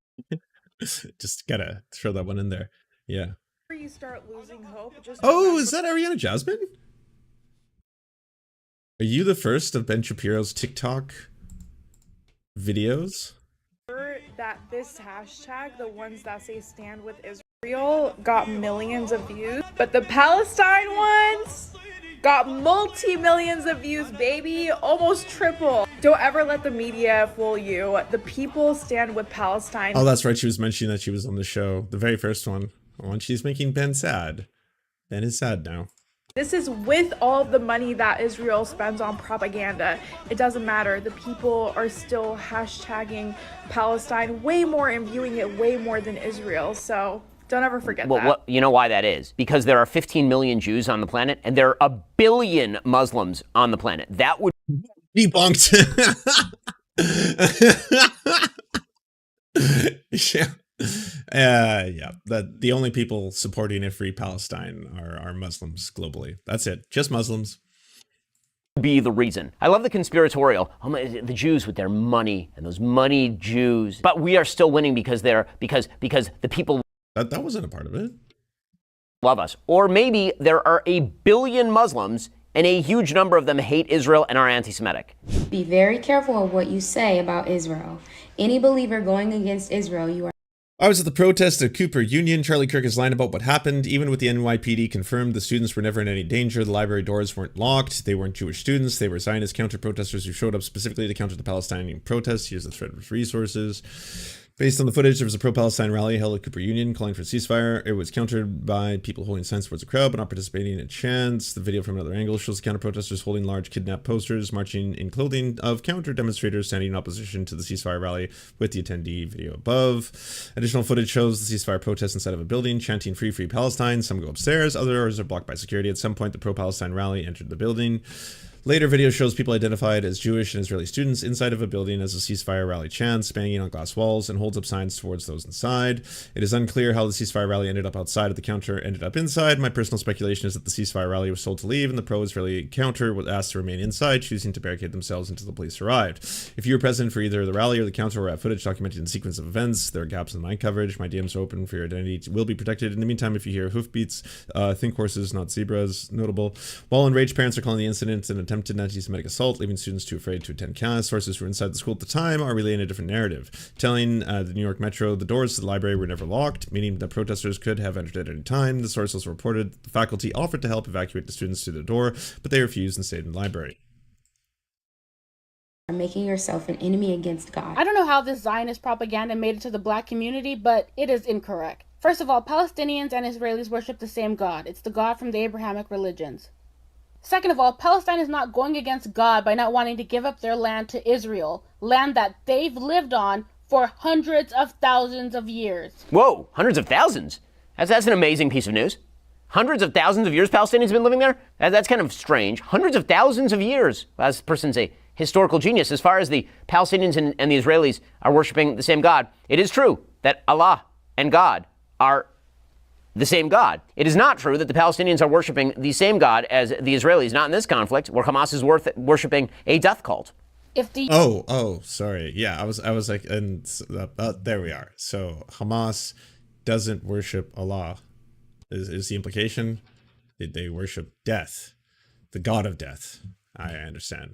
Just gotta throw that one in there. Yeah. you start losing hope, just Oh, is that Ariana Jasmine? Are you the first of Ben Shapiro's TikTok videos? that this hashtag, the ones that say stand with Israel, got millions of views, but the Palestine ones got multi-millions of views, baby, almost triple. Don't ever let the media fool you. The people stand with Palestine. Oh, that's right. She was mentioning that she was on the show, the very first one. Oh, and she's making Ben sad. Ben is sad now. This is with all the money that Israel spends on propaganda. It doesn't matter. The people are still hashtagging Palestine way more and viewing it way more than Israel. So don't ever forget that. You know why that is? Because there are 15 million Jews on the planet, and there are 1 billion Muslims on the planet. That would debunked. Yeah. Yeah, that the only people supporting a free Palestine are Muslims globally. That's it. Just Muslims. Be the reason. I love the conspiratorial. Oh my, the Jews with their money and those moneyed Jews. But we are still winning because because the people that wasn't a part of it. Love us. Or maybe there are 1 billion Muslims and a huge number of them hate Israel and are anti-Semitic. Be very careful of what you say about Israel. Any believer going against Israel, you are. I was at the protest at Cooper Union. Charlie Kirk is lying about what happened. Even with the NYPD confirmed the students were never in any danger. The library doors weren't locked. They weren't Jewish students. They were Zionist counter-protesters who showed up specifically to counter the Palestinian protests. Here's the thread of resources. Based on the footage, there was a pro-Palestine rally held at Cooper Union calling for ceasefire. It was countered by people holding signs towards the crowd but not participating in chants. The video from another angle shows the counter-protesters holding large kidnapped posters, marching in clothing of counter-demonstrators standing in opposition to the ceasefire rally with the attendee video above. Additional footage shows the ceasefire protest inside of a building, chanting "Free, Free Palestine." Some go upstairs, others are blocked by security. At some point, the pro-Palestine rally entered the building. Later video shows people identified as Jewish and Israeli students inside of a building as a ceasefire rally chants, banging on glass walls, and holds up signs towards those inside. It is unclear how the ceasefire rally ended up outside of the counter, ended up inside. My personal speculation is that the ceasefire rally was told to leave, and the pro-Israeli counter was asked to remain inside, choosing to barricade themselves until the police arrived. If you were present for either the rally or the counter or have footage documented in sequence of events, there are gaps in my coverage. My DMs are open for your identity will be protected. In the meantime, if you hear hoofbeats, think horses, not zebras. Notable. While enraged parents are calling the incident an attempted anti-Semitic assault, leaving students too afraid to attend class. Sources who were inside the school at the time are relaying a different narrative, telling the New York Metro the doors to the library were never locked, meaning that protesters could have entered at any time. The source also reported the faculty offered to help evacuate the students to the door, but they refused and stayed in the library. Making yourself an enemy against God. I don't know how this Zionist propaganda made it to the black community, but it is incorrect. First of all, Palestinians and Israelis worship the same God. It's the God from the Abrahamic religions. Second of all, Palestine is not going against God by not wanting to give up their land to Israel, land that they've lived on for hundreds of thousands of years. Whoa, hundreds of thousands? That's an amazing piece of news. Hundreds of thousands of years Palestinians have been living there? That's kind of strange. Hundreds of thousands of years. Well, this person's a historical genius. As far as the Palestinians and the Israelis are worshiping the same God, it is true that Allah and God are the same God. It is not true that the Palestinians are worshiping the same God as the Israelis, not in this conflict, where Hamas is worshiping a death cult. If the sorry. Yeah, I was like, and there we are. So Hamas doesn't worship Allah. Is the implication? They worship death, the God of death. I understand.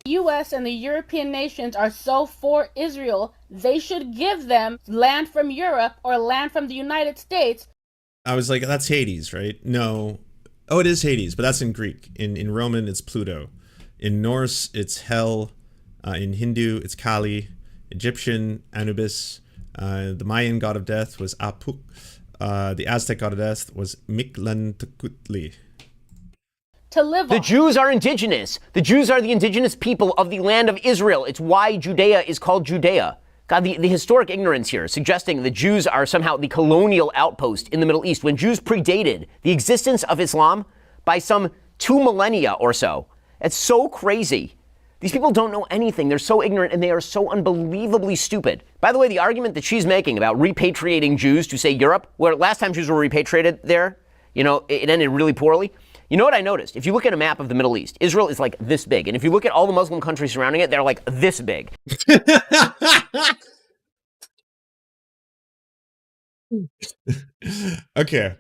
U.S. and the European nations are so for Israel, they should give them land from Europe or land from the United States. I was like, that's Hades, right? No. Oh, it is Hades, but that's in Greek. In Roman, it's Pluto. In Norse, it's Hell. In Hindu, it's Kali. Egyptian, Anubis. The Mayan god of death was Apuk. The Aztec god of death was Mictlantecutli. To live the Jews are indigenous. The Jews are the indigenous people of the land of Israel. It's why Judea is called Judea. God, the historic ignorance here, suggesting the Jews are somehow the colonial outpost in the Middle East, when Jews predated the existence of Islam by some 2 millennia or so. It's so crazy. These people don't know anything. They're so ignorant, and they are so unbelievably stupid. By the way, the argument that she's making about repatriating Jews to, say, Europe, where last time Jews were repatriated there, it ended really poorly. You know what I noticed? If you look at a map of the Middle East, Israel is like this big. And if you look at all the Muslim countries surrounding it, they're like this big. Okay.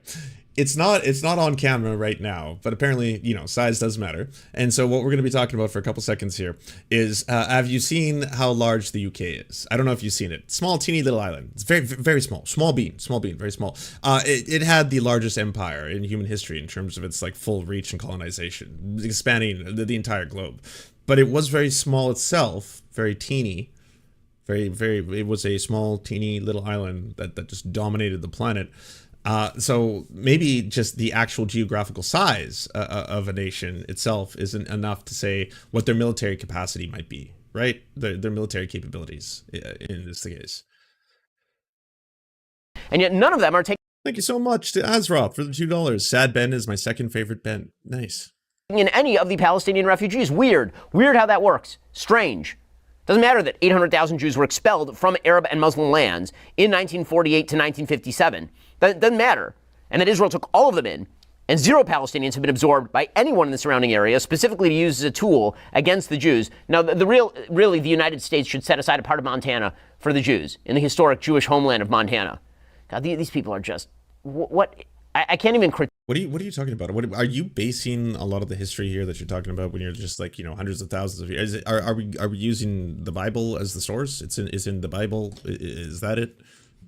It's not on camera right now, but apparently, size does matter. And so what we're going to be talking about for a couple seconds here is, have you seen how large the UK is? I don't know if you've seen it. Small, teeny little island. It's very, very small. Small bean, very small. It had the largest empire in human history in terms of its full reach and colonization, expanding the entire globe. But it was very small itself, very teeny. It was a small, teeny little island that just dominated the planet. So maybe just the actual geographical size of a nation itself isn't enough to say what their military capacity might be, right? Their military capabilities in this case. And yet none of them are taking... Thank you so much to Azroth for the $2. Sad Ben is my second favorite Ben. Nice. ...in any of the Palestinian refugees. Weird how that works. Strange. Doesn't matter that 800,000 Jews were expelled from Arab and Muslim lands in 1948 to 1957. That doesn't matter. And that Israel took all of them in, and 0 Palestinians have been absorbed by anyone in the surrounding area, specifically to use as a tool against the Jews. Now, really, the United States should set aside a part of Montana for the Jews, in the historic Jewish homeland of Montana. God, these people are just... What? I can't even... What are you talking about? Are you basing a lot of the history here that you're talking about when you're just hundreds of thousands of years? Are we using the Bible as the source? It's in the Bible. Is that it?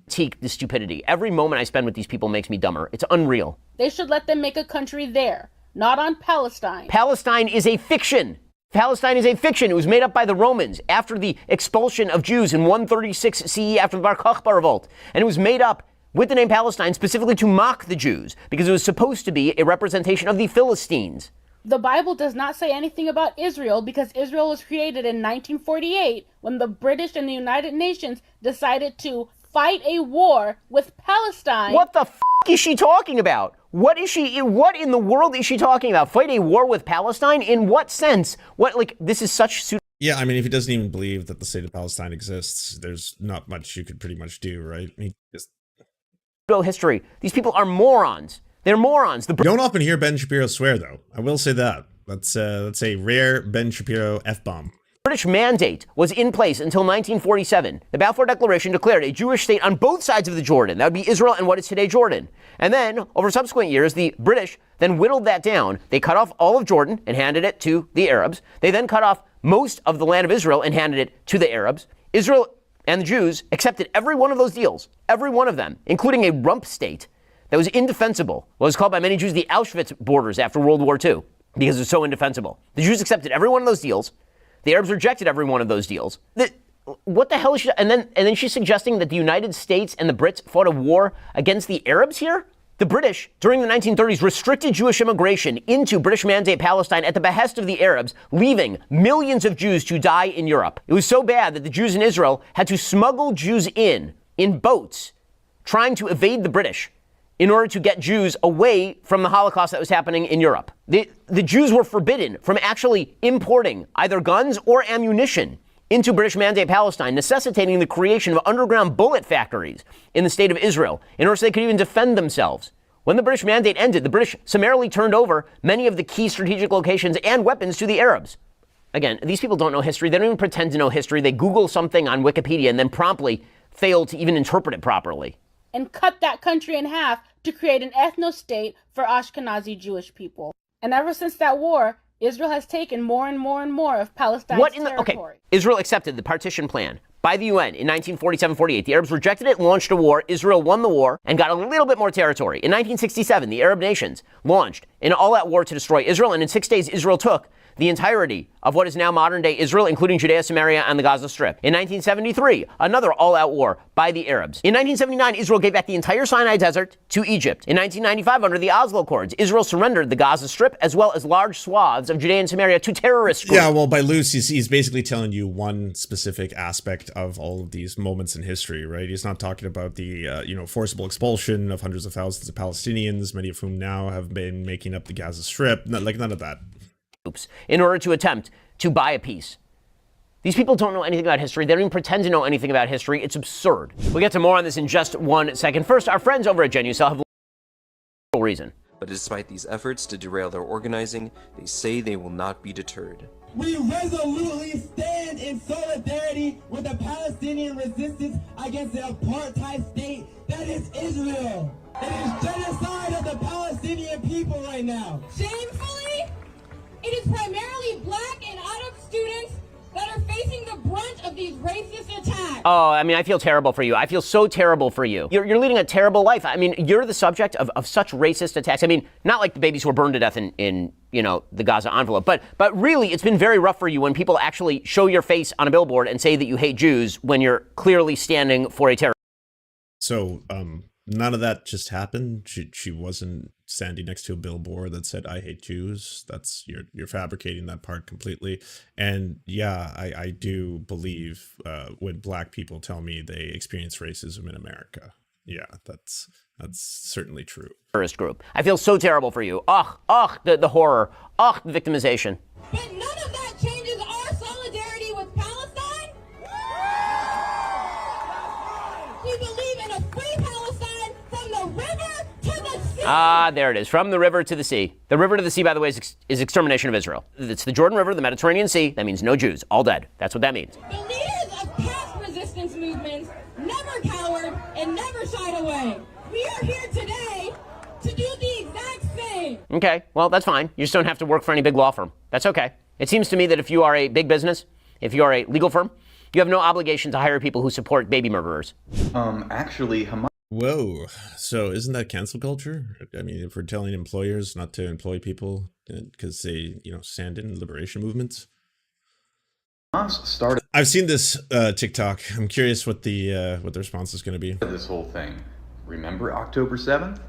Critique the stupidity. Every moment I spend with these people makes me dumber. It's unreal. They should let them make a country there, not on Palestine. Palestine is a fiction. Palestine is a fiction. It was made up by the Romans after the expulsion of Jews in 136 CE after the Bar Kokhba revolt. And it was made up with the name Palestine specifically to mock the Jews, because it was supposed to be a representation of the Philistines. The Bible does not say anything about Israel, because Israel was created in 1948 when the British and the United Nations decided to fight a war with Palestine. What the is she talking about? What in the world is she talking about? Fight a war with Palestine? In what sense? This is such... Yeah, I mean, if he doesn't even believe that the state of Palestine exists, there's not much you could pretty much do, right? History. These people are morons. They're morons. You don't often hear Ben Shapiro swear, though. I will say that. That's a rare Ben Shapiro F-bomb. British mandate was in place until 1947. The Balfour Declaration declared a Jewish state on both sides of the Jordan. That would be Israel and what is today Jordan. And then, over subsequent years, the British then whittled that down. They cut off all of Jordan and handed it to the Arabs. They then cut off most of the land of Israel and handed it to the Arabs. Israel and the Jews accepted every one of those deals, every one of them, including a rump state that was indefensible. What was called by many Jews the Auschwitz borders after World War II, because it was so indefensible. The Jews accepted every one of those deals. The Arabs rejected every one of those deals. What the hell is she? And then she's suggesting that the United States and the Brits fought a war against the Arabs here? The British, during the 1930s, restricted Jewish immigration into British Mandate Palestine at the behest of the Arabs, leaving millions of Jews to die in Europe. It was so bad that the Jews in Israel had to smuggle Jews in boats, trying to evade the British in order to get Jews away from the Holocaust that was happening in Europe. The Jews were forbidden from actually importing either guns or ammunition into British Mandate Palestine, necessitating the creation of underground bullet factories in the state of Israel in order so they could even defend themselves. When the British Mandate ended, the British summarily turned over many of the key strategic locations and weapons to the Arabs. Again, these people don't know history. They don't even pretend to know history. They Google something on Wikipedia and then promptly fail to even interpret it properly. And cut that country in half to create an ethno-state for Ashkenazi Jewish people. And ever since that war, Israel has taken more and more and more of Palestine's territory. Okay, Israel accepted the partition plan by the UN in 1947-48. The Arabs rejected it, launched a war. Israel won the war and got a little bit more territory. In 1967, the Arab nations launched an all-out war to destroy Israel, and in 6 days, Israel took the entirety of what is now modern-day Israel, including Judea, Samaria, and the Gaza Strip. In 1973, another all-out war by the Arabs. In 1979, Israel gave back the entire Sinai Desert to Egypt. In 1995, under the Oslo Accords, Israel surrendered the Gaza Strip as well as large swaths of Judea and Samaria to terrorist groups. Yeah, well, by loose, he's basically telling you one specific aspect of all of these moments in history, right? He's not talking about the, forcible expulsion of hundreds of thousands of Palestinians, many of whom now have been making up the Gaza Strip. None of that. In order to attempt to buy a peace. These people don't know anything about history. They don't even pretend to know anything about history. It's absurd. We'll get to more on this in just 1 second. First, our friends over at GenuCell have a reason. But despite these efforts to derail their organizing, they say they will not be deterred. We resolutely stand in solidarity with the Palestinian resistance against the apartheid state that is Israel. It is genocide of the Palestinian people right now. Shamefully, it is primarily black and Arab students that are facing the brunt of these racist attacks. Oh, I mean, I feel terrible for you. I feel so terrible for you. You're leading a terrible life. I mean, you're the subject of such racist attacks. I mean, not like the babies who were burned to death in the Gaza envelope, but really, it's been very rough for you when people actually show your face on a billboard and say that you hate Jews when you're clearly standing for a terrorist. So, none of that just happened. She wasn't standing next to a billboard that said "I hate Jews." That's you're fabricating that part completely. And yeah, I do believe when black people tell me they experience racism in America. Yeah, that's certainly true. Terrorist group. I feel so terrible for you. Ugh, the horror. Ugh, the victimization. But none of that changes our solidarity with Palestine. We believe in a free Palestine from the river to the sea. Ah, there it is. From the river to the sea. The river to the sea, by the way, is extermination of Israel. It's the Jordan River, the Mediterranean Sea. That means no Jews. All dead. That's what that means. The leaders of past resistance movements never cowered and never shied away. We are here today to do the exact same. Okay, well, that's fine. You just don't have to work for any big law firm. That's okay. It seems to me that if you are a big business, if you are a legal firm, you have no obligation to hire people who support baby murderers. Actually, Hamas. Whoa. So isn't that cancel culture? I mean, if we're telling employers not to employ people because they, stand in liberation movements. Started. I've seen this TikTok. I'm curious what the response is going to be. This whole thing. Remember October 7th?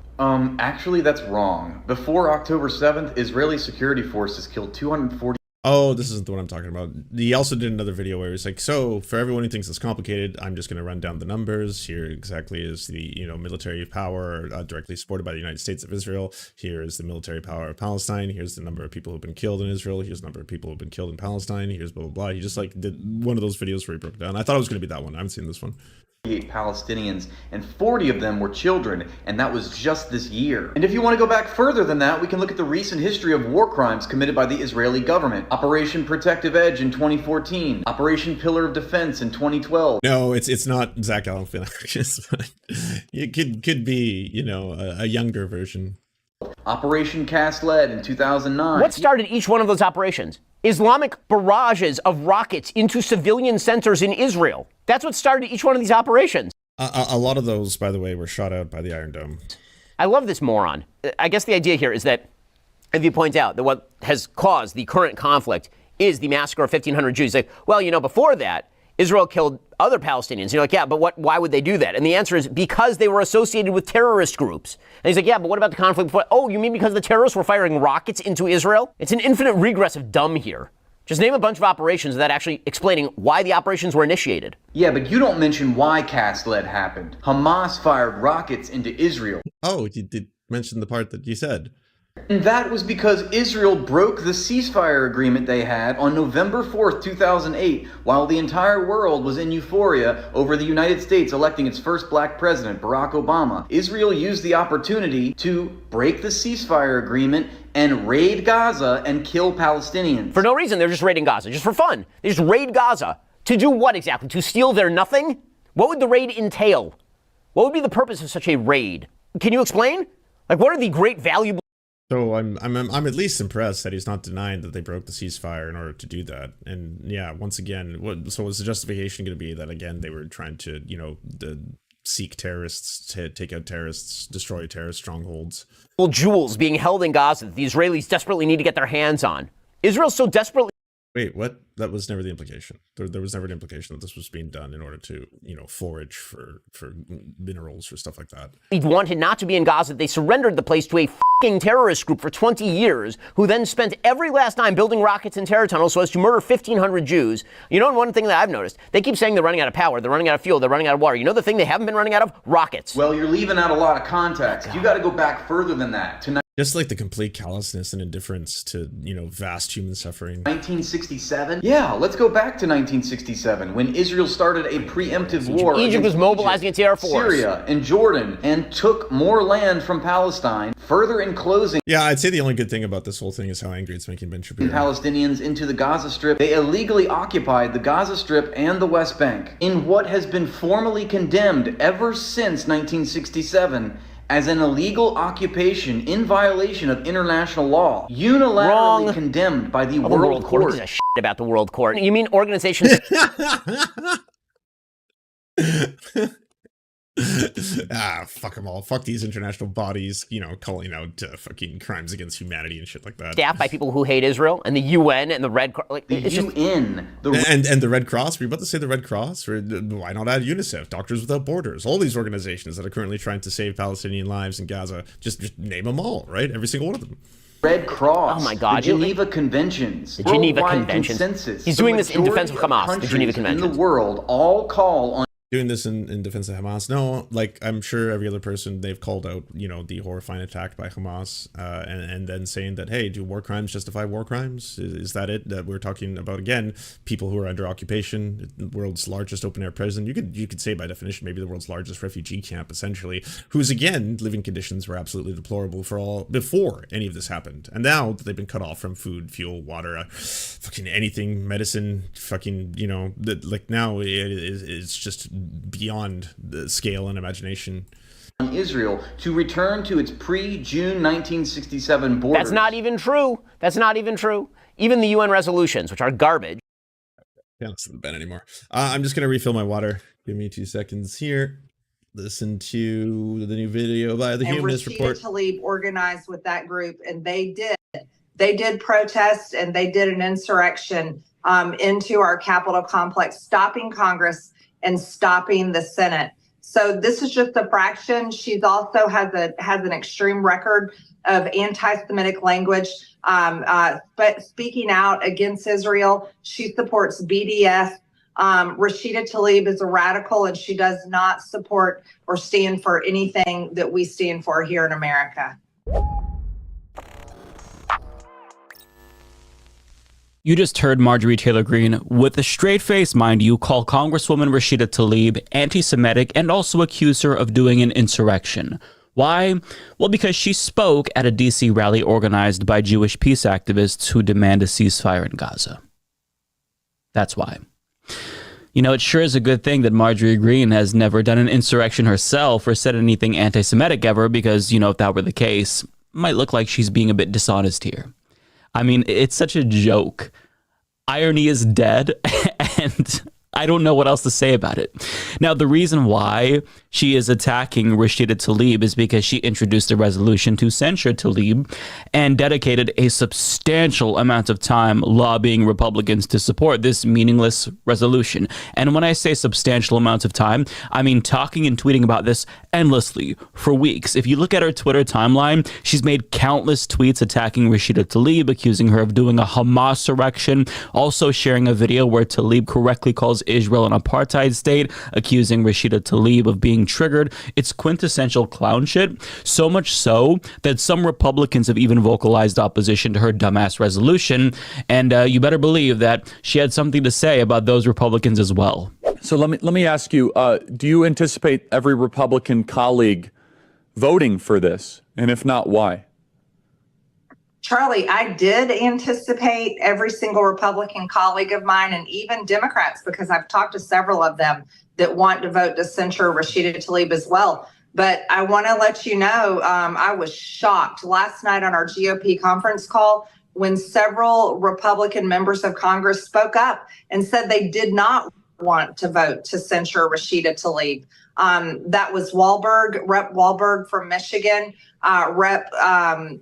Actually, that's wrong. Before October 7th, Israeli security forces killed 240. Oh, this isn't the one I'm talking about. He also did another video where he's like, so for everyone who thinks it's complicated, I'm just going to run down the numbers. Here exactly is the, military power directly supported by the United States of Israel. Here is the military power of Palestine. Here's the number of people who've been killed in Israel. Here's the number of people who've been killed in Palestine. Here's blah, blah, blah. He just did one of those videos where he broke it down. I thought it was going to be that one. I haven't seen this one. Palestinians, and 40 of them were children, and that was just this year. And if you want to go back further than that, we can look at the recent history of war crimes committed by the Israeli government. Operation Protective Edge in 2014, Operation Pillar of Defense in 2012. No, it's not Zach Galifianakis, but it could be, a younger version. Operation Cast Lead in 2009. What started each one of those operations? Islamic barrages of rockets into civilian centers in Israel. That's what started each one of these operations. A lot of those, by the way, were shot out by the Iron Dome. I love this moron. I guess the idea here is that if you point out that what has caused the current conflict is the massacre of 1,500 Jews, before that, Israel killed other Palestinians. And you're like, yeah, but why would they do that? And the answer is because they were associated with terrorist groups. And he's like, yeah, but what about the conflict before? Oh, you mean because the terrorists were firing rockets into Israel? It's an infinite regress of dumb here. Just name a bunch of operations without actually explaining why the operations were initiated. Yeah, but you don't mention why Cast Lead happened. Hamas fired rockets into Israel. Oh, you did mention the part that you said. And that was because Israel broke the ceasefire agreement they had on November 4th, 2008, while the entire world was in euphoria over the United States electing its first black president, Barack Obama. Israel used the opportunity to break the ceasefire agreement and raid Gaza and kill Palestinians. For no reason, they're just raiding Gaza, just for fun. They just raid Gaza. To do what exactly? To steal their nothing? What would the raid entail? What would be the purpose of such a raid? Can you explain? What are the great valuable So I'm at least impressed that he's not denying that they broke the ceasefire in order to do that. And yeah, once again, so was the justification going to be that again they were trying to seek terrorists, to take out terrorists, destroy terrorist strongholds? Well, jewels being held in Gaza that the Israelis desperately need to get their hands on. Israel so desperately. Wait, what? That was never the implication. There was never an implication that this was being done in order to, forage for minerals or stuff like that. They wanted not to be in Gaza. They surrendered the place to a fucking terrorist group for 20 years, who then spent every last dime building rockets and terror tunnels so as to murder 1,500 Jews. And one thing that I've noticed, they keep saying they're running out of power, they're running out of fuel, they're running out of water. You know the thing they haven't been running out of? Rockets. Well, you're leaving out a lot of context. You got to go back further than that. Just like the complete callousness and indifference to, vast human suffering. 1967? Yeah, let's go back to 1967 when Israel started a preemptive war. Egypt was mobilizing its air force. Syria and Jordan and took more land from Palestine, further enclosing. Yeah, I'd say the only good thing about this whole thing is how angry it's making Ben Shapiro. Palestinians into the Gaza Strip. They illegally occupied the Gaza Strip and the West Bank in what has been formally condemned ever since 1967 as an illegal occupation in violation of international law, unilaterally condemned by the World Court. Who gives a shit about the World Court? You mean organizations? Fuck them all. Fuck these international bodies, calling out fucking crimes against humanity and shit like that. Staffed by people who hate Israel, and the UN and the Red Cross. Like, the UN. And the Red Cross. Were you about to say the Red Cross? Or why not add UNICEF, Doctors Without Borders, all these organizations that are currently trying to save Palestinian lives in Gaza? Just name them all, right? Every single one of them. Red Cross. Oh my God! The Geneva Conventions. The Geneva Conventions. Consensus. He's doing this in defense of Hamas. The Geneva Conventions. In the world, all call on. Doing this in defense of Hamas? No, like I'm sure every other person they've called out, the horrifying attack by Hamas, and then saying that, hey, do war crimes justify war crimes? Is that it? That we're talking about again, people who are under occupation, the world's largest open air prison. You could say by definition maybe the world's largest refugee camp, essentially, whose again living conditions were absolutely deplorable before any of this happened, and now that they've been cut off from food, fuel, water, fucking anything, medicine, fucking like now it's just beyond the scale and imagination. On Israel to return to its pre-June 1967 borders. That's not even true. That's not even true. Even the UN resolutions, which are garbage. Can't listen to Ben anymore. I'm just gonna refill my water. Give me 2 seconds here. Listen to the new video by the Humanist Report. Tlaib organized with that group, and they did protest and they did an insurrection into our Capitol complex, stopping Congress and stopping the Senate. So this is just a fraction. She's also has an extreme record of anti-Semitic language, but speaking out against Israel. She supports BDS. Rashida Tlaib is a radical, and she does not support or stand for anything that we stand for here in America. You just heard Marjorie Taylor Greene, with a straight face, mind you, call Congresswoman Rashida Tlaib anti-Semitic and also accuse her of doing an insurrection. Why? Well, because she spoke at a DC rally organized by Jewish peace activists who demand a ceasefire in Gaza. That's why. It sure is a good thing that Marjorie Greene has never done an insurrection herself or said anything anti-Semitic ever, because, if that were the case, it might look like she's being a bit dishonest here. I mean, it's such a joke. Irony is dead, and I don't know what else to say about it. Now, the reason why she is attacking Rashida Tlaib is because she introduced a resolution to censure Tlaib and dedicated a substantial amount of time lobbying Republicans to support this meaningless resolution. And when I say substantial amounts of time, I mean talking and tweeting about this endlessly for weeks. If you look at her Twitter timeline, she's made countless tweets attacking Rashida Tlaib, accusing her of doing a Hamas-surrection, also sharing a video where Tlaib correctly calls Israel an apartheid state, accusing Rashida Tlaib of being triggered. It's quintessential clown shit, so much so that some Republicans have even vocalized opposition to her dumbass resolution, and you better believe that she had something to say about those Republicans as well. So let me ask you, do you anticipate every Republican colleague voting for this? And if not, why? Charlie, I did anticipate every single Republican colleague of mine, and even Democrats, because I've talked to several of them that want to vote to censure Rashida Tlaib as well. But I want to let you know, I was shocked last night on our GOP conference call when several Republican members of Congress spoke up and said they did not want to vote to censure Rashida Tlaib. That was Rep. Wahlberg from Michigan, Rep.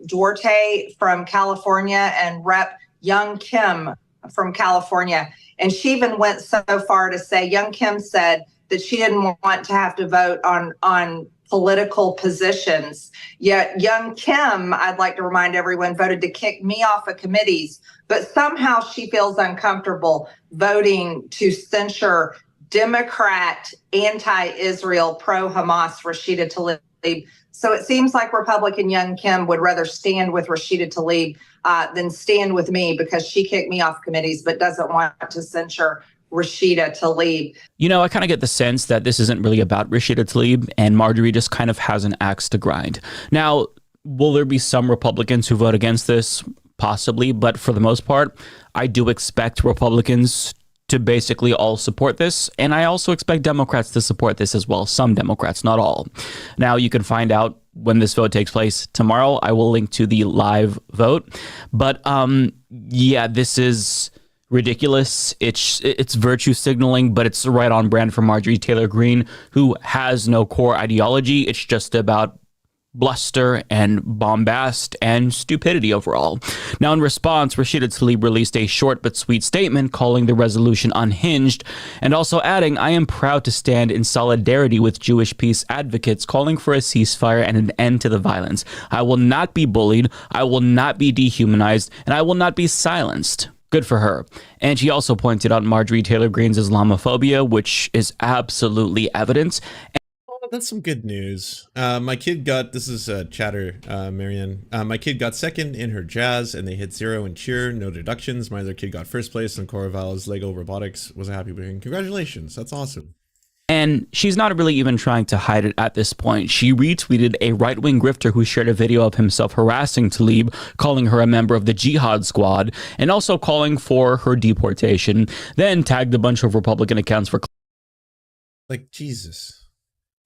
Duarte from California, and Rep. Young Kim from California. And she even went so far to say, Young Kim said that she didn't want to have to vote on political positions. Yet Young Kim, I'd like to remind everyone, voted to kick me off of committees, but somehow she feels uncomfortable voting to censure Democrat, anti-Israel, pro-Hamas Rashida Tlaib. So it seems like Republican Young Kim would rather stand with Rashida Tlaib than stand with me, because she kicked me off committees but doesn't want to censure Rashida Tlaib. You know, I kind of get the sense that this isn't really about Rashida Tlaib, and Marjorie just kind of has an axe to grind. Now, will there be some Republicans who vote against this? Possibly, but for the most part, I do expect Republicans to basically all support this, and I also expect Democrats to support this as well. Some Democrats, not all. Now, you can find out when this vote takes place tomorrow. I will link to the live vote. But yeah, this is ridiculous. It's virtue signaling, but it's right on brand for Marjorie Taylor Greene, who has no core ideology. It's just about bluster and bombast and stupidity overall. Now, in response, Rashida Tlaib released a short but sweet statement calling the resolution unhinged, and also adding, "I am proud to stand in solidarity with Jewish peace advocates calling for a ceasefire and an end to the violence. I will not be bullied, I will not be dehumanized, and I will not be silenced." Good for her. And she also pointed out Marjorie Taylor Greene's Islamophobia, which is absolutely evident. That's some good news. My kid got, this is chatter, Marianne. My kid got second in her jazz and they hit 0 in cheer, no deductions. My other kid got first place and Coraval's Lego Robotics was a happy weekend. Congratulations, that's awesome. And she's not really even trying to hide it at this point. She retweeted a right-wing grifter who shared a video of himself harassing Tlaib, calling her a member of the Jihad Squad, and also calling for her deportation, then tagged a bunch of Republican accounts for like, Jesus.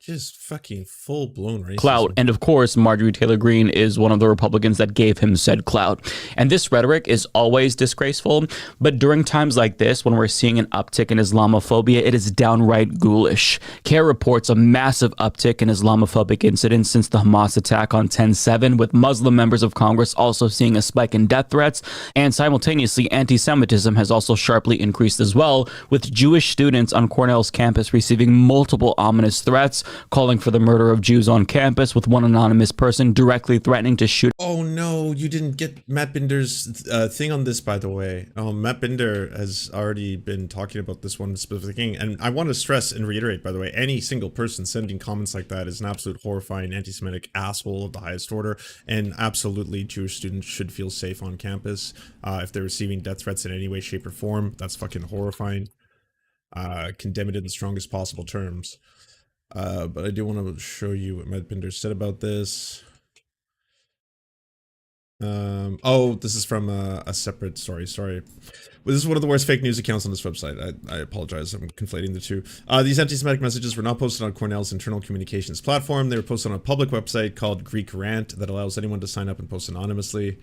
Just fucking full-blown racism. Clout. And of course, Marjorie Taylor Greene is one of the Republicans that gave him said clout. And this rhetoric is always disgraceful, but during times like this, when we're seeing an uptick in Islamophobia, it is downright ghoulish. CARE reports a massive uptick in Islamophobic incidents since the Hamas attack on 10/7, with Muslim members of Congress also seeing a spike in death threats, and simultaneously, anti-Semitism has also sharply increased as well, with Jewish students on Cornell's campus receiving multiple ominous threats, calling for the murder of Jews on campus, with one anonymous person directly threatening to shoot. Oh no, you didn't get Matt Binder's thing on this, by the way. Matt Binder has already been talking about this one specific thing, and I want to stress and reiterate, by the way, any single person sending comments like that is an absolute horrifying anti-Semitic asshole of the highest order, and absolutely Jewish students should feel safe on campus. If they're receiving death threats in any way, shape, or form, that's fucking horrifying. Condemn it in the strongest possible terms. But I do want to show you what Matt Binder said about this. Oh, this is from a separate story. Sorry. This is one of the worst fake news accounts on this website. I apologize. I'm conflating the two. These anti-Semitic messages were not posted on Cornell's internal communications platform. They were posted on a public website called Greek Rant that allows anyone to sign up and post anonymously.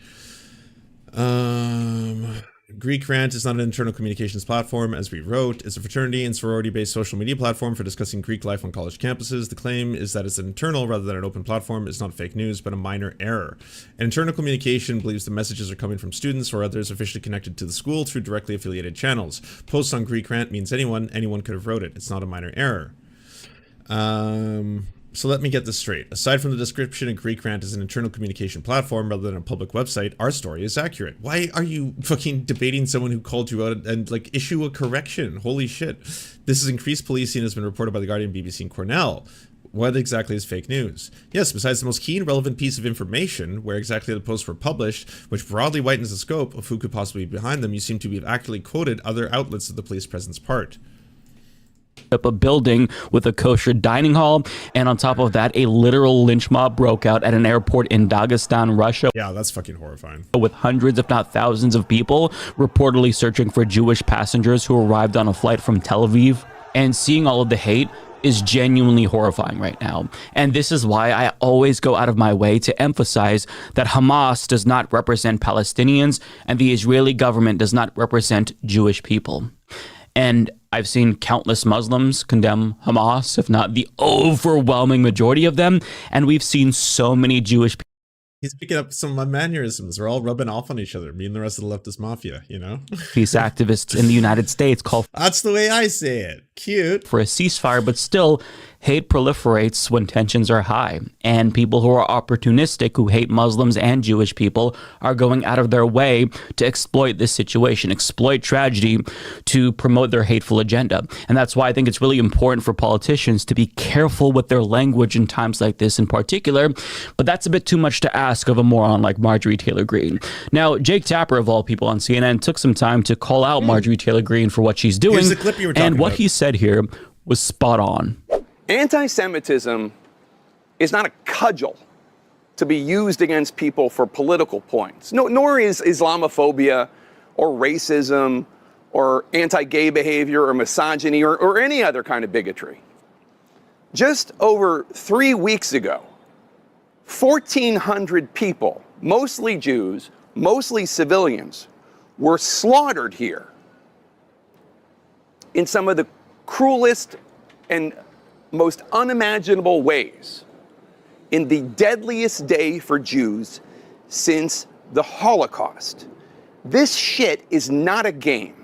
Greek Rant is not an internal communications platform, as we wrote. It's a fraternity and sorority-based social media platform for discussing Greek life on college campuses. The claim is that it's an internal rather than an open platform. It's not fake news, but a minor error. An internal communication believes the messages are coming from students or others officially connected to the school through directly affiliated channels. Posts on Greek Rant means anyone could have wrote it. It's not a minor error. So let me get this straight. Aside from the description, Greek Rant is an internal communication platform rather than a public website. Our story is accurate. Why are you fucking debating someone who called you out and like issue a correction? Holy shit. This is increased policing has been reported by The Guardian, BBC, and Cornell. What exactly is fake news? Yes, besides the most key and relevant piece of information, where exactly the posts were published, which broadly widens the scope of who could possibly be behind them, you seem to have accurately quoted other outlets of the police presence part. Up a building with a kosher dining hall, and on top of that, a literal lynch mob broke out at an airport in Dagestan, Russia. Yeah, that's fucking horrifying. With hundreds, if not thousands, of people reportedly searching for Jewish passengers who arrived on a flight from Tel Aviv. And seeing all of the hate, is genuinely horrifying right now. And this is why I always go out of my way to emphasize that Hamas does not represent Palestinians and the Israeli government does not represent Jewish people. And I've seen countless Muslims condemn Hamas, if not the overwhelming majority of them. And we've seen so many Jewish people. He's picking up some of my mannerisms. We're all rubbing off on each other, me and the rest of the leftist mafia, you know? Peace activists in the United States call... That's the way I say it. Cute. ...for a ceasefire, but still, hate proliferates when tensions are high. And people who are opportunistic, who hate Muslims and Jewish people, are going out of their way to exploit this situation, exploit tragedy to promote their hateful agenda. And that's why I think it's really important for politicians to be careful with their language in times like this in particular. But that's a bit too much to ask of a moron like Marjorie Taylor Greene. Now, Jake Tapper, of all people on CNN, took some time to call out Marjorie Taylor Greene for what she's doing. Here's the clip you were talking and what about. he said here was spot on. Anti-Semitism is not a cudgel to be used against people for political points. Nor is Islamophobia or racism or anti-gay behavior or misogyny or any other kind of bigotry. Just over 3 weeks ago, 1,400 people, mostly Jews, mostly civilians, were slaughtered here in some of the cruelest and most unimaginable ways, in the deadliest day for Jews since the Holocaust. This shit is not a game.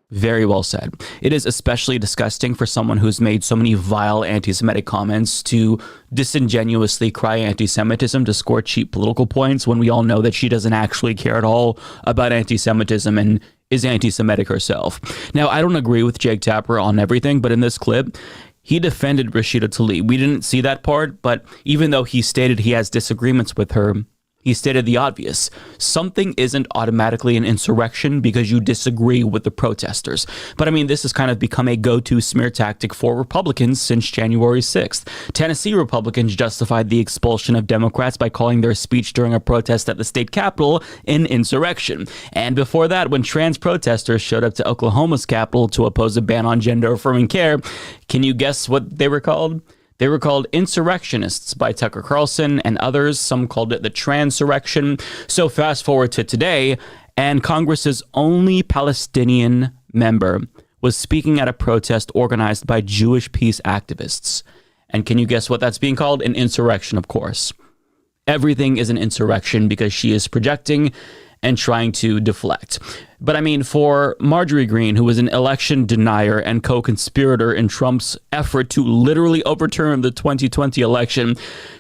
Very well said. It is especially disgusting for someone who's made so many vile anti-Semitic comments to disingenuously cry anti-Semitism to score cheap political points when we all know that she doesn't actually care at all about anti-Semitism and is anti-Semitic herself. Now, I don't agree with Jake Tapper on everything, but in this clip, he defended Rashida Tlaib. We didn't see that part, but even though he stated he has disagreements with her, he stated the obvious. Something isn't automatically an insurrection because you disagree with the protesters. But I mean, this has kind of become a go-to smear tactic for Republicans since January 6th. Tennessee Republicans justified the expulsion of Democrats by calling their speech during a protest at the state capitol an insurrection. And before that, when trans protesters showed up to Oklahoma's capitol to oppose a ban on gender-affirming care, can you guess what they were called? They were called insurrectionists by Tucker Carlson and others. Some called it the transurrection. So fast forward to today, and Congress's only Palestinian member was speaking at a protest organized by Jewish peace activists. And can you guess what that's being called? An insurrection, of course. Everything is an insurrection because she is projecting and trying to deflect. But I mean, for Marjorie Greene, who was an election denier and co-conspirator in Trump's effort to literally overturn the 2020 election,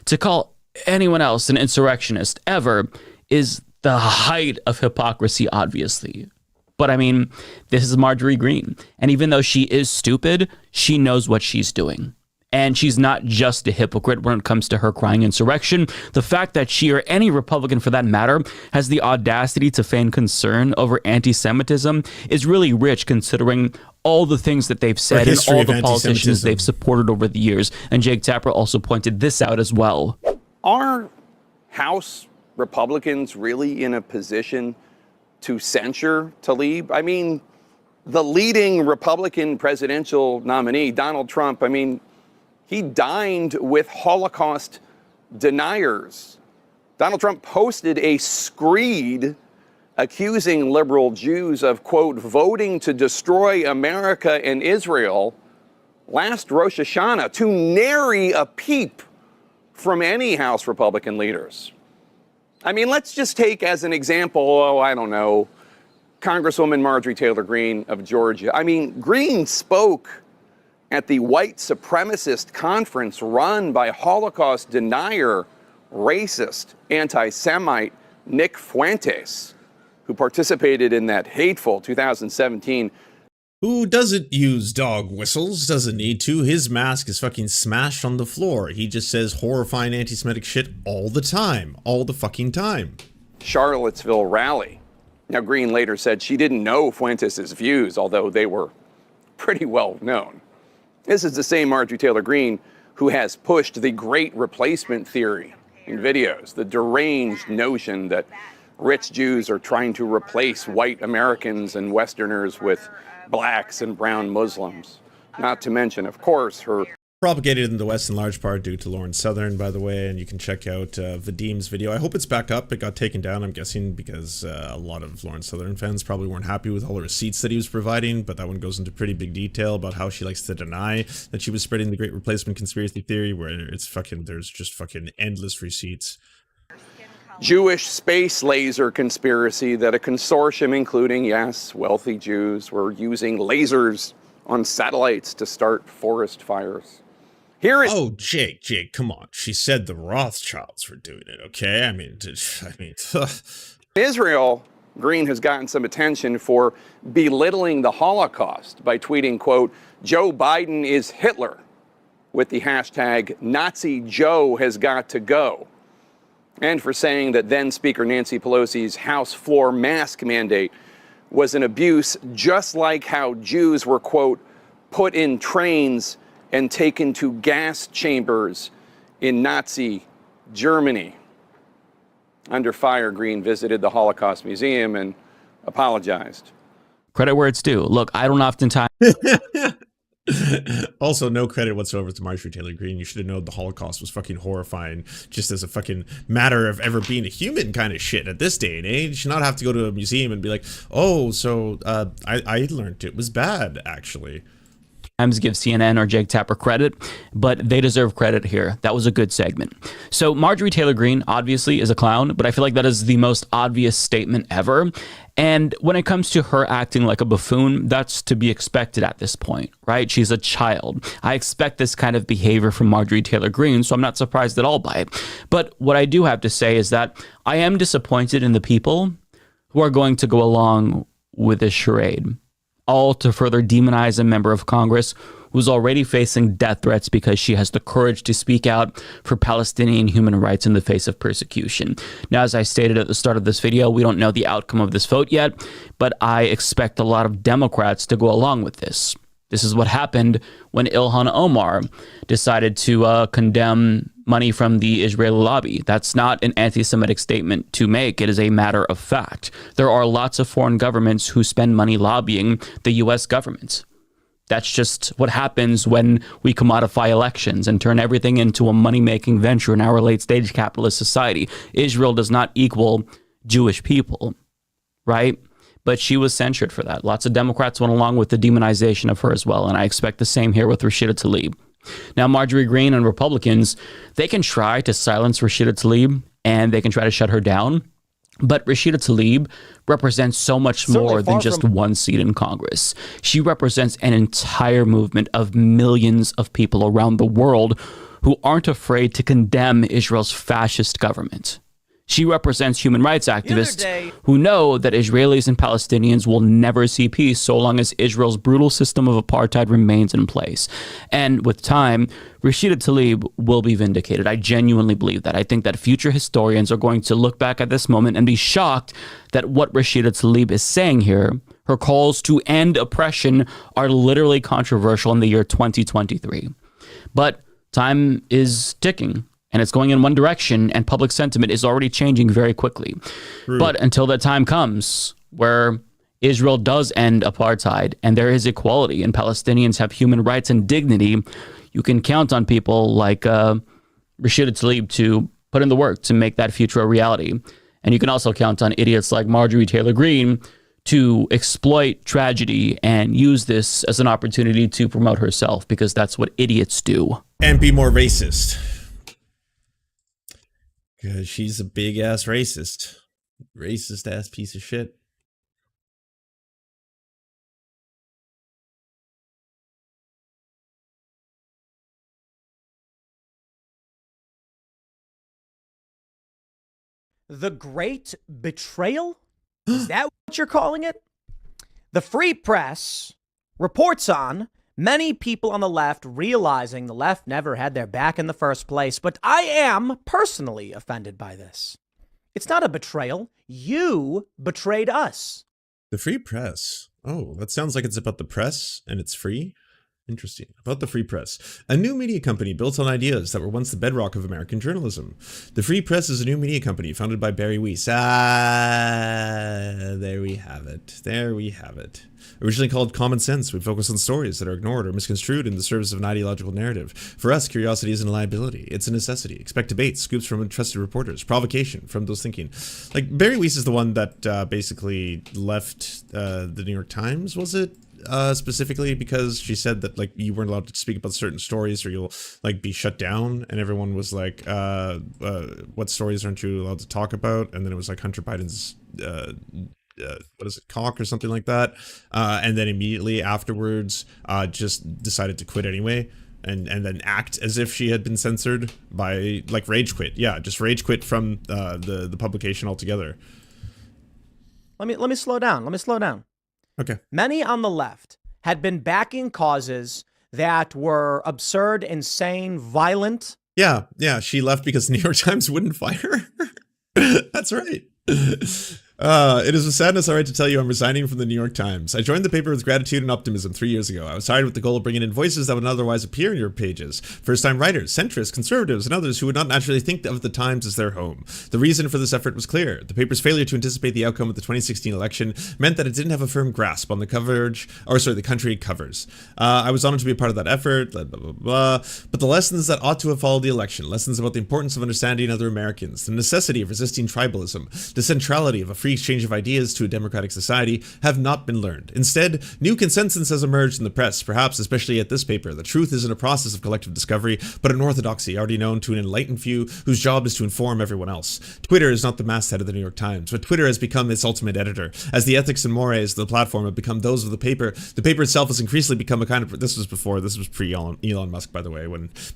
to call anyone else an insurrectionist ever is the height of hypocrisy, obviously. But I mean, this is Marjorie Greene. And even though she is stupid, she knows what she's doing. And she's not just a hypocrite when it comes to her crying insurrection. The fact that she, or any Republican for that matter, has the audacity to feign concern over anti-Semitism is really rich, considering all the things that they've said and all the politicians they've supported over the years. And Jake Tapper also pointed this out as well. Are House Republicans really in a position to censure Tlaib? I mean, the leading Republican presidential nominee, Donald Trump, I mean, he dined with Holocaust deniers. Donald Trump posted a screed accusing liberal Jews of, quote, voting to destroy America and Israel last Rosh Hashanah, to nary a peep from any House Republican leaders. I mean, let's just take as an example, I don't know, Congresswoman Marjorie Taylor Greene of Georgia. I mean, Greene spoke at the white supremacist conference run by Holocaust denier, racist, anti-Semite Nick Fuentes, who participated in that hateful 2017. Who doesn't use dog whistles, doesn't need to. His mask is fucking smashed on the floor. He just says horrifying anti-Semitic shit all the time. All the fucking time. Charlottesville rally. Now, Greene later said she didn't know Fuentes' views, although they were pretty well known. This is the same Marjorie Taylor Greene who has pushed the great replacement theory in videos, the deranged notion that rich Jews are trying to replace white Americans and Westerners with blacks and brown Muslims. Not to mention, of course, her propagated in the West in large part due to Lawrence Southern, by the way, and you can check out Vadim's video. I hope it's back up. It got taken down, I'm guessing, because a lot of Lawrence Southern fans probably weren't happy with all the receipts that he was providing, but that one goes into pretty big detail about how she likes to deny that she was spreading the Great Replacement conspiracy theory, where it's fucking, there's just fucking endless receipts. Jewish space laser conspiracy that a consortium, including, yes, wealthy Jews, were using lasers on satellites to start forest fires. Oh, Jake, come on. She said the Rothschilds were doing it, okay? I mean, Israel, Green has gotten some attention for belittling the Holocaust by tweeting, quote, Joe Biden is Hitler, with the hashtag Nazi Joe has got to go, and for saying that then Speaker Nancy Pelosi's House floor mask mandate was an abuse, just like how Jews were, quote, put in trains and taken to gas chambers in Nazi Germany. Under fire, Green visited the Holocaust Museum and apologized. Credit where it's due. Look, I don't oftentimes... Also, no credit whatsoever to Marjorie Taylor Greene. You should have known the Holocaust was fucking horrifying, just as a fucking matter of ever being a human kind of shit at this day and age. You should not have to go to a museum and be like, oh, so I learned it was bad, actually. Give CNN or Jake Tapper credit, but they deserve credit here. That was a good segment. So Marjorie Taylor Greene obviously is a clown, but I feel like that is the most obvious statement ever. And when it comes to her acting like a buffoon, that's to be expected at this point, right? She's a child. I expect this kind of behavior from Marjorie Taylor Greene, so I'm not surprised at all by it. But what I do have to say is that I am disappointed in the people who are going to go along with this charade, all to further demonize a member of Congress who's already facing death threats because she has the courage to speak out for Palestinian human rights in the face of persecution. Now, as I stated at the start of this video, we don't know the outcome of this vote yet, but I expect a lot of Democrats to go along with this. This is what happened when Ilhan Omar decided to condemn money from the Israeli lobby. That's not an anti-Semitic statement to make. It is a matter of fact. There are lots of foreign governments who spend money lobbying the U.S. government. That's just what happens when we commodify elections and turn everything into a money-making venture in our late-stage capitalist society. Israel does not equal Jewish people, right? But she was censured for that. Lots of Democrats went along with the demonization of her as well, and I expect the same here with Rashida Tlaib. Now, Marjorie Greene and Republicans, they can try to silence Rashida Tlaib, and they can try to shut her down, but Rashida Tlaib represents so much more than just one seat in Congress. She represents an entire movement of millions of people around the world who aren't afraid to condemn Israel's fascist government. She represents human rights activists who know that Israelis and Palestinians will never see peace so long as Israel's brutal system of apartheid remains in place. And with time, Rashida Tlaib will be vindicated. I genuinely believe that. I think that future historians are going to look back at this moment and be shocked that what Rashida Tlaib is saying here, her calls to end oppression, are literally controversial in the year 2023. But time is ticking. And it's going in one direction, and public sentiment is already changing very quickly. But until that time comes where Israel does end apartheid and there is equality and Palestinians have human rights and dignity, you can count on people like Rashida Tlaib to put in the work to make that future a reality. And you can also count on idiots like Marjorie Taylor Greene to exploit tragedy and use this as an opportunity to promote herself, because that's what idiots do. And be more racist. Because she's a big-ass racist. Racist-ass piece of shit. The Great Betrayal? Is that what you're calling it? The Free Press reports on many people on the left realizing the left never had their back in the first place, but I am personally offended by this. It's not a betrayal. You betrayed us. The Free Press. Oh, that sounds like it's about the press and it's free. Interesting. About the Free Press. A new media company built on ideas that were once the bedrock of American journalism. The Free Press is a new media company founded by Barry Weiss. There we have it. There we have it. Originally called Common Sense, we focus on stories that are ignored or misconstrued in the service of an ideological narrative. For us, curiosity isn't a liability. It's a necessity. Expect debates, scoops from trusted reporters, provocation from those thinking. Like, Barry Weiss is the one that basically left the New York Times, was it? Specifically because she said that, like, you weren't allowed to speak about certain stories or you'll, like, be shut down. And everyone was like, what stories aren't you allowed to talk about? And then it was like Hunter Biden's what is it, cock or something like that, and then immediately afterwards just decided to quit anyway, and then act as if she had been censored by, like, rage quit. Yeah, just rage quit from the publication altogether. Let me slow down. Okay. Many on the left had been backing causes that were absurd, insane, violent. Yeah, she left because the New York Times wouldn't fire her. That's right. It is with sadness I write to tell you I'm resigning from the New York Times. I joined the paper with gratitude and optimism 3 years ago. I was hired with the goal of bringing in voices that would not otherwise appear in your pages. First-time writers, centrists, conservatives, and others who would not naturally think of the Times as their home. The reason for this effort was clear. The paper's failure to anticipate the outcome of the 2016 election meant that it didn't have a firm grasp on the the country it covers. I was honored to be a part of that effort, blah, blah, blah, blah. But the lessons that ought to have followed the election, lessons about the importance of understanding other Americans, the necessity of resisting tribalism, the centrality of a free exchange of ideas to a democratic society, have not been learned. Instead, new consensus has emerged in the press, perhaps especially at this paper. The truth isn't a process of collective discovery, but an orthodoxy already known to an enlightened few whose job is to inform everyone else. Twitter is not the masthead of the New York Times, but Twitter has become its ultimate editor. As the ethics and mores of the platform have become those of the paper itself has increasingly become a kind of, this was pre-Elon Musk, by the way,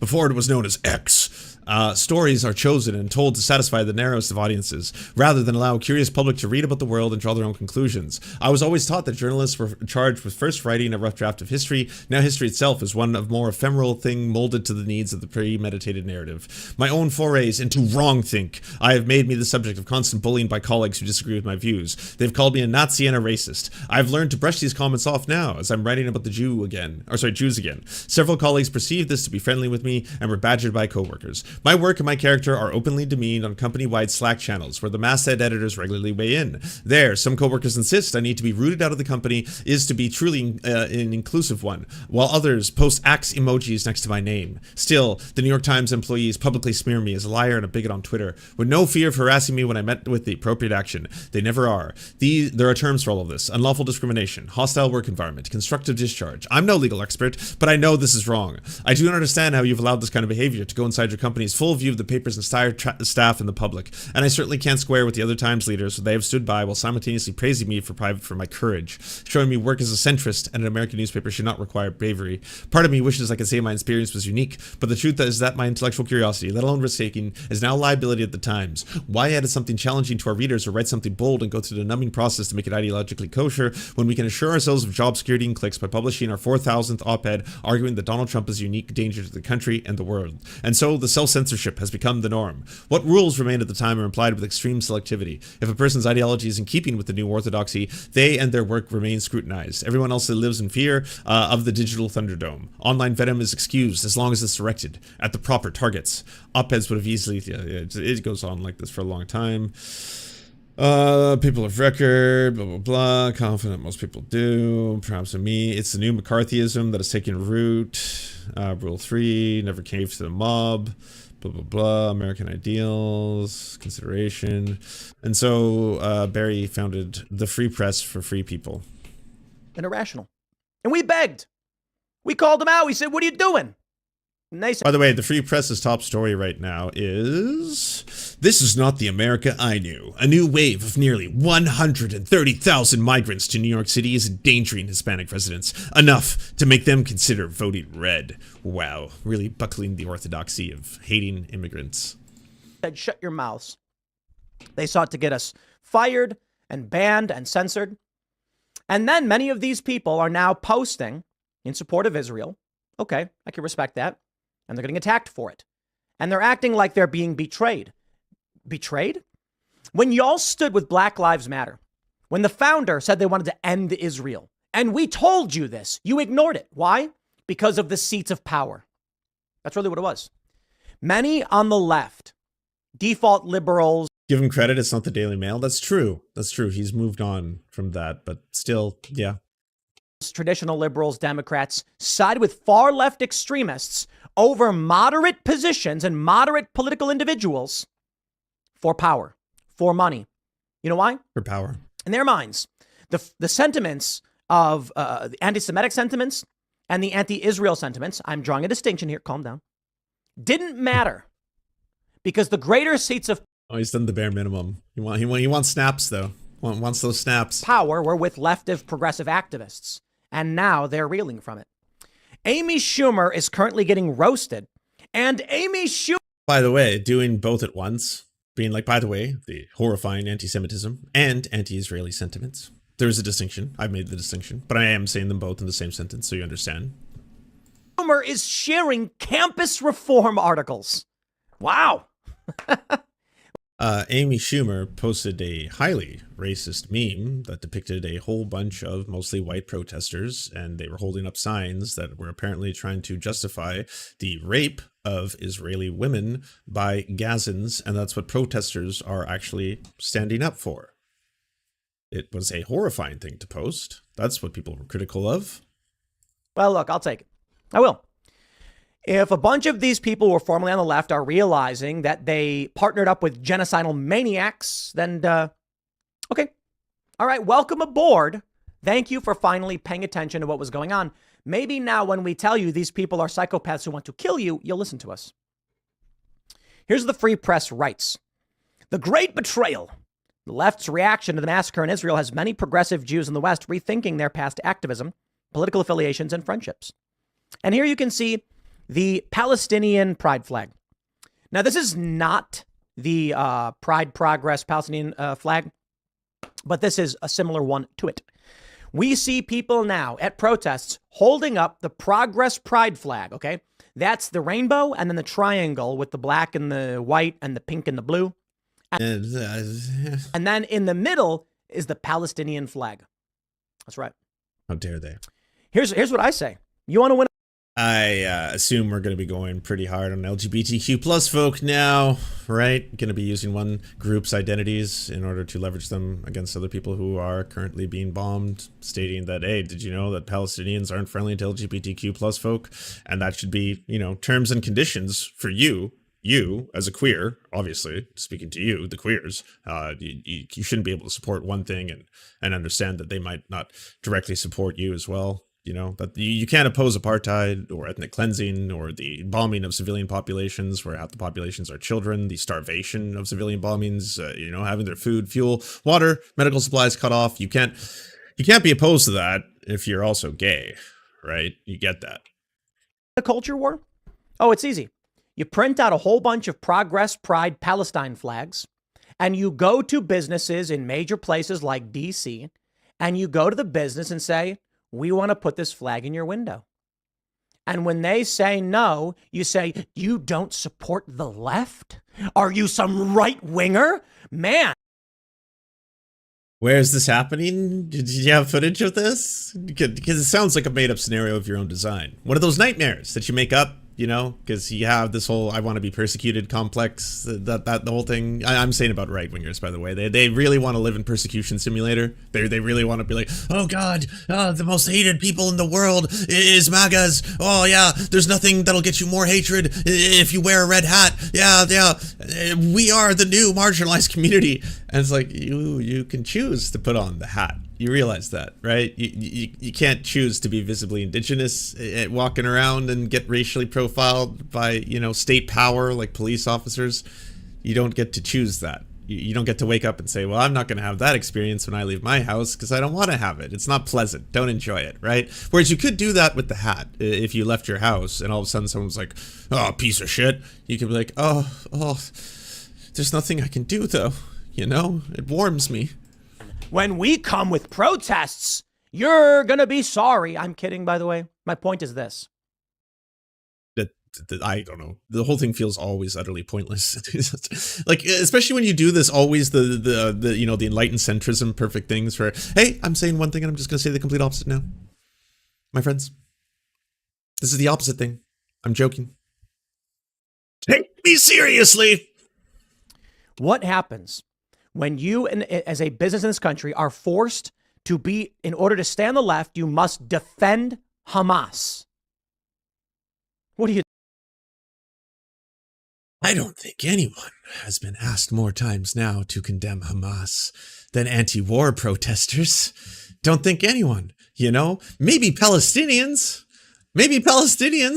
before it was known as X. Stories are chosen and told to satisfy the narrowest of audiences, rather than allow a curious public to read about the world and draw their own conclusions. I was always taught that journalists were charged with first writing a rough draft of history. Now history itself is one of more ephemeral thing molded to the needs of the premeditated narrative. My own forays into wrong-think I have made me the subject of constant bullying by colleagues who disagree with my views. They've called me a Nazi and a racist. I've learned to brush these comments off now as I'm writing about the Jews again. Several colleagues perceived this to be friendly with me and were badgered by co-workers. My work and my character are openly demeaned on company-wide Slack channels where the masthead editors regularly weigh in. There, some co-workers insist I need to be rooted out of the company is to be truly an inclusive one, while others post axe emojis next to my name. Still, the New York Times employees publicly smear me as a liar and a bigot on Twitter, with no fear of harassing me when I met with the appropriate action. They never are. There are terms for all of this: unlawful discrimination, hostile work environment, constructive discharge. I'm no legal expert, but I know this is wrong. I do not understand how you've allowed this kind of behavior to go inside your company's full view of the paper's entire staff and the public, and I certainly can't square with the other Times leaders so they have stood by while simultaneously praising me for my courage, showing me work as a centrist and an American newspaper should not require bravery. Part of me wishes I could say my experience was unique, but the truth is that my intellectual curiosity, let alone risk-taking, is now a liability at the Times. Why add something challenging to our readers or write something bold and go through the numbing process to make it ideologically kosher when we can assure ourselves of job security and clicks by publishing our 4,000th op-ed arguing that Donald Trump is a unique danger to the country and the world? And so the self-censorship has become the norm. What rules remain at the time are implied with extreme selectivity. If a person's ideology is in keeping with the new orthodoxy, they and their work remain scrutinized. Everyone else lives in fear of the digital thunderdome. Online venom is excused as long as it's directed at the proper targets. Op-eds would have easily, it goes on like this for a long time. People of record, blah, blah, blah, confident most people do, perhaps in me. It's the new McCarthyism that has taken root. Rule 3, never cave to the mob. Blah, blah, blah, American ideals, consideration. And so Barry founded the Free Press for free people. And irrational. And we begged. We called them out. We said, what are you doing? And they said, by the way, the Free Press's top story right now is, this is not the America I knew. A new wave of nearly 130,000 migrants to New York City is endangering Hispanic residents, enough to make them consider voting red. Wow, really buckling the orthodoxy of hating immigrants. Said, shut your mouths. They sought to get us fired and banned and censored. And then many of these people are now posting in support of Israel. Okay, I can respect that. And they're getting attacked for it. And they're acting like they're being betrayed. Betrayed? When y'all stood with Black Lives Matter, when the founder said they wanted to end Israel, and we told you this, you ignored it. Why? Because of the seats of power. That's really what it was. Many on the left, default liberals. Give him credit. It's not the Daily Mail. That's true. That's true. He's moved on from that, but still, yeah. Traditional liberals, Democrats side with far left extremists over moderate positions and moderate political individuals for power, for money. You know why? For power. In their minds, the sentiments of the anti-Semitic sentiments and the anti-Israel sentiments, I'm drawing a distinction here, calm down, didn't matter because the greater seats of he's done the bare minimum. He wants snaps, though. Wants those snaps. Power were with leftist progressive activists, and now they're reeling from it. Amy Schumer is currently getting roasted, and Amy Schumer... By the way, doing both at once, being like, by the way, the horrifying anti-Semitism and anti-Israeli sentiments. There's a distinction. I've made the distinction, but I am saying them both in the same sentence, so you understand. Schumer is sharing campus reform articles. Wow. Amy Schumer posted a highly racist meme that depicted a whole bunch of mostly white protesters, and they were holding up signs that were apparently trying to justify the rape of Israeli women by Gazans, and that's what protesters are actually standing up for. It was a horrifying thing to post. That's what people were critical of. Well, look, I'll take it. I will. If a bunch of these people who are formerly on the left are realizing that they partnered up with genocidal maniacs, then, okay. All right, welcome aboard. Thank you for finally paying attention to what was going on. Maybe now when we tell you these people are psychopaths who want to kill you, you'll listen to us. Here's the Free Press writes. The great betrayal. The left's reaction to the massacre in Israel has many progressive Jews in the West rethinking their past activism, political affiliations, and friendships. And here you can see the Palestinian pride flag. Now, this is not the Pride Progress Palestinian flag, but this is a similar one to it. We see people now at protests holding up the Progress Pride flag, okay? That's the rainbow and then the triangle with the black and the white and the pink and the blue. And then in the middle is the Palestinian flag. That's right. How dare they? Here's what I say. You want to win? I assume we're going to be going pretty hard on LGBTQ plus folk now, right? Going to be using one group's identities in order to leverage them against other people who are currently being bombed, stating that, hey, did you know that Palestinians aren't friendly to LGBTQ plus folk? And that should be, you know, terms and conditions for you as a queer, obviously, speaking to you, the queers, you shouldn't be able to support one thing and understand that they might not directly support you as well. You know, that you can't oppose apartheid or ethnic cleansing or the bombing of civilian populations where half the populations are children, the starvation of civilian bombings, you know, having their food, fuel, water, medical supplies cut off. You can't be opposed to that if you're also gay, right? You get that. The culture war? Oh, it's easy. You print out a whole bunch of Progress, Pride, Palestine flags, and you go to businesses in major places like DC, and you go to the business and say, we want to put this flag in your window. And when they say no, you say, you don't support the left? Are you some right winger? Man. Where is this happening? Did you have footage of this? Because it sounds like a made up scenario of your own design. One of those nightmares that you make up, you know, because you have this whole I want to be persecuted complex, the whole thing. I'm saying about right wingers, by the way. They really want to live in persecution simulator. They really want to be like, oh God, the most hated people in the world is MAGAs. Oh yeah, there's nothing that'll get you more hatred if you wear a red hat. Yeah, we are the new marginalized community. And it's like, you can choose to put on the hat. You realize that, right? You can't choose to be visibly indigenous walking around and get racially profiled by, you know, state power like police officers. You don't get to choose that. You don't get to wake up and say, well, I'm not going to have that experience when I leave my house because I don't want to have it. It's not pleasant. Don't enjoy it, right? Whereas you could do that with the hat. If you left your house and all of a sudden someone's like, oh, piece of shit. You could be like, oh, there's nothing I can do though. You know, it warms me. When we come with protests, you're going to be sorry. I'm kidding, by the way. My point is this. I don't know. The whole thing feels always utterly pointless. Like, especially when you do this, always the you know, the enlightened centrism, perfect things for, hey, I'm saying one thing and I'm just going to say the complete opposite now. My friends, this is the opposite thing. I'm joking. Take me seriously. What happens when you, as a business in this country, are forced to be, in order to stay on the left, you must defend Hamas? What do you? I don't think anyone has been asked more times now to condemn Hamas than anti-war protesters. Don't think anyone, you know? Maybe Palestinians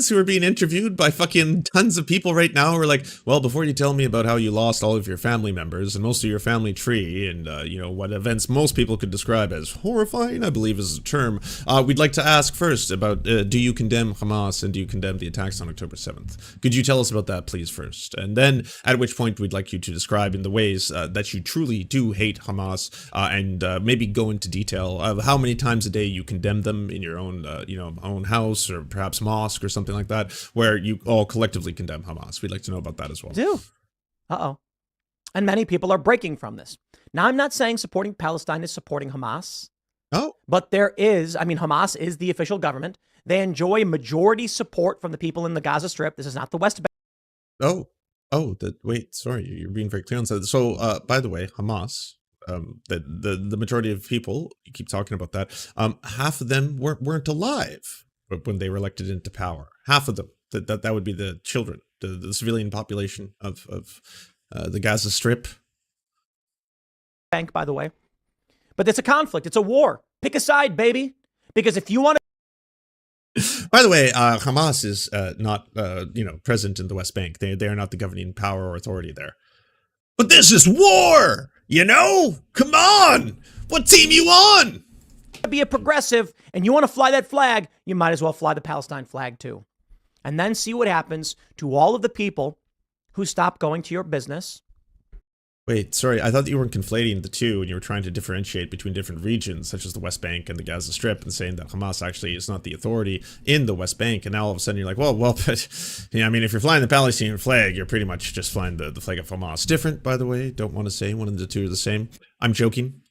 who are being interviewed by fucking tons of people right now who are like, well, before you tell me about how you lost all of your family members and most of your family tree and, you know, what events most people could describe as horrifying, I believe is a term, we'd like to ask first about, do you condemn Hamas and do you condemn the attacks on October 7th? Could you tell us about that, please, first? And then at which point we'd like you to describe in the ways that you truly do hate Hamas and maybe go into detail of how many times a day you condemn them in your own, you know, own house or perhaps mosque or something like that, where you all collectively condemn Hamas. We'd like to know about that as well. Uh-oh. And many people are breaking from this. Now, I'm not saying supporting Palestine is supporting Hamas. Oh. But there is, I mean, Hamas is the official government. They enjoy majority support from the people in the Gaza Strip. This is not the West Bank. Wait, sorry, you're being very clear on that. So, by the way, Hamas, the majority of people, you keep talking about that, half of them weren't alive when they were elected into power. Half of them, that would be the children, the civilian population of the Gaza Strip. Bank, by the way. But it's a conflict. It's a war. Pick a side, baby. Because if you want to... By the way, Hamas is not, present in the West Bank. They are not the governing power or authority there. But this is war, you know? Come on! What team you on? Be a progressive and you want to fly that flag, you might as well fly the Palestine flag too. And then see what happens to all of the people who stop going to your business. Wait, sorry, I thought you weren't conflating the two and you were trying to differentiate between different regions, such as the West Bank and the Gaza Strip, and saying that Hamas actually is not the authority in the West Bank. And now all of a sudden you're like, well, but, I mean, if you're flying the Palestinian flag, you're pretty much just flying the flag of Hamas. Different, by the way, don't want to say one of the two are the same. I'm joking.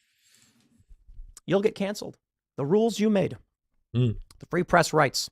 You'll get canceled. The rules you made. The free press writes.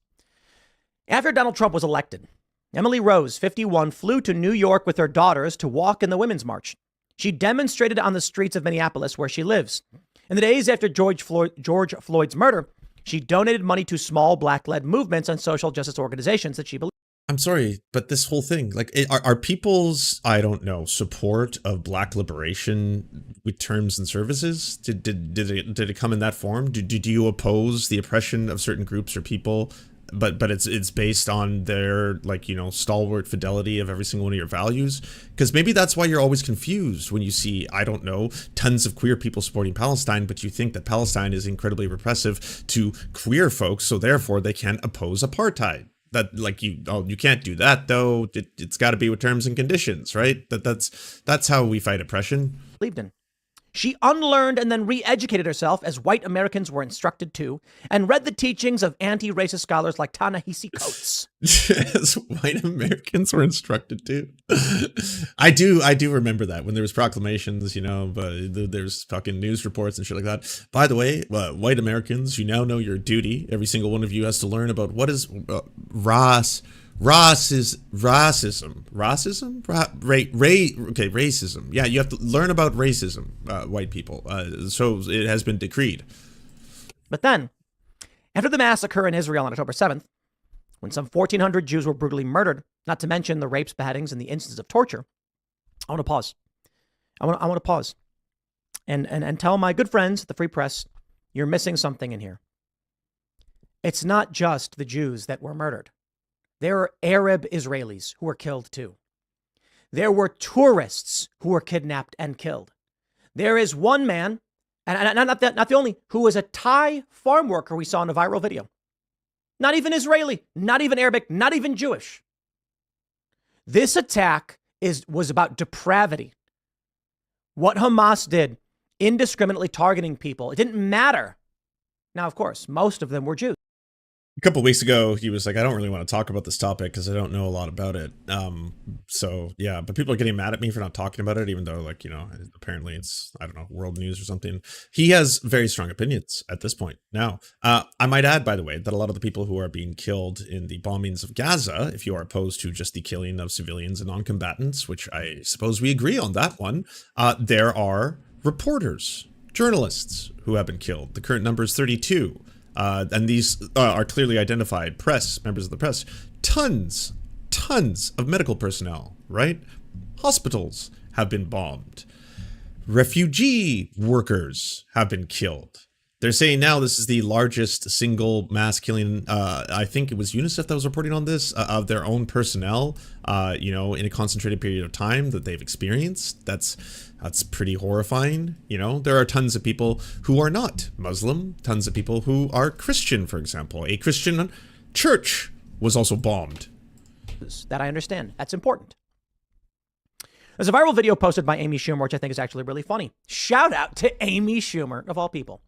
After Donald Trump was elected, Emily Rose, 51, flew to New York with her daughters to walk in the Women's March. She demonstrated on the streets of Minneapolis, where she lives. In the days after George Floyd's murder, she donated money to small Black-led movements and social justice organizations that she believes. I'm sorry, but this whole thing, like, are people's, I don't know, support of Black liberation with terms and services? Did it come in that form? Do you oppose the oppression of certain groups or people, but it's based on their, like, you know, stalwart fidelity of every single one of your values? Because maybe that's why you're always confused when you see, I don't know, tons of queer people supporting Palestine, but you think that Palestine is incredibly repressive to queer folks, so therefore they can't oppose apartheid. That, like, you can't do that though. It's got to be with terms and conditions, right? That's how we fight oppression. Believed in. She unlearned and then re-educated herself, as white Americans were instructed to, and read the teachings of anti-racist scholars like Ta-Nehisi Coates. Yes, white Americans were instructed to. I do remember that when there was proclamations, you know, but there's fucking news reports and shit like that. By the way, white Americans, you now know your duty. Every single one of you has to learn about what is racism. Racism. Yeah, you have to learn about racism, white people. So it has been decreed. But then, after the massacre in Israel on October 7th, when some 1,400 Jews were brutally murdered, not to mention the rapes, beheadings, and the instances of torture, I want to pause. I want to pause and tell my good friends at the Free Press, you're missing something in here. It's not just the Jews that were murdered. There are Arab Israelis who were killed too. There were tourists who were kidnapped and killed. There is one man, and not the only, who was a Thai farm worker we saw in a viral video. Not even Israeli, not even Arabic, not even Jewish. This attack was about depravity. What Hamas did, indiscriminately targeting people, it didn't matter. Now, of course, most of them were Jews. A couple of weeks ago, he was like, I don't really want to talk about this topic because I don't know a lot about it. So yeah, but people are getting mad at me for not talking about it, even though, like, you know, apparently it's, I don't know, world news or something. He has very strong opinions at this point. Now, I might add, by the way, that a lot of the people who are being killed in the bombings of Gaza, if you are opposed to just the killing of civilians and non-combatants, which I suppose we agree on that one, there are reporters, journalists who have been killed. The current number is 32. And these are clearly identified. Press, members of the press, tons of medical personnel, right? Hospitals have been bombed. Refugee workers have been killed. They're saying now this is the largest single mass killing, I think it was UNICEF that was reporting on this, of their own personnel, you know, in a concentrated period of time that they've experienced. That's pretty horrifying. You know, there are tons of people who are not Muslim, tons of people who are Christian, for example. A Christian church was also bombed. That I understand. That's important. There's a viral video posted by Amy Schumer, which I think is actually really funny. Shout out to Amy Schumer, of all people.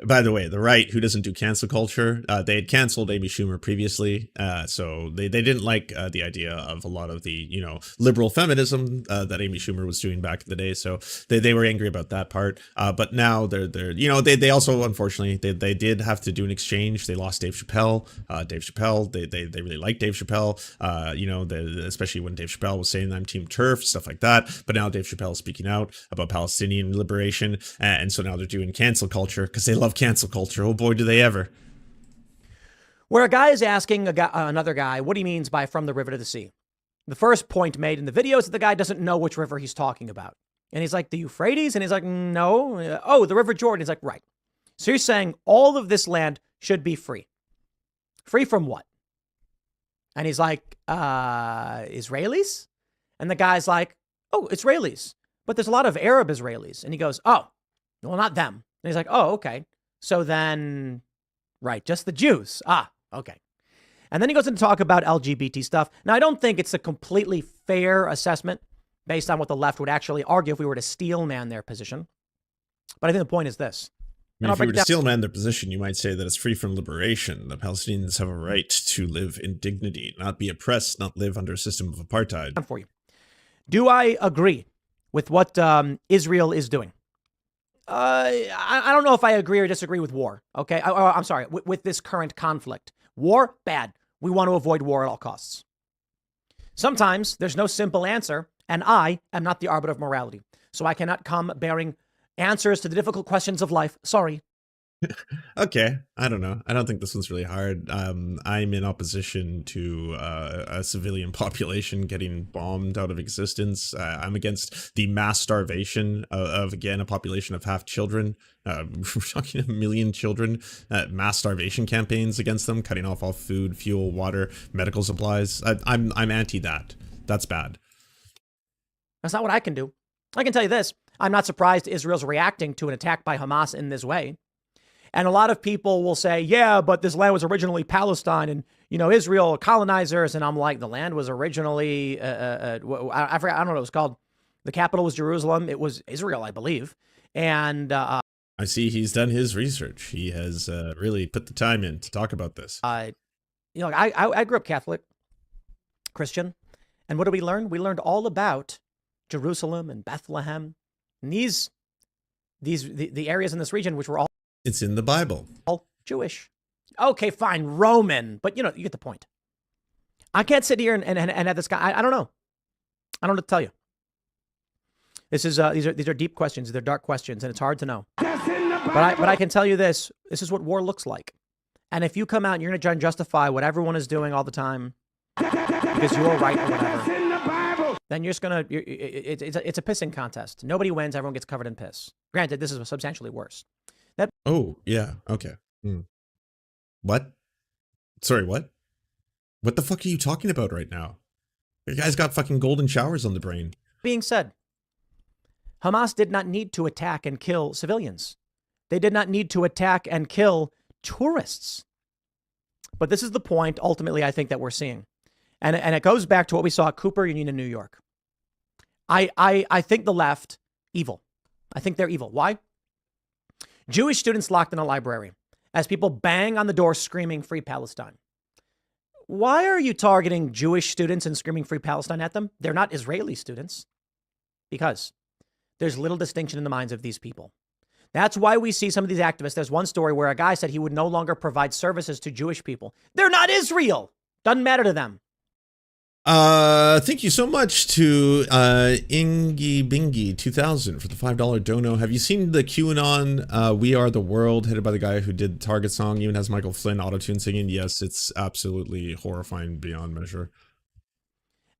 By the way, the right, who doesn't do cancel culture, they had canceled Amy Schumer previously, so they didn't like the idea of a lot of the, you know, liberal feminism that Amy Schumer was doing back in the day. So they were angry about that part. But now they're you know, they also, unfortunately, they did have to do an exchange. They lost Dave Chappelle. They really liked Dave Chappelle. You know, especially when Dave Chappelle was saying I'm Team TERF, stuff like that. But now Dave Chappelle is speaking out about Palestinian liberation, and so now they're doing cancel culture because they love cancel culture. Oh boy, do they ever. Where a guy is asking another guy what he means by from the river to the sea. The first point made in the video is that the guy doesn't know which river he's talking about. And he's like, the Euphrates? And he's like, no. Oh, the River Jordan. He's like, right. So you're saying all of this land should be free. Free from what? And he's like, Israelis? And the guy's like, oh, Israelis. But there's a lot of Arab Israelis. And he goes, oh, well, not them. And he's like, oh, okay. So then, right, just the Jews. Ah, okay. And then he goes into talk about LGBT stuff. Now, I don't think it's a completely fair assessment based on what the left would actually argue if we were to steel man their position. But I think the point is this. I mean, if you were to steel man their position, you might say that it's free from liberation. The Palestinians have a right to live in dignity, not be oppressed, not live under a system of apartheid. For you. Do I agree with what Israel is doing? I don't know if I agree or disagree with war. Okay. I'm sorry. With this current conflict, war, bad. We want to avoid war at all costs. Sometimes there's no simple answer, and I am not the arbiter of morality. So I cannot come bearing answers to the difficult questions of life. Sorry. Okay. I don't know. I don't think this one's really hard. I'm in opposition to a civilian population getting bombed out of existence. I'm against the mass starvation of again, a population of half children. We're talking 1 million children, mass starvation campaigns against them, cutting off all food, fuel, water, medical supplies. I'm anti that. That's bad. That's not what I can do. I can tell you this. I'm not surprised Israel's reacting to an attack by Hamas in this way. And a lot of people will say, yeah, but this land was originally Palestine and, you know, Israel colonizers. And I'm like, the land was originally, I forgot, I don't know what it was called. The capital was Jerusalem. It was Israel, I believe. And I see he's done his research. He has really put the time in to talk about this. You know, I grew up Catholic, Christian. And what did we learn? We learned all about Jerusalem and Bethlehem. And the areas in this region, which were all. It's in the Bible. All Jewish. Okay, fine. Roman. But, you know, you get the point. I can't sit here and have this guy. I don't know. I don't know what to tell you. This is these are deep questions. They're dark questions, and it's hard to know. But I can tell you this. This is what war looks like. And if you come out and you're going to try and justify what everyone is doing all the time because you're right or whatever, then you're just going to, it's a pissing contest. Nobody wins. Everyone gets covered in piss. Granted, this is substantially worse. Oh, yeah. Okay. What? Sorry, what? What the fuck are you talking about right now? The guy's got fucking golden showers on the brain. Being said, Hamas did not need to attack and kill civilians. They did not need to attack and kill tourists. But this is the point, ultimately, I think that we're seeing. And it goes back to what we saw at Cooper Union in New York. I think the left, evil. I think they're evil. Why? Jewish students locked in a library. as people bang on the door screaming Free Palestine. Why are you targeting Jewish students and screaming Free Palestine at them? They're not Israeli students. Because there's little distinction in the minds of these people. That's why we see some of these activists. There's one story where a guy said he would no longer provide services to Jewish people. They're not Israel. Doesn't matter to them. Thank you so much to Ingy Bingy 2000 for the $5 dono. Have you seen the QAnon We Are the World, headed by the guy who did the Target song, even has Michael Flynn auto-tune singing? Yes, it's absolutely horrifying beyond measure.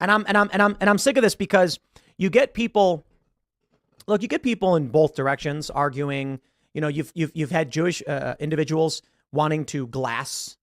And I'm sick of this because you get people. Look, you get people in both directions arguing. You know, you've had Jewish individuals wanting to glass.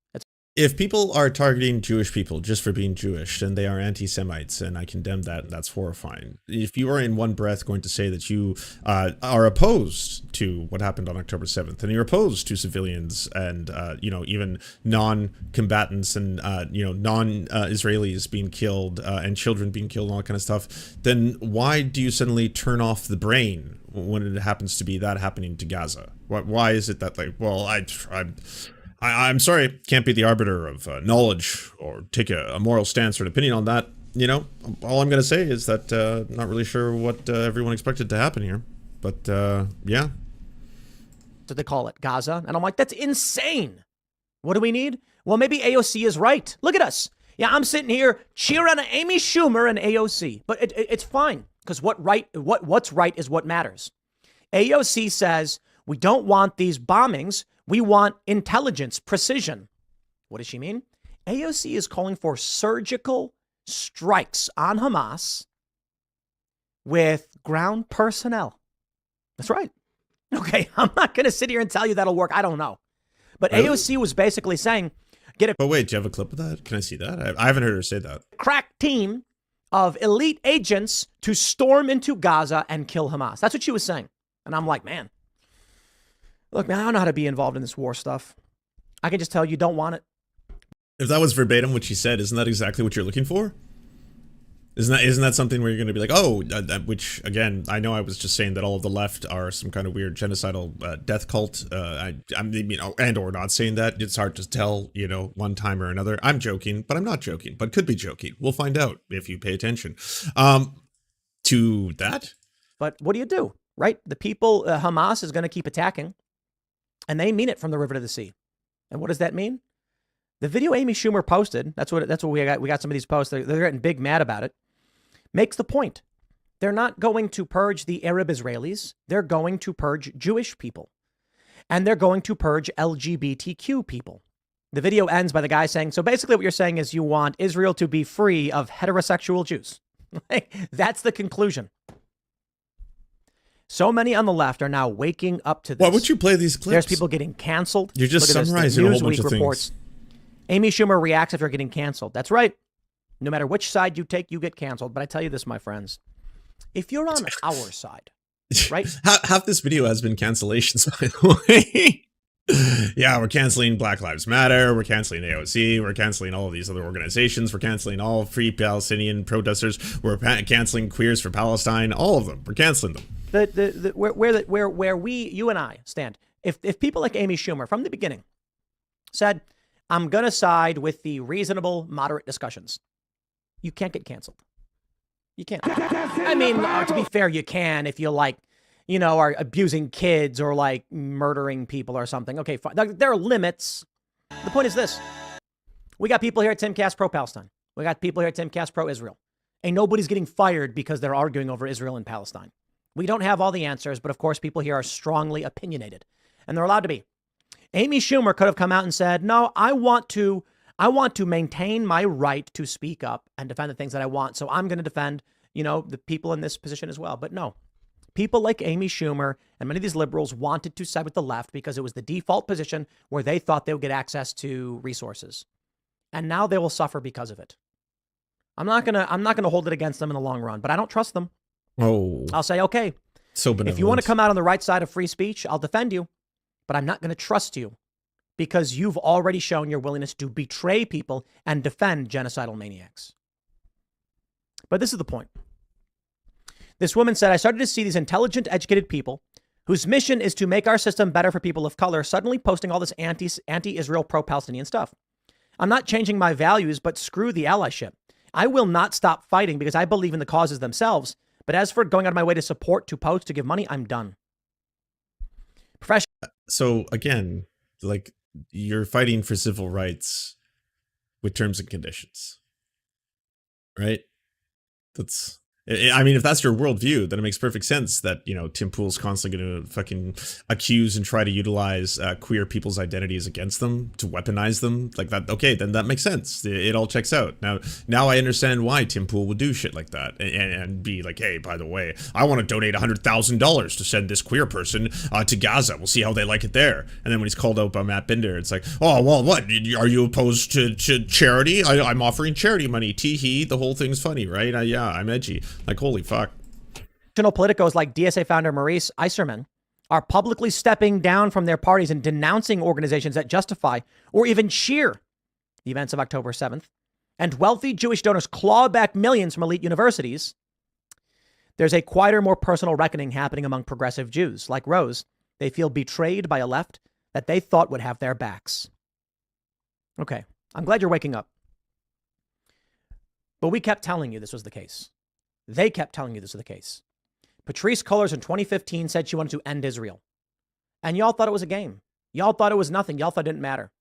If people are targeting Jewish people just for being Jewish, then they are anti-Semites, and I condemn that, and that's horrifying. If you are in one breath going to say that you are opposed to what happened on October 7th, and you're opposed to civilians and, you know, even non-combatants and, you know, non-Israelis being killed and children being killed and all that kind of stuff, then why do you suddenly turn off the brain when it happens to be that happening to Gaza? Why is it that, like, well, I'm sorry, can't be the arbiter of knowledge or take a moral stance or an opinion on that. You know, all I'm going to say is that not really sure what everyone expected to happen here. But, yeah. So they call it Gaza. And I'm like, that's insane. What do we need? Well, maybe AOC is right. Look at us. Yeah, I'm sitting here cheering on Amy Schumer and AOC. But it's fine, because what's right is what matters. AOC says we don't want these bombings. We want intelligence, precision. What does she mean? AOC is calling for surgical strikes on Hamas with ground personnel. That's right. Okay, I'm not going to sit here and tell you that'll work. I don't know. But really? AOC was basically saying, But wait, do you have a clip of that? Can I see that? I haven't heard her say that. Crack team of elite agents to storm into Gaza and kill Hamas. That's what she was saying. And I'm like, man. Look, man, I don't know how to be involved in this war stuff. I can just tell you don't want it. If that was verbatim what she said, isn't that exactly what you're looking for? Isn't that something where you're going to be like, oh, which, again, I know I was just saying that all of the left are some kind of weird genocidal death cult. I'm, you know, and or not saying that. It's hard to tell, you know, one time or another. I'm joking, but I'm not joking, but could be joking. We'll find out if you pay attention to that. But what do? Right? The people, Hamas is going to keep attacking. And they mean it from the river to the sea. And what does that mean? The video Amy Schumer posted, that's what we got. We got some of these posts. They're getting big mad about it. Makes the point. They're not going to purge the Arab Israelis. They're going to purge Jewish people. And they're going to purge LGBTQ people. The video ends by the guy saying, so basically what you're saying is you want Israel to be free of heterosexual Jews. That's the conclusion. So many on the left are now waking up to this. Why would you play these clips? There's people getting canceled. You're just summarizing a whole bunch of things. Amy Schumer reacts if you're getting canceled. That's right. No matter which side you take, you get canceled. But I tell you this, my friends, if you're on our side, right? Half this video has been cancellations, by the way. Yeah, we're canceling Black Lives Matter. We're canceling AOC. We're canceling all of these other organizations. We're canceling all Free Palestinian protesters. We're canceling Queers for Palestine. All of them. We're canceling them. Where you and I stand. If people like Amy Schumer from the beginning said, I'm going to side with the reasonable, moderate discussions, you can't get canceled. You can't. I mean, to be fair, you can if you like, you know, are abusing kids or like murdering people or something. Okay, fine. There are limits. The point is this. We got people here at Timcast pro-Palestine. We got people here at Timcast pro-Israel. And nobody's getting fired because they're arguing over Israel and Palestine. We don't have all the answers, but of course people here are strongly opinionated. And they're allowed to be. Amy Schumer could have come out and said, no, I want to maintain my right to speak up and defend the things that I want. So I'm going to defend, you know, the people in this position as well. But no, people like Amy Schumer and many of these liberals wanted to side with the left because it was the default position where they thought they would get access to resources. And now they will suffer because of it. I'm not going to hold it against them in the long run, but I don't trust them. Oh, I'll say, okay, so benevolent. If you want to come out on the right side of free speech, I'll defend you, but I'm not going to trust you because you've already shown your willingness to betray people and defend genocidal maniacs. But this is the point. This woman said, I started to see these intelligent, educated people whose mission is to make our system better for people of color, suddenly posting all this anti-Israel, pro-Palestinian stuff. I'm not changing my values, but screw the allyship. I will not stop fighting because I believe in the causes themselves. But as for going out of my way to support, to post, to give money, I'm done. So again, like, you're fighting for civil rights with terms and conditions, right? That's, I mean, if that's your worldview, then it makes perfect sense that, you know, Tim Pool's constantly going to fucking accuse and try to utilize queer people's identities against them, to weaponize them like that. Okay, then that makes sense. It all checks out. Now I understand why Tim Pool would do shit like that and be like, hey, by the way, I want to donate $100,000 to send this queer person to Gaza. We'll see how they like it there. And then when he's called out by Matt Binder, it's like, oh, well, what? Are you opposed to charity? I'm offering charity money. Tee-hee, the whole thing's funny, right? Yeah, I'm edgy. Like, holy fuck. Politicos like DSA founder Maurice Eiserman are publicly stepping down from their parties and denouncing organizations that justify or even cheer the events of October 7th. And wealthy Jewish donors claw back millions from elite universities. There's a quieter, more personal reckoning happening among progressive Jews. Like Rose, they feel betrayed by a left that they thought would have their backs. Okay, I'm glad you're waking up. But we kept telling you this was the case. They kept telling you this was the case. Patrisse Cullors in 2015 said she wanted to end Israel. And y'all thought it was a game. Y'all thought it was nothing. Y'all thought it didn't matter.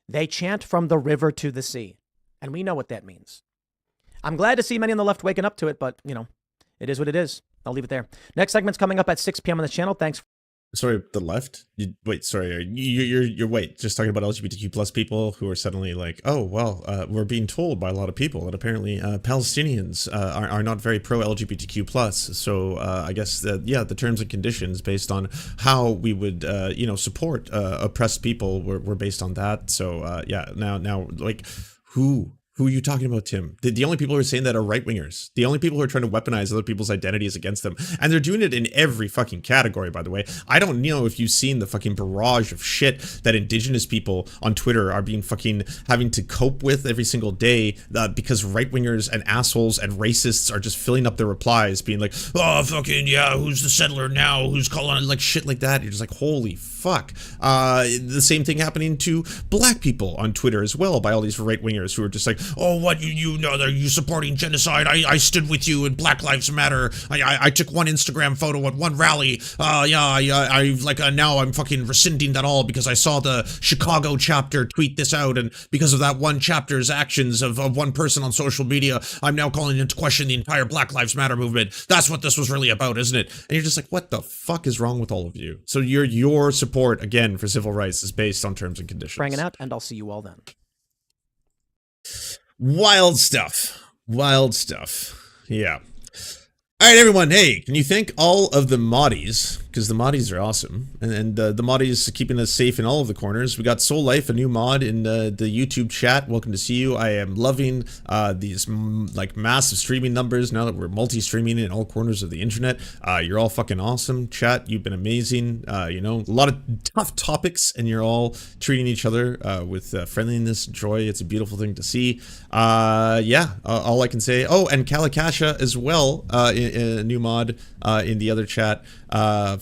They chant from the river to the sea. And we know what that means. I'm glad to see many on the left waking up to it, but, you know, it is what it is. I'll leave it there. Next segment's coming up at 6 p.m. on the channel. Thanks. Sorry, the left? You're wait, just talking about LGBTQ plus people who are suddenly like, oh, well, we're being told by a lot of people that apparently Palestinians are not very pro-LGBTQ plus. So I guess, the terms and conditions based on how we would, support oppressed people were based on that. So, now, like, who are you talking about, Tim? The only people who are saying that are right-wingers. The only people who are trying to weaponize other people's identities against them. And they're doing it in every fucking category, by the way. I don't know if you've seen the fucking barrage of shit that indigenous people on Twitter are being fucking having to cope with every single day because right-wingers and assholes and racists are just filling up their replies being like, oh, fucking, yeah, who's the settler now? Who's calling, like, shit like that? You're just like, holy fuck. The same thing happening to black people on Twitter as well by all these right-wingers who are just like, oh, what, you know, are you supporting genocide? I stood with you in Black Lives Matter. I took one Instagram photo at one rally. Now I'm fucking rescinding that all because I saw the Chicago chapter tweet this out, and because of that one chapter's actions of one person on social media, I'm now calling into question the entire Black Lives Matter movement. That's what this was really about, isn't it? And you're just like, what the fuck is wrong with all of you? So your support, again, for civil rights is based on terms and conditions. Bringing out, and I'll see you all then. Wild stuff. Yeah. All right, everyone. Hey, can you thank all of the moddies? Because the moddies are awesome. And the moddies keeping us safe in all of the corners. We got Soul Life, a new mod in the YouTube chat. Welcome to see you. I am loving these like massive streaming numbers now that we're multi-streaming in all corners of the internet. You're all fucking awesome. Chat, you've been amazing. A lot of tough topics, and you're all treating each other with friendliness, joy. It's a beautiful thing to see. All I can say. Oh, and Kalakasha as well. A new mod in the other chat.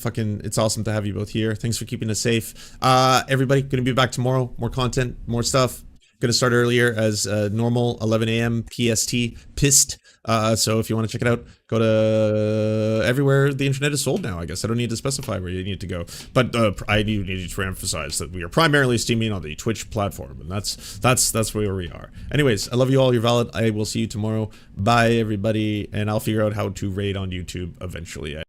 It's awesome to have you both here. Thanks for keeping us safe. Everybody, gonna be back tomorrow. More content, more stuff. Gonna start earlier as normal, 11 a.m. PST, pissed. So if you want to check it out, go to everywhere the internet is sold now, I guess. I don't need to specify where you need to go. But I do need to emphasize that we are primarily streaming on the Twitch platform, and that's where we are. Anyways, I love you all. You're valid. I will see you tomorrow. Bye, everybody. And I'll figure out how to raid on YouTube eventually.